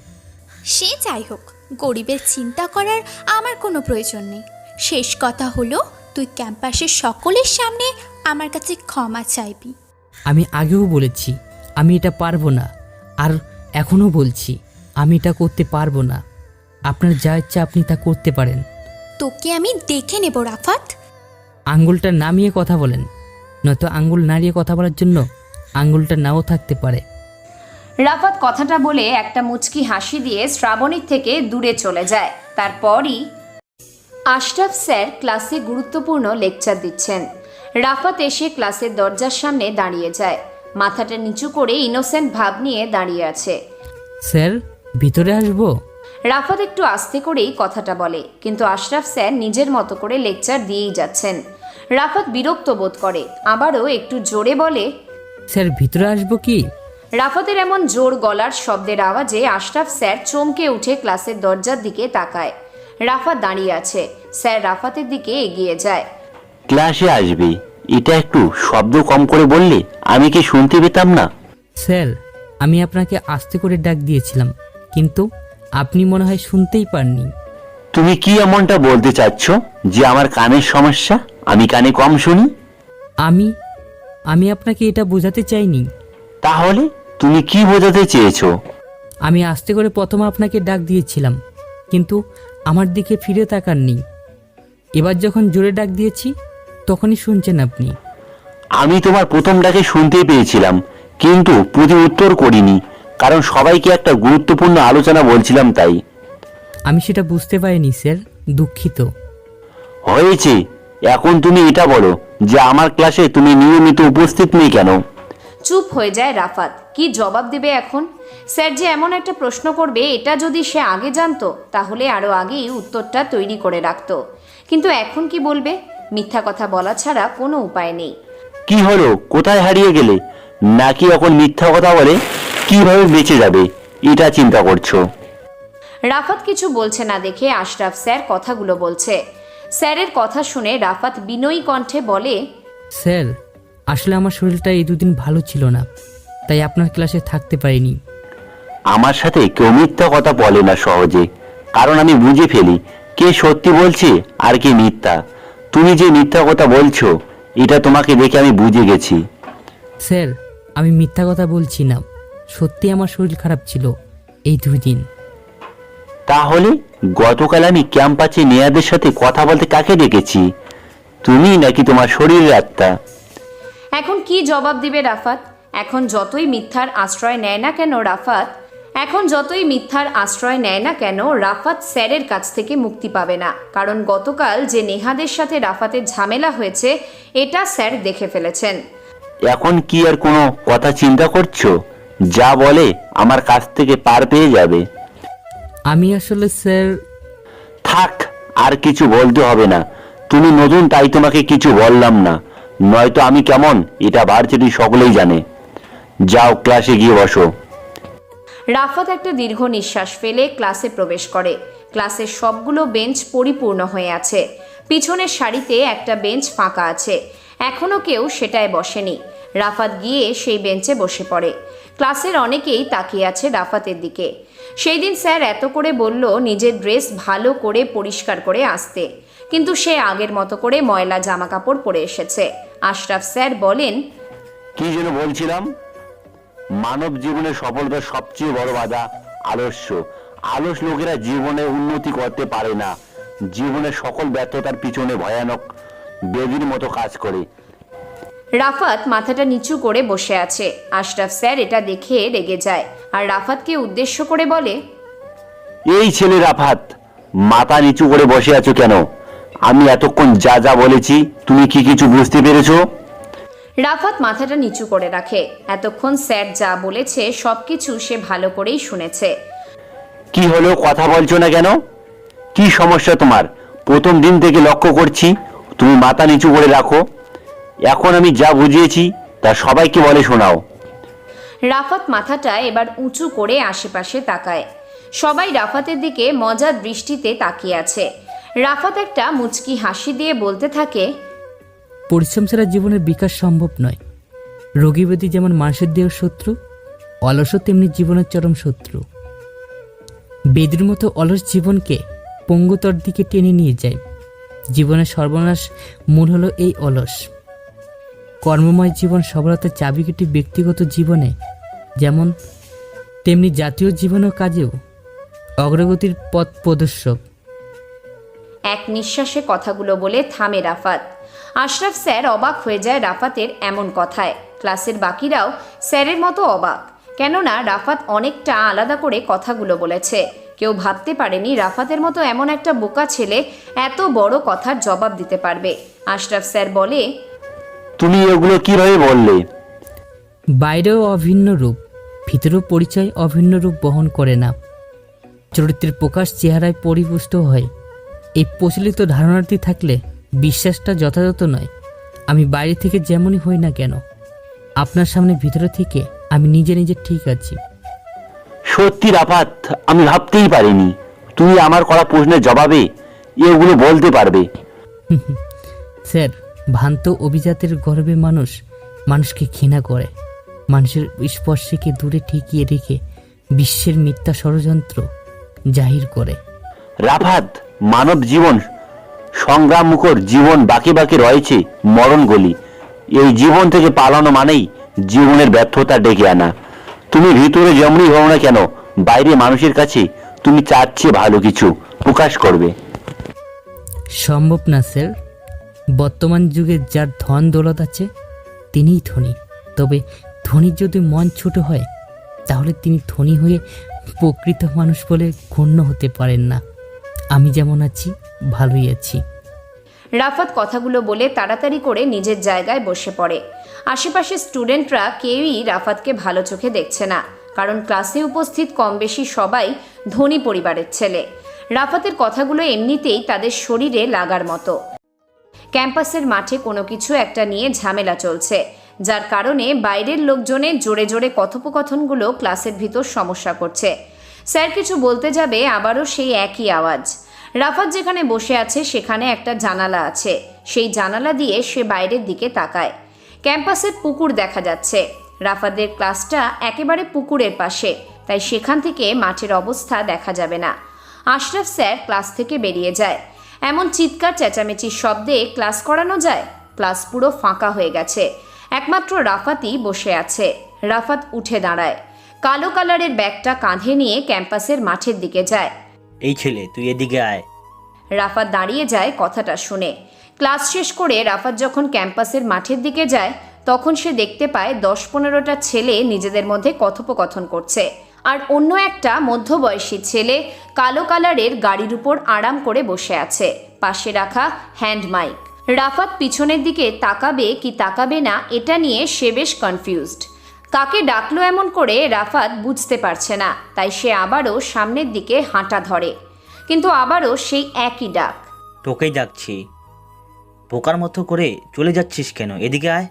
Speaker 10: সে যাই হোক, গরিবের চিন্তা করার আমার কোনো প্রয়োজন নেই। শেষ কথা হলো, তুই ক্যাম্পাসের সকলের সামনে আমার কাছে ক্ষমা চাইবি।
Speaker 4: আমি আগেও বলেছি আমি এটা পারবো না, আর এখনও বলছি আমি এটা করতে পারবো না। আপনার যা ইচ্ছা আপনি তা করতে পারেন।
Speaker 10: তোকে আমি দেখে নেব রাফাত।
Speaker 4: আঙ্গুলটা নামিয়ে কথা বলেন, নয়তো আঙ্গুল নাড়িয়ে কথা বলার জন্য আঙ্গুলটা নাও থাকতে পারে।
Speaker 3: রাফাত কথাটা বলে একটা মুচকি হাসি দিয়ে শ্রাবণীর থেকে দূরে চলে যায়। তারপরই আশরাফ স্যার ক্লাসে গুরুত্বপূর্ণ লেকচার দিচ্ছেন। রাফাত এসে ক্লাসের দরজার সামনে দাঁড়িয়ে যায়। মাথাটা নিচু করে ইনোসেন্ট ভাব নিয়ে দাঁড়িয়ে আছে।
Speaker 4: স্যার, ভিতরে আসবো?
Speaker 3: রাফাত একটু আস্তে করেই কথাটা বলে, কিন্তু আশরাফ স্যার নিজের মতো করে লেকচার দিয়েই যাচ্ছেন। রাফাত বিরক্ত বোধ করে, আবারও একটু জোরে বলে,
Speaker 4: স্যার ভিতরে আসবো কি?
Speaker 3: রাফাতের এমন জোর গলার শব্দের আওয়াজে আশরাফ স্যার চমকে উঠে ক্লাসের দরজার দিকে তাকায়। রাফাত দাঁড়িয়ে আছে। স্যার রাফাতের দিকে এগিয়ে যায়।
Speaker 5: ক্লাসে আসবে, এটা একটু শব্দ কম করে বললে আমি কি শুনতে পেতাম না?
Speaker 4: স্যার, আমি আপনাকে আস্তে করে ডাক দিয়েছিলাম, কিন্তু আপনি মনে হয় শুনতেই পাননি।
Speaker 5: তুমি কি এমনটা বলতে চাচ্ছ যে আমার কানের সমস্যা, আমি কানে কম শুনি?
Speaker 4: আমি আপনাকে এটা বোঝাতে চাইনি।
Speaker 5: তাহলে তুমি কি বোঝাতে চেয়েছো?
Speaker 4: আমি আস্তে করে প্রথমে আপনাকে ডাক দিয়েছিলাম, কিন্তু আমার দিকে ফিরে তাকাননি। এবার যখন জোরে ডাক দিয়েছি তখনই শুনছেন আপনি।
Speaker 5: আমি তোমার প্রথম ডাকে শুনতে পেয়েছিলাম, কিন্তু প্রতি উত্তর করিনি, কারণ সবাইকে একটা গুরুত্বপূর্ণ আলোচনা বলছিলাম তাই।
Speaker 4: আমি সেটা বুঝতে পারিনি স্যার, দুঃখিত।
Speaker 5: হয়েছে, এখন তুমি এটা বলো যে আমার ক্লাসে তুমি নিয়মিত উপস্থিত নেই কেন?
Speaker 3: চুপ হয়ে যায় রাফাত। কি জবাব দেবে এখন? স্যার যে এমন একটা প্রশ্ন করবে এটা যদি সে আগে জানতো তাহলে আরও আগেই উত্তরটা তৈরি করে রাখতো, কিন্তু এখন কি বলবে? মিথ্যা কথা বলা ছাড়া কোনো উপায় নেই।
Speaker 5: কি হলো, কোথায় হারিয়ে গেলে? নাকি এখন মিথ্যা কথা বলে কিভাবে বেঁচে যাবে এটা চিন্তা করছো?
Speaker 3: রাফাত কিছু বলছে না দেখে আশরাফ স্যার কথাগুলো বলছে। স্যারের কথা শুনে রাফাত বিনয়ী কণ্ঠে বলে,
Speaker 4: স্যার, আসলে আমার শরীরটা এই দুদিন ভালো ছিল না, তাই আপনার ক্লাসে থাকতে পারিনি।
Speaker 5: আমার সাথে কেউ মিথ্যা কথা বলে না সহজে, কারণ আমি বুঝে ফেলি কে সত্যি বলছে আর কে মিথ্যা। তুমি যে মিথ্যা কথা বলছো এটা তোমাকে দেখে আমি বুঝে গেছি।
Speaker 4: স্যার, আমি মিথ্যা কথা বলছি না, সত্যি আমার শরীর খারাপ ছিল এই 2 দিন।
Speaker 5: তাহলে গতকাল আমি ক্যাম্পাসে নেয়াদের সাথে কথা বলতে কাকে ডেকেছি? তুমি নাকি তোমার শরীরের আত্মা?
Speaker 3: এখন কি জবাব দিবে রাফাত? এখন যতই মিথ্যার আশ্রয় নেয় না কেন রাফাত স্যারের কাছ থেকে মুক্তি পাবে না, কারণ গতকাল যে নেহাদের সাথে রাফাতের ঝামেলা হয়েছে এটা স্যার দেখে ফেলেছেন।
Speaker 5: এখন কি আর কোনো কথা চিন্তা করছো? যা বলে আমার কাছ থেকে পার পেয়ে যাবে।
Speaker 4: আমি আসলে স্যার।
Speaker 5: থাক, আর কিছু বলতে হবে না। তুমি নতুন তাই তোমাকে কিছু বললাম না, নয়তো আমি কেমন এটা ভার্সিটি সকলেই জানে। যাও ক্লাসে গিয়ে বসো।
Speaker 3: রাফাত একটা দীর্ঘ নিঃশ্বাস ফেলে ক্লাসে প্রবেশ করে। ক্লাসের সবগুলো বেঞ্চ পরিপূর্ণ হয়ে আছে। পিছনের সারিতে একটা বেঞ্চ ফাঁকা আছে, এখনও কেউ সেটায় বসেনি। রাফাত গিয়ে সেই বেঞ্চে বসে পড়ে। ক্লাসের অনেকেই তাকিয়ে আছে রাফাতের দিকে। সেই দিন স্যার এত করে বলল নিজের ড্রেস ভালো করে পরিষ্কার করে আসতে, কিন্তু সে আগের মতো করে ময়লা জামা কাপড় পরে এসেছে। আশরাফ স্যার বলেন,
Speaker 5: কি যেন বলছিলাম? মানব জীবনের সফলতার সবচেয়ে বড় বাধা আলস্য। আলস লোকেরা জীবনে উন্নতি করতে পারে না। জীবনের সকল ব্যর্থতার পিছনে ভয়ানক বেদির মতো কাজ করে।
Speaker 3: রাফাত মাথাটা নিচু করে বসে আছে। আশরাফ স্যার এটা দেখে রেগে যায় আর রাফাতকে উদ্দেশ্য করে বলে,
Speaker 5: এই ছেলে রাফাত, মাথা নিচু করে বসে আছো কেন? আমি এতক্ষণ যা যা বলেছি তুমি কি কিছু বুঝতে পেরেছো?
Speaker 3: রাফাত মাথাটা নিচু করে রাখে। এতক্ষণ স্যার যা বলেছে সবকিছু সে ভালো করেই শুনেছে।
Speaker 5: কি হলো, কথা বলছো না কেন? কি সমস্যা তোমার? প্রথম দিন থেকে লক্ষ্য করছি তুমি মাথা নিচু করে রাখো। এখন আমি যা বুঝিয়েছি তা সবাইকে বলে শোনাও।
Speaker 3: রাফাত মাথাটা এবার উঁচু করে আশেপাশে তাকায়। সবাই রাফাতের দিকে মজার দৃষ্টিতে তাকিয়ে আছে। রাফাত একটা মুচকি হাসি দিয়ে বলতে থাকে,
Speaker 4: পরিশ্রম ছাড়া জীবনের বিকাশ সম্ভব নয়। রোগীব্যাধি যেমন মানুষের দেহ শত্রু, অলসও তেমনি জীবনের চরম শত্রু। বেদির মতো অলস জীবনকে পঙ্গুতর দিকে টেনে নিয়ে যায়। জীবনের সর্বনাশ মূল হলো এই অলস। কর্মময় জীবন সফলতার চাবিকাঠি ব্যক্তিগত জীবনে যেমন তেমনি জাতীয় জীবন ও কাজেও অগ্রগতির পথ প্রদর্শক।
Speaker 3: এক নিঃশ্বাসে কথাগুলো বলে থামে রাফাত। আশরাফ স্যার অবাক হয়ে যায় রাফাতের এমন কথায়। ক্লাসের বাকিরাও স্যারের মতো অবাক, কেননা রাফাত অনেকটা আলাদা করে কথাগুলো বলেছে। কেউ ভাবতে পারেনি রাফাতের মতো এমন একটা বোকা ছেলে এত বড় কথার জবাব দিতে পারবে। আশরাফ স্যার বলে,
Speaker 5: তুমি এগুলো কিভাবে বললে?
Speaker 4: বাইরেও অভিন্ন রূপ, ভিতরেও পরিচয় অভিন্ন রূপ বহন করে না। চরিত্রের প্রকাশ চেহারায় পরিপুষ্ট হয়। এই প্রচলিত ধারণাটি থাকলে বিশ্বাসটা যথাযথ নয়। আমি বাইরে থেকে যেমনই হই না কেন, আপনার সামনে ভিতরে থেকে আমি নিজে নিজে ঠিক আছি।
Speaker 5: সত্যি রাফাত, আমি ভাবতেই পারিনি তুমি আমার করা প্রশ্নের জবাবে এগুলো বলতে পারবে।
Speaker 4: স্যার, ভ্রান্ত অভিজাতের গর্বে মানুষ মানুষকে ঘৃণা করে। মানুষের স্পর্শকে দূরে ঠেকিয়ে রেখে বিশ্বের মিথ্যা ষড়যন্ত্র জাহির করে।
Speaker 5: রাফাত, মানব জীবন সংগ্রাম মুখর জীবন, বাকি বাকি রয়েছে মরণ গলি। এই জীবন থেকে পালানো মানেই জীবনের ব্যর্থতা ডেকে আনা। তুমি ভিতরে যেমনই হও না কেন, বাইরে মানুষের কাছে তুমি চাচ্ছে ভালো কিছু প্রকাশ করবে।
Speaker 4: সম্ভব না স্যার। বর্তমান যুগে যার ধন দৌলত আছে তিনিই ধনী। তবে ধনীর যদি মন ছোট হয় তাহলে তিনি ধনী হয়ে প্রকৃত মানুষ বলে গণ্য হতে পারেন না। আমি যেমন আছি ভালোই আছি।
Speaker 3: রাফাত কথাগুলো বলে তাড়াতাড়ি করে নিজের জায়গায় বসে পড়ে। আশেপাশে স্টুডেন্টরা কেউই রাফাতকে ভালো চোখে দেখছে না, কারণ ক্লাসে উপস্থিত কম বেশি সবাই ধনী পরিবারের ছেলে। রাফাতের কথাগুলো এমনিতেই তাদের শরীরে লাগার মতো। ক্যাম্পাসের মাঠে কোনো কিছু একটা নিয়ে ঝামেলা চলছে, যার কারণে বাইরের লোকজনের জোরে জোরে কথোপকথনগুলো ক্লাসের ভিতর সমস্যা করছে। স্যার কিছু বলতে যাবে, আবারও সেই একই আওয়াজ। রাফাত যেখানে বসে আছে সেখানে একটা জানালা আছে। সেই জানালা দিয়ে সে বাইরের দিকে তাকায়। ক্যাম্পাসের পুকুর দেখা যাচ্ছে। রাফাতের ক্লাসটা একেবারে পুকুরের পাশে, তাই সেখান থেকে মাঠের অবস্থা দেখা যাবে না। আশরাফ স্যার ক্লাস থেকে বেরিয়ে যায়। এমন চিৎকার চেঁচামেচির শব্দে ক্লাস করানো যায়? ক্লাস পুরো ফাঁকা হয়ে গেছে। একমাত্র রাফাতই বসে আছে। রাফাত উঠে দাঁড়ায়। কালো কালারের ব্যাগটা কাঁধে নিয়ে ক্যাম্পাসের মাঠের দিকে যায়।
Speaker 14: এই ছেলে, তুই এদিকে আয়।
Speaker 3: রাফাত দাঁড়িয়ে যায় কথাটা শুনে। ক্লাস শেষ করে রাফাত যখন ক্যাম্পাসের মাঠের দিকে যায় তখন সে দেখতে পায় 10-15টা ছেলে নিজেদের মধ্যে কথোপকথন করছে, আর অন্য একটা মধ্যবয়সী ছেলে কালো কালারের গাড়ির উপর আরাম করে বসে আছে, পাশে রাখা হ্যান্ড মাইক। রাফাত পিছনের দিকে তাকাবে কি তাকাবে না এটা নিয়ে সে বেশ কনফিউজড। কাকে ডাকলো এমন করে রাফাত বুঝতে পারছে না, তাই সে আবারও সামনের দিকে হাঁটা ধরে, কিন্তু আবারও সেই একই ডাক।
Speaker 14: তোকেই ডাকছি, পোকার মতো করে চলে যাচ্ছিস কেন? এদিকে আয়।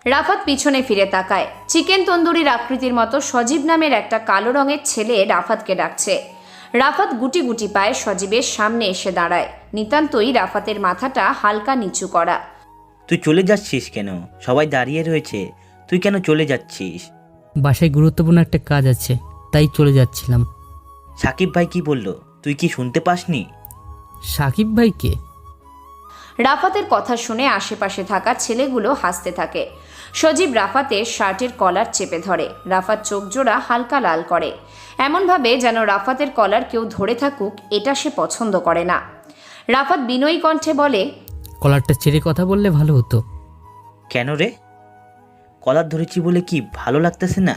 Speaker 3: রাফাত পিছনে ফিরে তাকায়। চিকেন তন্দুরির আকৃতির মতো সজীব নামের একটা কালো রঙের ছেলে রাফাতকে ডাকছে। রাফাত গুটি গুটি পায়ে সজীবের সামনে এসে দাঁড়ায়। নিতান্তই রাফাতের মাথাটা হালকা নিচু করা।
Speaker 14: তুই চলে যাচ্ছিস কেন? সবাই দাঁড়িয়ে রয়েছে, তুই কেন চলে যাচ্ছিস?
Speaker 4: বাসায় গুরুত্বপূর্ণ একটা কাজ আছে, তাই চলে যাচ্ছিলাম।
Speaker 14: সাকিব ভাই কি বলল, তুই কি শুনতে পাসনি?
Speaker 4: সাকিব ভাইকে?
Speaker 3: রাফাতের কথা শুনে আশেপাশে থাকা ছেলেগুলো হাসতে থাকে। সজীব রাফাতের শার্টের কলার চেপে ধরে। রাফাত চোখ জোড়া হালকা লাল করে, এমনভাবে যেন রাফাতের কলার কেউ ধরে থাকুক এটা সে পছন্দ করে না। রাফাত বিনয়ী কণ্ঠে বলে,
Speaker 4: কলারটা ছেড়ে কথা বললে ভালো হতো।
Speaker 14: কেন রে? কলার ধরেছি বলে কি ভালো লাগতেছে না?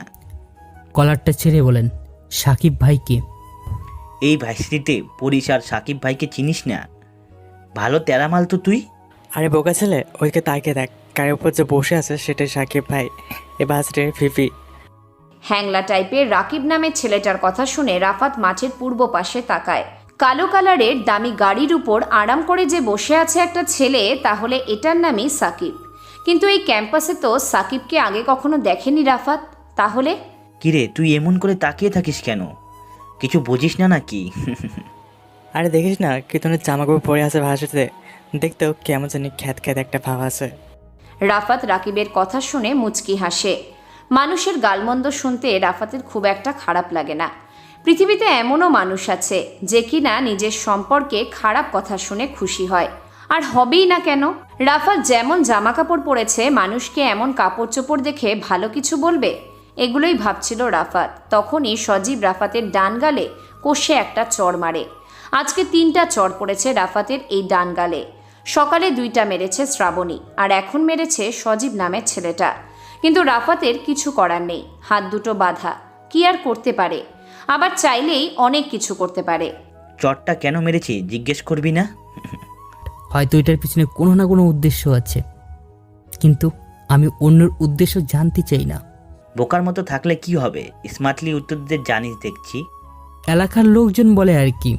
Speaker 4: কলারটা ছেড়ে বলেন সাকিব ভাইকে।
Speaker 14: এই ভার্সিটিতে পড়িস আর সাকিব ভাইকে চিনিস না? ভালো তেরামাল তো তুই।
Speaker 15: আরে বোকা ছেলে, ওইকে তাকে দেখ, গায়ের উপর যে বসে আছে সেটাই সাকিব ভাই, এ বাসটির ফিফি।
Speaker 3: হ্যাংলা টাইপের রাকিব নামের ছেলেটার কথা শুনে রাফাত মাঠের পূর্ব পাশে তাকায়। কালো কালারের দামি গাড়ির উপর আরাম করে যে বসে আছে একটা ছেলে, তাহলে এটার নামই সাকিব। কিন্তু এই ক্যাম্পাসে তো সাকিবকে আগে কখনো দেখেনি রাফাত। তাহলে
Speaker 14: কিরে, তুই এমন করে তাকিয়ে থাকিস কেন? কিছু বুঝিস না নাকি?
Speaker 15: আরে দেখিস না কি ধরনের জামাকাপড় পরে আছে ভাষাতে, দেখতেও কেমন জানি খ্যাত খ্যাত একটা ভাব আছে।
Speaker 3: রাফাত রাকিবের কথা শুনে মুচকি হাসে। মানুষের গালমন্দ শুনতে রাফাতের খুব একটা খারাপ লাগে না। পৃথিবীতে এমনও মানুষ আছে যে কিনা নিজের সম্পর্কে খারাপ কথা শুনে খুশি হয়, আর হবেই না কেন। রাফাত যেমন জামা কাপড় পরেছে, মানুষকে এমন কাপড় চোপড় দেখে ভালো কিছু বলবে, এগুলোই ভাবছিল রাফাত। তখনই সজীব রাফাতের ডান গালে কষে একটা চড় মারে। আজকে 3টা চড় পড়েছে রাফাতের এই ডান গালে। সকালে 2টা মেরেছে শ্রাবণী, আর এখন মেরেছে সজীব নামের ছেলেটা। কিন্তু রাফাতের কিছু করার নেই, হাত দুটো বাঁধা, কি আর করতে পারে? আবার চাইলেই অনেক কিছু করতে পারে।
Speaker 14: চটটা কেন মেরেছি জিজ্ঞেস করবি না?
Speaker 4: হয়তো এটার পিছনে কোনো না কোনো উদ্দেশ্য আছে, কিন্তু আমি অন্যের উদ্দেশ্য জানতে চাই না।
Speaker 14: বোকার মতো থাকলে কি হবে? স্মার্টলি উত্তর দিতে জানিস দেখছি।
Speaker 4: এলাকার লোকজন বলে আর কি।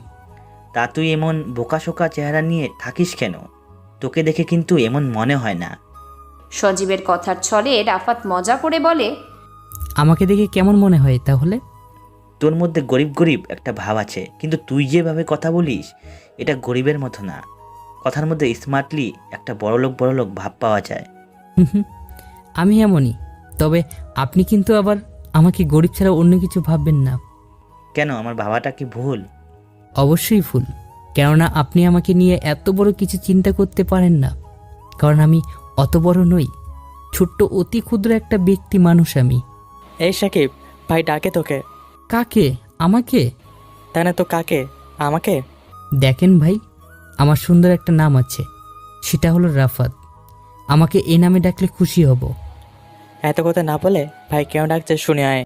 Speaker 14: তা তুই এমন বোকাশোকা চেহারা নিয়ে থাকিস কেন? তোকে দেখে কিন্তু এমন মনে হয় না।
Speaker 3: সজীবের কথার ছলে রাফাত মজা করে বলে,
Speaker 4: আমাকে দেখে কেমন মনে হয় তাহলে?
Speaker 14: তোর মধ্যে গরিব গরিব একটা ভাব আছে, কিন্তু তুই যেভাবে কথা বলিস এটা গরিবের মতো না। কথার মধ্যে স্মার্টলি একটা বড়লোক ভাব পাওয়া যায়।
Speaker 4: আমি এমনই, তবে আপনি কিন্তু আবার আমাকে গরিব ছাড়া অন্য কিছু ভাববেন না।
Speaker 14: কেন, আমার ভাবাটা কি ভুল?
Speaker 4: অবশ্যই ভুল, কেননা আপনি আমাকে নিয়ে এত বড় কিছু চিন্তা করতে পারেন না, কারণ আমি অত বড় নই। ছোট্ট অতি ক্ষুদ্র একটা ব্যক্তি মানুষ আমি।
Speaker 15: এই সাকিব ভাই ডাকে তোকে।
Speaker 4: কাকে? আমাকে?
Speaker 15: তাই না তো কাকে? আমাকে।
Speaker 4: দেখেন ভাই, আমার সুন্দর একটা নাম আছে, সেটা হলো রাফাত। আমাকে এই নামে ডাকলে খুশি হব।
Speaker 15: এত কথা না বলে ভাই কেন ডাকছে শুনে আয়।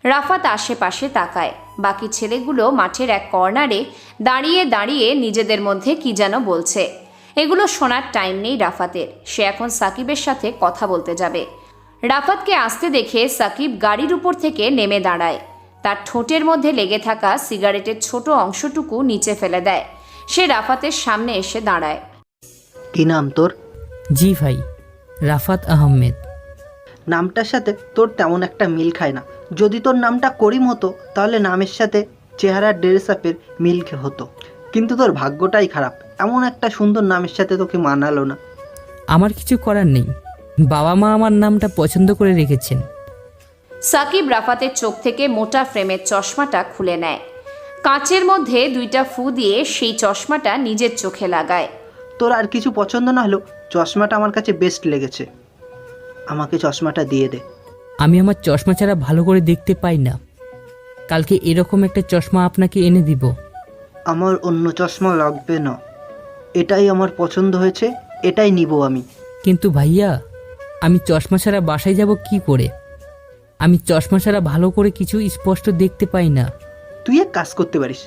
Speaker 3: রাফাত আশেপাশে তাকায়। বাকি ছেলেগুলো মাঠের এক কর্নারে দাঁড়িয়ে দাঁড়িয়ে নিজেদের মধ্যে কি যেন বলছে। এগুলো শোনার টাইম নেই রাফাতের। সে এখন সাকিবের সাথে কথা বলতে যাবে। রাফাতকে আসতে দেখে সাকিব গাড়ির উপর থেকে নেমে দাঁড়ায়। তার ঠোঁটের মধ্যে লেগে থাকা সিগারেটের ছোট অংশটুকু নিচে ফেলে দেয়। সে রাফাতের সামনে এসে দাঁড়ায়।
Speaker 16: কি নাম তোর?
Speaker 4: জি ভাই, রাফাত আহমেদ।
Speaker 16: নামটার সাথে তোর তেমন একটা মিল খায় না। যদি তোর নামটা করিম হতো তাহলে নামের সাথে চেহারার ড্রেস আপের মিল হতো, কিন্তু তোর ভাগ্যটাই খারাপ, এমন একটা সুন্দর নামের সাথে তোকে মানালো না।
Speaker 4: আমার কিছু করার নেই, বাবা মা আমার নামটা পছন্দ করে রেখেছেন।
Speaker 3: সাকিব রাফাতের চোখ থেকে মোটা ফ্রেমের চশমাটা খুলে নেয়। কাঁচের মধ্যে 2টা ফু দিয়ে সেই চশমাটা নিজের চোখে লাগায়।
Speaker 16: তোর আর কিছু পছন্দ না হলেও চশমাটা আমার কাছে বেস্ট লেগেছে, আমাকে চশমাটা দিয়ে দে।
Speaker 4: আমি আমার চশমা ছাড়া ভালো করে দেখতে পাই না। কালকে এরকম একটা চশমা আপনাকে এনে দিব।
Speaker 16: আমার অন্য চশমা লাগবে না, এটাই আমার পছন্দ হয়েছে, এটাই নিব আমি।
Speaker 4: কিন্তু ভাইয়া, আমি চশমা ছাড়া বাসায় যাব কি করে? আমি চশমা ছাড়া ভালো করে কিছু স্পষ্ট দেখতে পাই না।
Speaker 16: তুই এক কাজ করতে পারিস,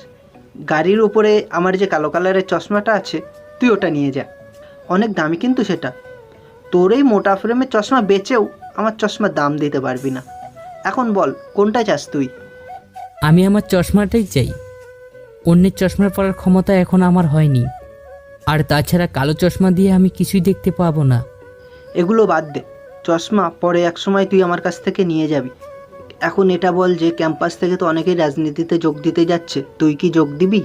Speaker 16: গাড়ির উপরে আমার যে কালো কালারের চশমাটা আছে তুই ওটা নিয়ে যা, অনেক দামি কিন্তু সেটা। তোর এই মোটা ফ্রেমের চশমা বেচেও আমার চশমার দাম দিতে পারবি না। এখন বল কোনটা চাস তুই?
Speaker 4: আমি আমার চশমাটাই চাই, অন্যের চশমা পরার ক্ষমতা এখন আমার হয়নি। আর তাছাড়া কালো চশমা দিয়ে আমি কিছুই দেখতে পাবো না।
Speaker 16: এগুলো বাদ দে, চশমা পরে এক সময় তুই আমার কাছ থেকে নিয়ে যাবি। এখন এটা বল যে ক্যাম্পাস থেকে তো অনেকেই রাজনীতিতে যোগ দিতে যাচ্ছে, তুই কি যোগ দিবি?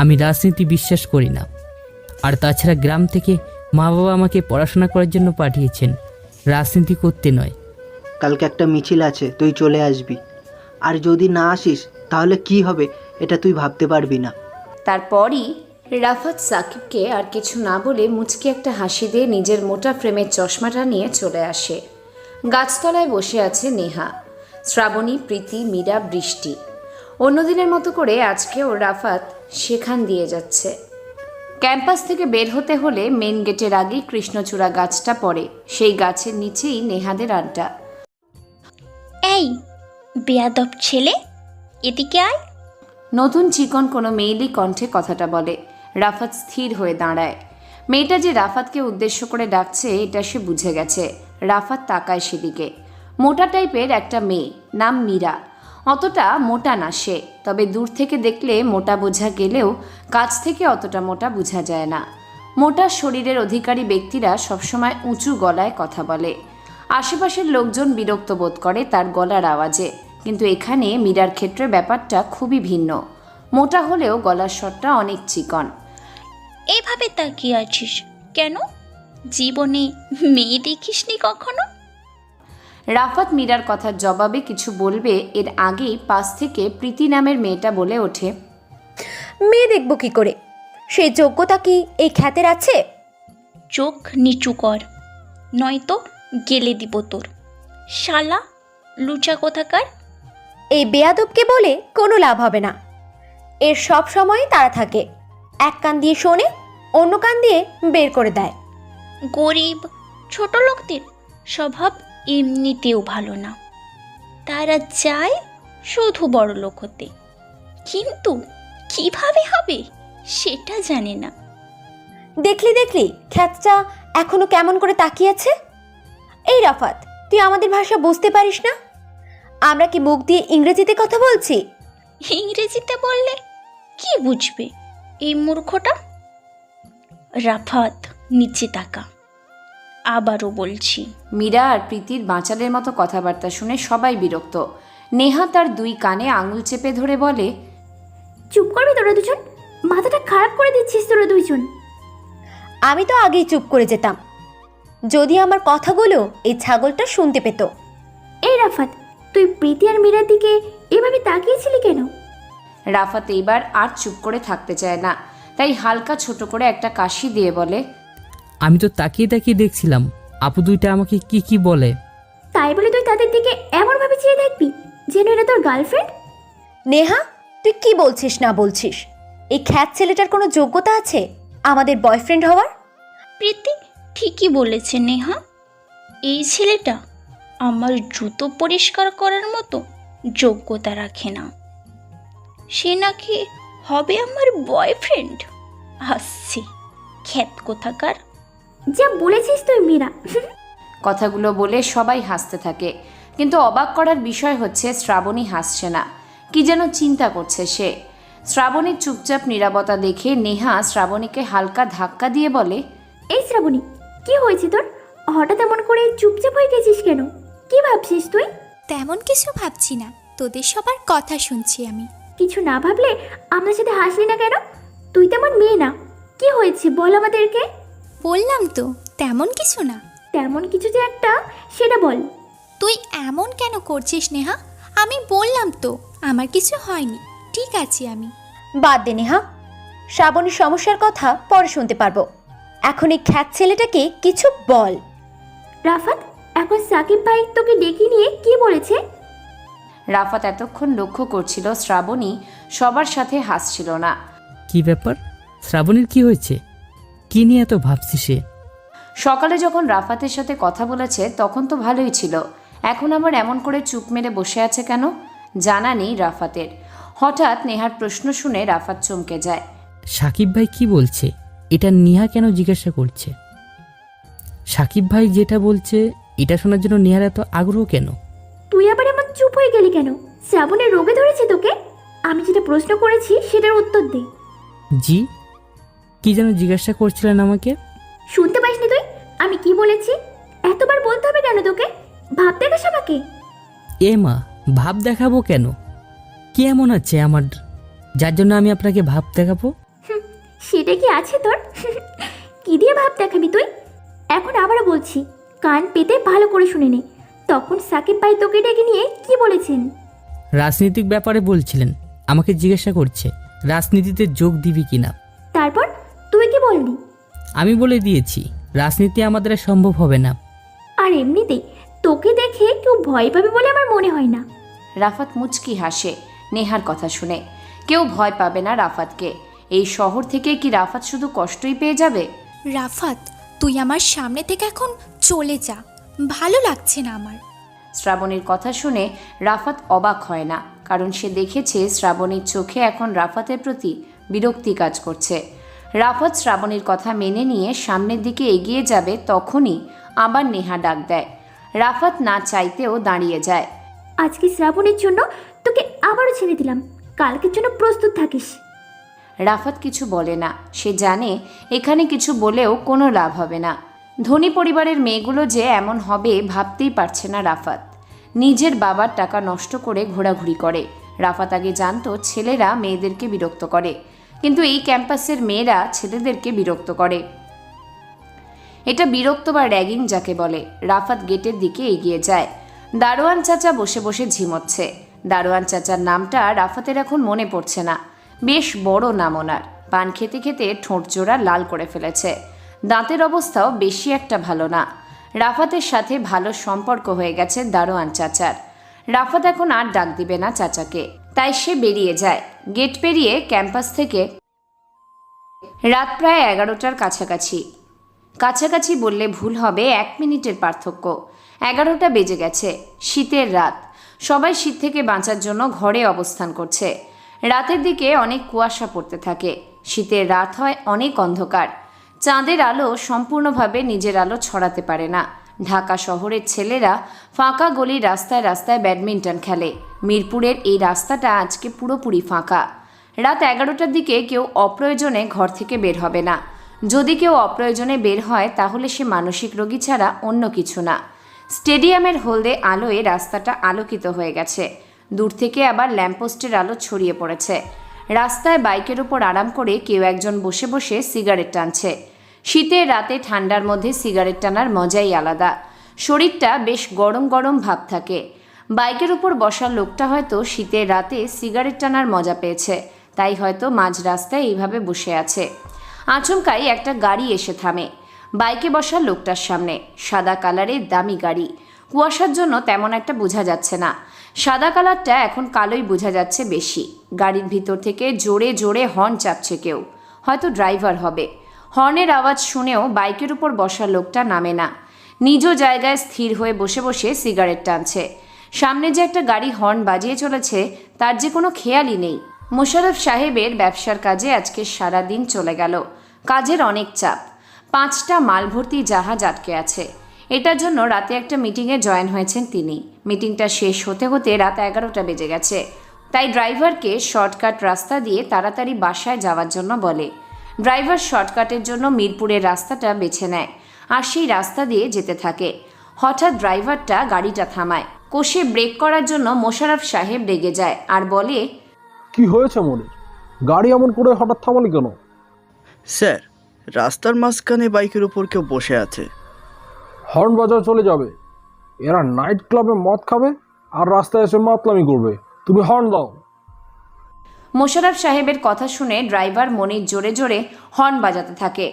Speaker 4: আমি রাজনীতি বিশ্বাস করি না। আর তাছাড়া গ্রাম থেকে মা বাবা আমাকে পড়াশোনা করার জন্য পাঠিয়েছেন, রাজনীতি করতে নয়।
Speaker 16: কালকে একটা মিছিল আছে, তুই চলে আসবি। আর যদি না আসিস তাহলে কি হবে এটা তুই ভাবতে পারবি না।
Speaker 3: তারপরই রাফাত সাকিবকে আর কিছু না বলে মুচকি একটা হাসি দিয়ে নিজের মোটা ফ্রেমের চশমাটা নিয়ে চলে আসে। গাছতলায় বসে আছে নেহা, শ্রাবণী, প্রীতি, মীরা, বৃষ্টি। অন্যদিনের মতো করে আজকেও রাফাত সেখান দিয়ে যাচ্ছে। ক্যাম্পাস থেকে বের হতে হলে মেন গেটের আগেই কৃষ্ণচূড়া গাছটা পড়ে। সেই গাছের নিচেই নেহাদের আড্ডা।
Speaker 11: এই বেয়াদব ছেলে, এদিকে আয়।
Speaker 3: নতুন চিকন কোনো মেয়েলি কণ্ঠে কথাটা বলে। রাফাত স্থির হয়ে দাঁড়ায়। মেয়েটা যে রাফাতকে উদ্দেশ্য করে ডাকছে এটা সে বুঝে গেছে। রাফাত তাকায় সেদিকে। মোটা টাইপের একটা মেয়ে, নাম মীরা। অতটা মোটা না সে, তবে দূর থেকে দেখলে মোটা বোঝা গেলেও কাছ থেকে অতটা মোটা বোঝা যায় না। মোটা শরীরের অধিকারী ব্যক্তিরা সবসময় উঁচু গলায় কথা বলে। আশেপাশের লোকজন বিরক্ত বোধ করে তার গলার আওয়াজে, কিন্তু এখানে মীরার ক্ষেত্রে ব্যাপারটা খুবই ভিন্ন। মোটা হলেও গলার স্বরটা অনেক চিকন।
Speaker 11: এভাবে তাকিয়ে আছিস কেন? জীবনে মেয়ে দেখিসনি কখনো?
Speaker 3: রাফাত মীরার কথার জবাবে কিছু বলবে এর আগেই পাশ থেকে প্রীতি নামের মেয়েটা বলে ওঠে,
Speaker 9: মেয়ে দেখব কি করে? সেই যোগ্যতা কি এই খ্যাতের আছে?
Speaker 11: চোখ নিচু কর, নয়তো গেলে দিব তোর। শালা লুচা কোথাকার।
Speaker 9: এই বেয়াদবকে বলে কোনো লাভ হবে না। এর সব সময় তারা থাকে, এক কান দিয়ে শোনে, অন্য কান দিয়ে বের করে দেয়।
Speaker 11: গরিব ছোট লোকদের স্বভাব এমনিতেও ভালো না। তারা চায় শুধু বড় লোক হতে, কিন্তু কিভাবে হবে সেটা জানে না।
Speaker 9: দেখলি খ্যাতটা এখনো কেমন করে তাকিয়েছে। এই রাফাত, তুই আমাদের ভাষা বুঝতে পারিস না? আমরা কি মুখ দিয়ে ইংরেজিতে কথা বলছি?
Speaker 11: ইংরেজিতে বললে কি বুঝবে এই মূর্খটা? রাফাত নিচে তাকা, আবারও বলছি।
Speaker 3: মীরা আর প্রীতির বাঁচালের মতো কথাবার্তা শুনে সবাই বিরক্ত। নেহা তার দুই কানে আঙুল চেপে ধরে বলে,
Speaker 11: চুপ করবি তোরা দুজন? মাথাটা খারাপ করে দিচ্ছিস তোরা দুইজন।
Speaker 9: আমি তো আগেই চুপ করে যেতাম যদি আমার কথাগুলো এই ছাগলটা শুনতে পেত।
Speaker 11: এই রাফাত, তুই প্রীতি আর মীরার দিকে এভাবে তাকিয়েছিলি কেন?
Speaker 3: রাফাত এইবার আর চুপ করে থাকতে চায় না, তাই হালকা ছোট করে একটা কাশি দিয়ে বলে,
Speaker 4: আমি তো তাকিয়ে তাকিয়ে দেখছিলাম আপু দুইটা আমাকে কি কি বলে।
Speaker 11: তাই বলে তুই তাদের দিকে এমনভাবে চেয়ে দেখবি যেন এটা তোর গার্লফ্রেন্ড?
Speaker 9: নেহা, তুই কি বলছিস না বলছিস? এই খ্যাত ছেলেটার কোনো যোগ্যতা আছে আমাদের বয়ফ্রেন্ড হওয়ার?
Speaker 11: প্রীতি ঠিকই বলেছে নেহা, এই ছেলেটা আমার জুতো পরিষ্কার করার মতো যোগ্যতা রাখে না। সে নাকি হবে আমার বয়ফ্রেন্ড। আসছি খ্যাত কোথাকার। যা বলেছিস তুই মীরা।
Speaker 3: কথাগুলো বলে সবাই হাসতে থাকে, কিন্তু অবাক করার বিষয় হচ্ছে শ্রাবণী হাসছে না, কি যেন চিন্তা করছে সে। শ্রাবণীর চুপচাপ নীরবতা দেখে নেহা শ্রাবণীকে হালকা ধাক্কা দিয়ে বলে,
Speaker 11: এই শ্রাবণী, কি হয়েছে তোর? হঠাৎ এমন করে চুপচাপ হয়ে গেছিস কেন? কি ভাবছিস তুই?
Speaker 10: তেমন কিছু ভাবছি না, তোদের সবার কথা শুনছি আমি।
Speaker 11: কিছু না ভাবলে আমাদের সাথে হাসলি না কেন? তুই তেমন মেয়ে না। কি হয়েছে বল আমাদেরকে।
Speaker 10: বললাম তো তেমন কিছু না।
Speaker 11: তেমন কিছু যে একটা, সেটা বল।
Speaker 10: তুই এমন কেন করছিস নেহা? আমি বললাম তো আমার কিছু হয়নি, ঠিক আছি আমি।
Speaker 9: বাদ দে নেহা, শ্রাবণীর সমস্যার কথা পরে শুনতে পারবো। এখন এই খ্যাত ছেলেটাকে কিছু বল।
Speaker 11: রাফাত, এখন সাকিব ভাই তোকে ডেকে নিয়ে কি বলেছে?
Speaker 3: রাফাত এতক্ষণ লক্ষ্য করছিল শ্রাবণী সবার সাথে হাসছিল না।
Speaker 4: কি ব্যাপার? শ্রাবণীর কি হয়েছে? কি নিয়ে এত ভাবছি সে?
Speaker 3: সকালে যখন রাফাতের সাথে কথা বলেছে তখন তো ভালোই ছিল, এখন আবার এমন করে চুপ মেরে বসে আছে কেন জানা নেই রাফাতের। হঠাৎ নেহার প্রশ্ন শুনে রাফাত চমকে যায়।
Speaker 4: সাকিব ভাই কি বলছে এটা নেহা কেন জিজ্ঞাসা করছে? সাকিব ভাই যেটা বলছে এটা শোনার জন্য নেহার এত আগ্রহ কেন?
Speaker 11: তুই আবার এমন চুপ হয়ে গেলি কেন? শ্রাবণের রোগে ধরেছে তোকে? আমি যেটা প্রশ্ন করেছি সেটার উত্তর দে।
Speaker 4: জি, কি যেন জিজ্ঞাসা করছিলেন আমাকে?
Speaker 11: শুনতে পাইসনি তুই আমি কি বলেছি? এতবার বলতে হবে কেন তোকে? ভাব দেখাস আমাকে?
Speaker 4: এ মা, ভাব দেখাবো কেন? কি এমন আছে আমার যার জন্য আমি আপনাকে ভাব দেখাবো?
Speaker 11: সেটা কি আছে তোর? কি দিয়ে ভাব দেখাবি তুই? এখন আবারও বলছি, কান পেতে ভালো করে শুনে নে। তখন সাকিব ভাই তোকে ডেকে নিয়ে কি বলেছেন?
Speaker 4: রাজনৈতিক ব্যাপারে বলছিলেন, আমাকে জিজ্ঞাসা করছে রাজনীতিতে যোগ দিবি কিনা।
Speaker 11: তারপর তুই কি বললি?
Speaker 4: আমি বলে দিয়েছি রাজনীতি আমাদের সম্ভব হবে না।
Speaker 11: আর এমনিতেই তোকে দেখে কেউ ভয় পাবে বলে আমার মনে হয় না।
Speaker 3: রাফাত মুচকি হাসে নেহার কথা শুনে। কেউ ভয় পাবে না রাফাতকে। এই শহর থেকে কি রাফাত শুধু কষ্টই পেয়ে যাবে?
Speaker 10: রাফাত, তুই আমার সামনে থেকে এখন চলে যা, ভালো লাগছে না আমার।
Speaker 3: শ্রাবণীর কথা শুনে রাফাত অবাক হয় না, কারণ সে দেখেছে শ্রাবণীর চোখে এখন রাফাতের প্রতি বিরক্তি কাজ করছে। রাফাত শ্রাবণীর কথা মেনে নিয়ে সামনের দিকে এগিয়ে যাবে, তখনই আবার নেহা ডাক দেয়। রাফাত না চাইতেও দাঁড়িয়ে যায়।
Speaker 11: আজকে শ্রাবণের জন্য তোকে আবারও ছেড়ে দিলাম, কালকের জন্য প্রস্তুত থাকিস।
Speaker 3: রাফাত কিছু বলে না, সে জানে এখানে কিছু বলেও কোনো লাভ হবে না। ধনী পরিবারের মেয়েগুলো যে এমন হবে ভাবতেই পারছে না রাফাত। নিজের বাবার টাকা নষ্ট করে ঘোরাঘুরি করে। রাফাত আগে জানতো ছেলেরা মেয়েদেরকে বিরক্ত করে, কিন্তু এই ক্যাম্পাসের মেয়েরা ছেলেদেরকে বিরক্ত করে। এটা বিরক্ত বা র্যাগিং যাকে বলে। রাফাত গেটের দিকে এগিয়ে যায়। দারোয়ান চাচা বসে বসে ঝিমোচ্ছে। দারোয়ান চাচার নামটা রাফাতের এখন মনে পড়ছে না। বেশ বড় নাম ওনার। পান খেতে খেতে ঠোঁট জোড়া লাল করে ফেলেছে। দাঁতের অবস্থাও বেশি একটা ভালো না। রাফাতের সাথে ভালো সম্পর্ক হয়ে গেছে দারোয়ান চাচার। রাফাত এখন আর ডাক দিবে না চাচাকে, তাই সে বেরিয়ে যায়। গেট পেরিয়ে ক্যাম্পাস থেকে রাত প্রায় 11টার কাছাকাছি বললে ভুল হবে, 1 মিনিটের পার্থক্য। 11টা বেজে গেছে। শীতের রাত। সবাই শীত থেকে বাঁচার জন্য ঘরে অবস্থান করছে। রাতের দিকে অনেক কুয়াশা পড়তে থাকে। শীতের রাত হয় অনেক অন্ধকার। চাঁদের আলো সম্পূর্ণভাবে নিজের আলো ছড়াতে পারে না। ঢাকা শহরের ছেলেরা ফাঁকা গলির রাস্তায় রাস্তায় ব্যাডমিন্টন খেলে। মিরপুরের এই রাস্তাটা আজকে পুরোপুরি ফাঁকা। রাত 11টার দিকে কেউ অপ্রয়োজনে ঘর থেকে বের হবে না। যদি কেউ অপ্রয়োজনে বের হয় তাহলে সে মানসিক রোগী ছাড়া অন্য কিছু না। স্টেডিয়ামের হলদে আলোয় রাস্তাটা আলোকিত হয়ে গেছে। দূর থেকে আবার ল্যাম্পপোস্টের আলো ছড়িয়ে পড়েছে। রাস্তায় বাইকের উপর আরাম করে কেউ একজন বসে বসে সিগারেট টানছে। শীতের রাতে ঠান্ডার মধ্যে সিগারেট টানার মজাই আলাদা। শরীরটা বেশ গরম গরম ভাব থাকে। বাইকের উপর বসা লোকটা হয়তো শীতের রাতে সিগারেট টানার মজা পেয়েছে, তাই হয়তো মাঝ রাস্তায় এইভাবে বসে আছে। আচমকাই একটা গাড়ি এসে থামে বাইকে বসা লোকটার সামনে। সাদা কালারের দামি গাড়ি। কুয়াশার জন্য তেমন একটা বোঝা যাচ্ছে না। সাদা কালারটা এখন কালোই বোঝা যাচ্ছে বেশি। গাড়ির ভিতর থেকে জোরে জোরে হর্ন চাপছে কেউ, হয়তো ড্রাইভার হবে। হর্নের আওয়াজ শুনেও বাইকের উপর বসা লোকটা নামে না। নিজ জায়গায় স্থির হয়ে বসে বসে সিগারেট টানছে। সামনে যে একটা গাড়ি হর্ন বাজিয়ে চলেছে তার যে কোনো খেয়ালই নেই। মোশাররফ সাহেবের ব্যবসার কাজে আজকে সারা দিন চলে গেল। কাজের অনেক চাপ। 5টা মালভর্তি জাহাজ আটকে আছে। এটার জন্য রাতে একটা মিটিংয়ে জয়েন হয়েছেন তিনি। মিটিংটা শেষ হতে হতে রাত 11টা বেজে গেছে। তাই ড্রাইভারকে শর্টকাট রাস্তা দিয়ে তাড়াতাড়ি বাসায় যাওয়ার জন্য বলে। ড্রাইভার শর্টকাটের জন্য মিরপুরের রাস্তাটা বেছে নেয় আর সেই রাস্তা দিয়ে যেতে থাকে। হঠাৎ ড্রাইভারটা গাড়িটা থামায়। কষে ব্রেক করার জন্য মোশাররফ সাহেব রেগে যায় আর বলে,
Speaker 13: কি হয়েছে মনির? গাড়ি এমন করে হঠাৎ থামালি কেন?
Speaker 17: স্যার, রাস্তার মাঝখানে বাইকের উপর কেউ বসে আছে।
Speaker 13: হর্ন বাজাও চলে যাবে। এরা নাইট ক্লাবে মদ খাবে আর রাস্তায় এসে মাতলামি করবে। তুমি হর্ন দাও।
Speaker 3: মোশাররফ সাহেবের কথা শুনে ড্রাইভার মনির জোরে জোরে হর্ন বাজাতে থাকে।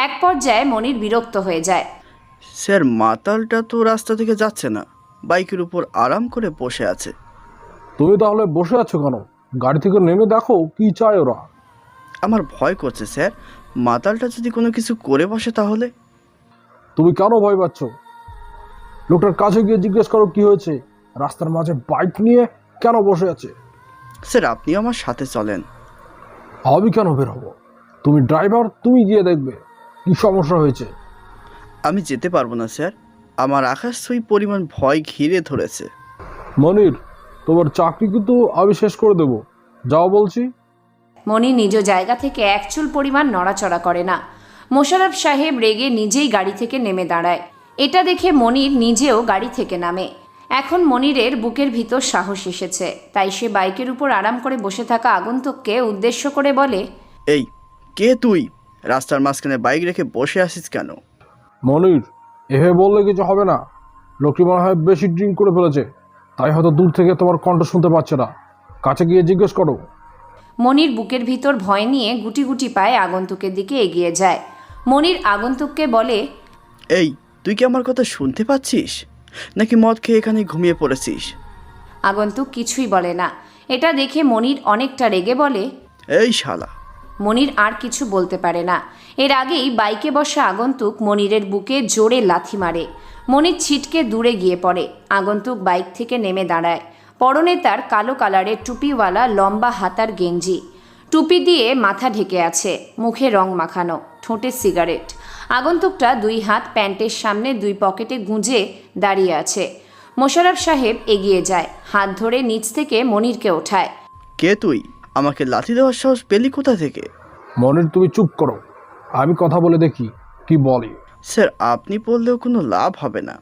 Speaker 3: এক পর্যায়ে মনির বিরক্ত হয়ে যায়।
Speaker 17: স্যার, মাতালটা তো রাস্তা থেকে যাচ্ছে না, বাইকের উপর আরাম করে বসে আছে।
Speaker 13: তুমি তাহলে বসে আছো কেন? গাড়ি থেকে নেমে দেখো কি চায় ওরা।
Speaker 17: আমার ভয় করছে স্যার, মাতালটা যদি কোনো কিছু করে বসে তাহলে।
Speaker 13: তুমি কেন ভয় পাচ্ছ? লোকটার কাছে গিয়ে জিজ্ঞেস করো কি হয়েছে। রাস্তার মাঝে বাইক নিয়ে কেন বসে আছে?
Speaker 17: স্যার, আপনি আমার সাথে চলেন।
Speaker 13: আমি কেন বের হবো? তুমি ড্রাইভার, তুমি গিয়ে দেখবে কি সমস্যা হয়েছে।
Speaker 17: আমি যেতে পারবো না স্যার, আমার আকাশছুঁই পরিমাণ ভয় ঘিরে ধরেছে।
Speaker 13: মনির, তোমার চাকরি কিন্তু আমি শেষ করে দেবো। যাও বলছি।
Speaker 3: মনির নিজ জায়গা থেকে এক চুল পরিমাণ নড়াচড়া করে না। মোশাররফ সাহেব রেগে নিজেই গাড়ি থেকে নেমে দাঁড়ায়। এটা দেখে মনির নিজেও গাড়ি থেকে নামে। এখন মনিরের বুকের ভিতর সাহস এসেছে, তাই সে বাইকের উপর আরাম করে বসে থাকা আগন্তুককে উদ্দেশ্য করে বলে,
Speaker 17: এই কে তুই? রাস্তার মাঝখানে বাইক রেখে বসে আছিস কেন?
Speaker 13: মনির, এভাবে বললে কিছু হবে না। লোকটি মনে হয় বেশি ড্রিঙ্ক করে ফেলেছে, তাই হয়তো দূর থেকে তোমার কণ্ঠ শুনতে পাচ্ছে না। কাছে গিয়ে জিজ্ঞেস করো।
Speaker 3: মনির বুকের ভিতর ভয় নিয়ে গুটি গুটি পায়ে আগন্তুকের দিকে এগিয়ে যায়। মনির আগন্তুককে বলে,
Speaker 17: এই তুই কি আমার কথা শুনতে পাচ্ছিস, নাকি মদ খেয়ে এখানে ঘুমিয়ে পড়েছিস?
Speaker 3: আগন্তুক কিছুই বলে না। এটা দেখে মনির অনেকটা রেগে বলে,
Speaker 17: এই শালা।
Speaker 3: মনির আর কিছু বলতে পারে না। এর আগেই বাইকে বসা আগন্তুক মনিরের বুকে জোরে লাথি মারে। মনির ছিটকে দূরে গিয়ে পড়ে। আগন্তুক বাইক থেকে নেমে দাঁড়ায়। পরনে তার কালো কালারের টুপিওয়ালা লম্বা হাতার গেঞ্জি। টুপি দিয়ে মাথা ঢেকে আছে, মুখে রং মাখানো, ঠোঁটে সিগারেট। আগন্তুকটা 2 হাত প্যান্টের সামনে 2 পকেটে গুঁজে দাঁড়িয়ে আছে। মোশাররফ সাহেব এগিয়ে যায়, হাত ধরে নিচ থেকে মনিরকে ওঠায়।
Speaker 17: কে তুই? আমাকে লাথি দেওয়ার সাহস পেলি কোথা থেকে?
Speaker 13: মনির, তুমি চুপ করো, আমি কথা বলে দেখি কি বলে।
Speaker 17: স্যার, আপনি বললেও কোনো লাভ হবে না।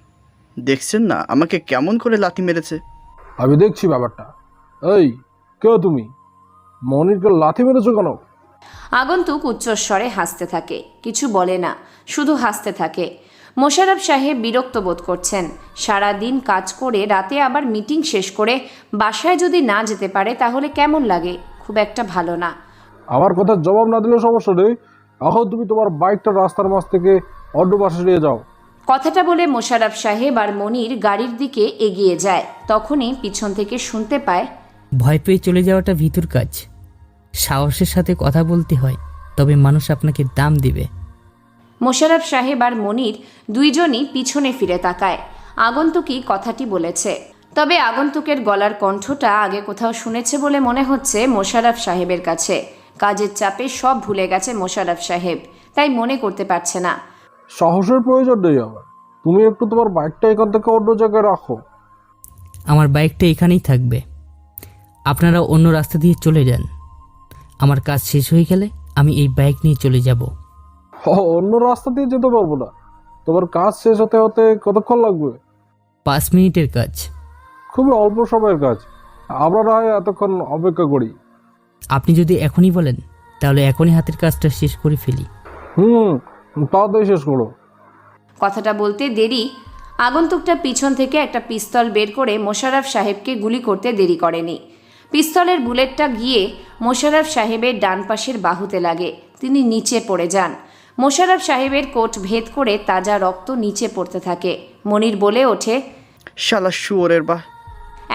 Speaker 17: দেখছেন না আমাকে কেমন করে লাথি মেরেছে?
Speaker 13: আমি দেখছি ব্যাপারটা। এই, কে তুমি? মনিরকে লাথি মেরেছো কেন?
Speaker 3: আগন্তুক উচ্চস্বরে হাসতে থাকে, কিছু বলে না, শুধু হাসতে থাকে। মোশাররফ সাহেব বিরক্ত বোধ করছেন। সারা দিন কাজ করে রাতে আবার মিটিং শেষ করে বাসায় যদি না যেতে পারে তাহলে কেমন লাগে? খুব একটা ভালো না।
Speaker 13: আমার কথার জবাব না দিলে সমস্যা নেই। এখন তুমি তোমার বাইকটা রাস্তার মাঝ থেকে অন্য পাশে নিয়ে যাও।
Speaker 3: কথাটা বলে মোশাররফ সাহেব আর মনির গাড়ির দিকে এগিয়ে যায়। তখনই পিছন থেকে শুনতে পায়,
Speaker 4: ভয় পেয়ে চলে যাওয়াটা ভিতর কাজ। সাহসের সাথে কথা বলতে হয়, তবে মানুষ আপনাকে দাম দিবে।
Speaker 3: মোশাররফ সাহেব আর মনির দুইজনই পিছনে ফিরে তাকায়। আগন্তুকই কথাটি বলেছে, তবে আগন্তুকের গলার কণ্ঠটা আগে কোথাও শুনেছে বলে মনে হচ্ছে মোশাররফ সাহেবের কাছে। কাজের চাপে সব ভুলে গেছে মোশাররফ সাহেব, তাই মনে করতে পারছে না।
Speaker 13: সাহসের প্রয়োজন নেই আমার। তুমি একটু তোমার বাইকটা এখান থেকে অন্য জায়গায় রাখো।
Speaker 4: আমার বাইকটা এখানেই থাকবে, আপনারা অন্য রাস্তা দিয়ে চলে যান। আমার কাজ শেষ হয়ে গেলে আমি এই বাইক নিয়ে চলে যাব।
Speaker 13: অন্য রাস্তা দিয়ে যেতে পারবো না। তোমার কাজ শেষ হতে হতে কতক্ষণ লাগবে?
Speaker 4: 5 মিনিটের কাজ।
Speaker 13: খুবই অল্প সময়ের কাজ, আমরা না হয় এতক্ষণ অপেক্ষা করি।
Speaker 4: আপনি যদি এখনই বলেন তাহলে এখনই হাতের কাজটা শেষ করে ফেলি।
Speaker 13: তাড়াতাড়ি শেষ করো।
Speaker 3: কথাটা বলতে দেরি আগন্তুকটা পিছন থেকে একটা পিস্তল বের করে মোশাররফ সাহেবকে গুলি করতে দেরি করেনি। পিস্তলের বুলেটটা গিয়ে মোশাররফ সাহেবের ডান পাশের বাহুতে লাগে, তিনি নিচে পড়ে যান। মোশাররফ সাহেবের কোট ভেদ করে তাজা রক্ত নিচে পড়তে থাকে। মনির বলে ওঠে,
Speaker 17: শালা শুয়োরের বা।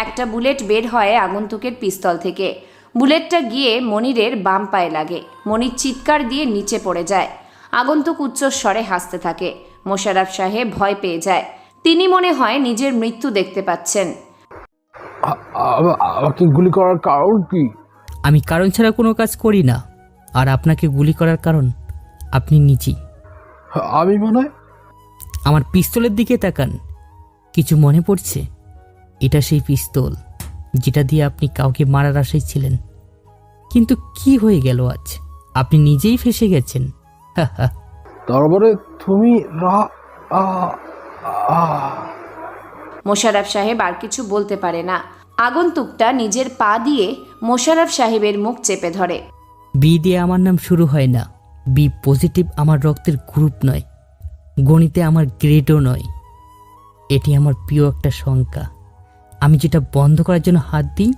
Speaker 3: একটা বুলেট বের হয় আগন্তুকের পিস্তল থেকে। বুলেটটা গিয়ে মনিরের বাম পায়ে লাগে। মনির চিৎকার দিয়ে নিচে পড়ে যায়। আগন্তুক উচ্চস্বরে হাসতে থাকে। মোশাররফ সাহেব ভয় পেয়ে যায়। তিনি মনে হয় নিজের মৃত্যু দেখতে পাচ্ছেন।
Speaker 13: আমাকে গুলি করার কারণ কি?
Speaker 4: আমি কারণ ছাড়া কোনো কাজ করি না, আর আপনাকে গুলি করার কারণ আপনি নিজেই।
Speaker 13: আমি মানে?
Speaker 4: আমার পিস্তলের দিকে তাকান, কিছু মনে পড়ছে? এটা সেই পিস্তল যেটা দিয়ে আপনি কাউকে মারার আশায় ছিলেন, কিন্তু কি হয়ে গেল আজ? আপনি নিজেই ফেঁসে গেছেন।
Speaker 13: তারপরে তুমি
Speaker 3: মোশাররফ সাহেব আর কিছু বলতে পারে না। আগন্তুকটা নিজের পা দিয়ে মোশাররফ সাহেবের মুখ চেপে ধরে।
Speaker 4: বি দিয়ে আমার নাম শুরু হয় না। বি পজিটিভ আমার রক্তের গ্রুপ নয়, গণিতে আমার গ্রেডও নয়। এটি আমার প্রিয় একটা সংখ্যা। আমি যেটা বন্ধ করার জন্য হাত দিই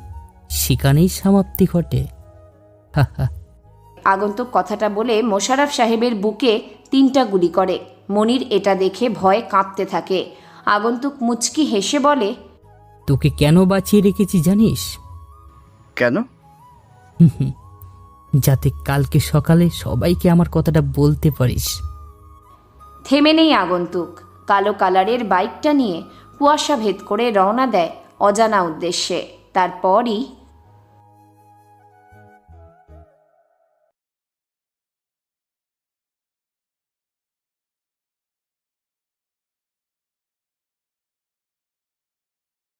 Speaker 4: সেখানেই সমাপ্তি ঘটে।
Speaker 3: আগন্তুক কথাটা বলে মোশাররফ সাহেবের বুকে 3টা গুলি করে। মনির এটা দেখে ভয়ে কাঁপতে থাকে। আগন্তুক মুচকি হেসে বলে,
Speaker 4: তোকে কেন বাঁচিয়ে রেখেছি জানিস?
Speaker 17: কেন?
Speaker 4: যাতে কালকে সকালে সবাইকে আমার কথাটা বলতে পারিস।
Speaker 3: থেমে নেই আগন্তুক। কালো কালারের বাইকটা নিয়ে কুয়াশা ভেদ করে রওনা দেয় অজানা উদ্দেশ্যে। তারপরই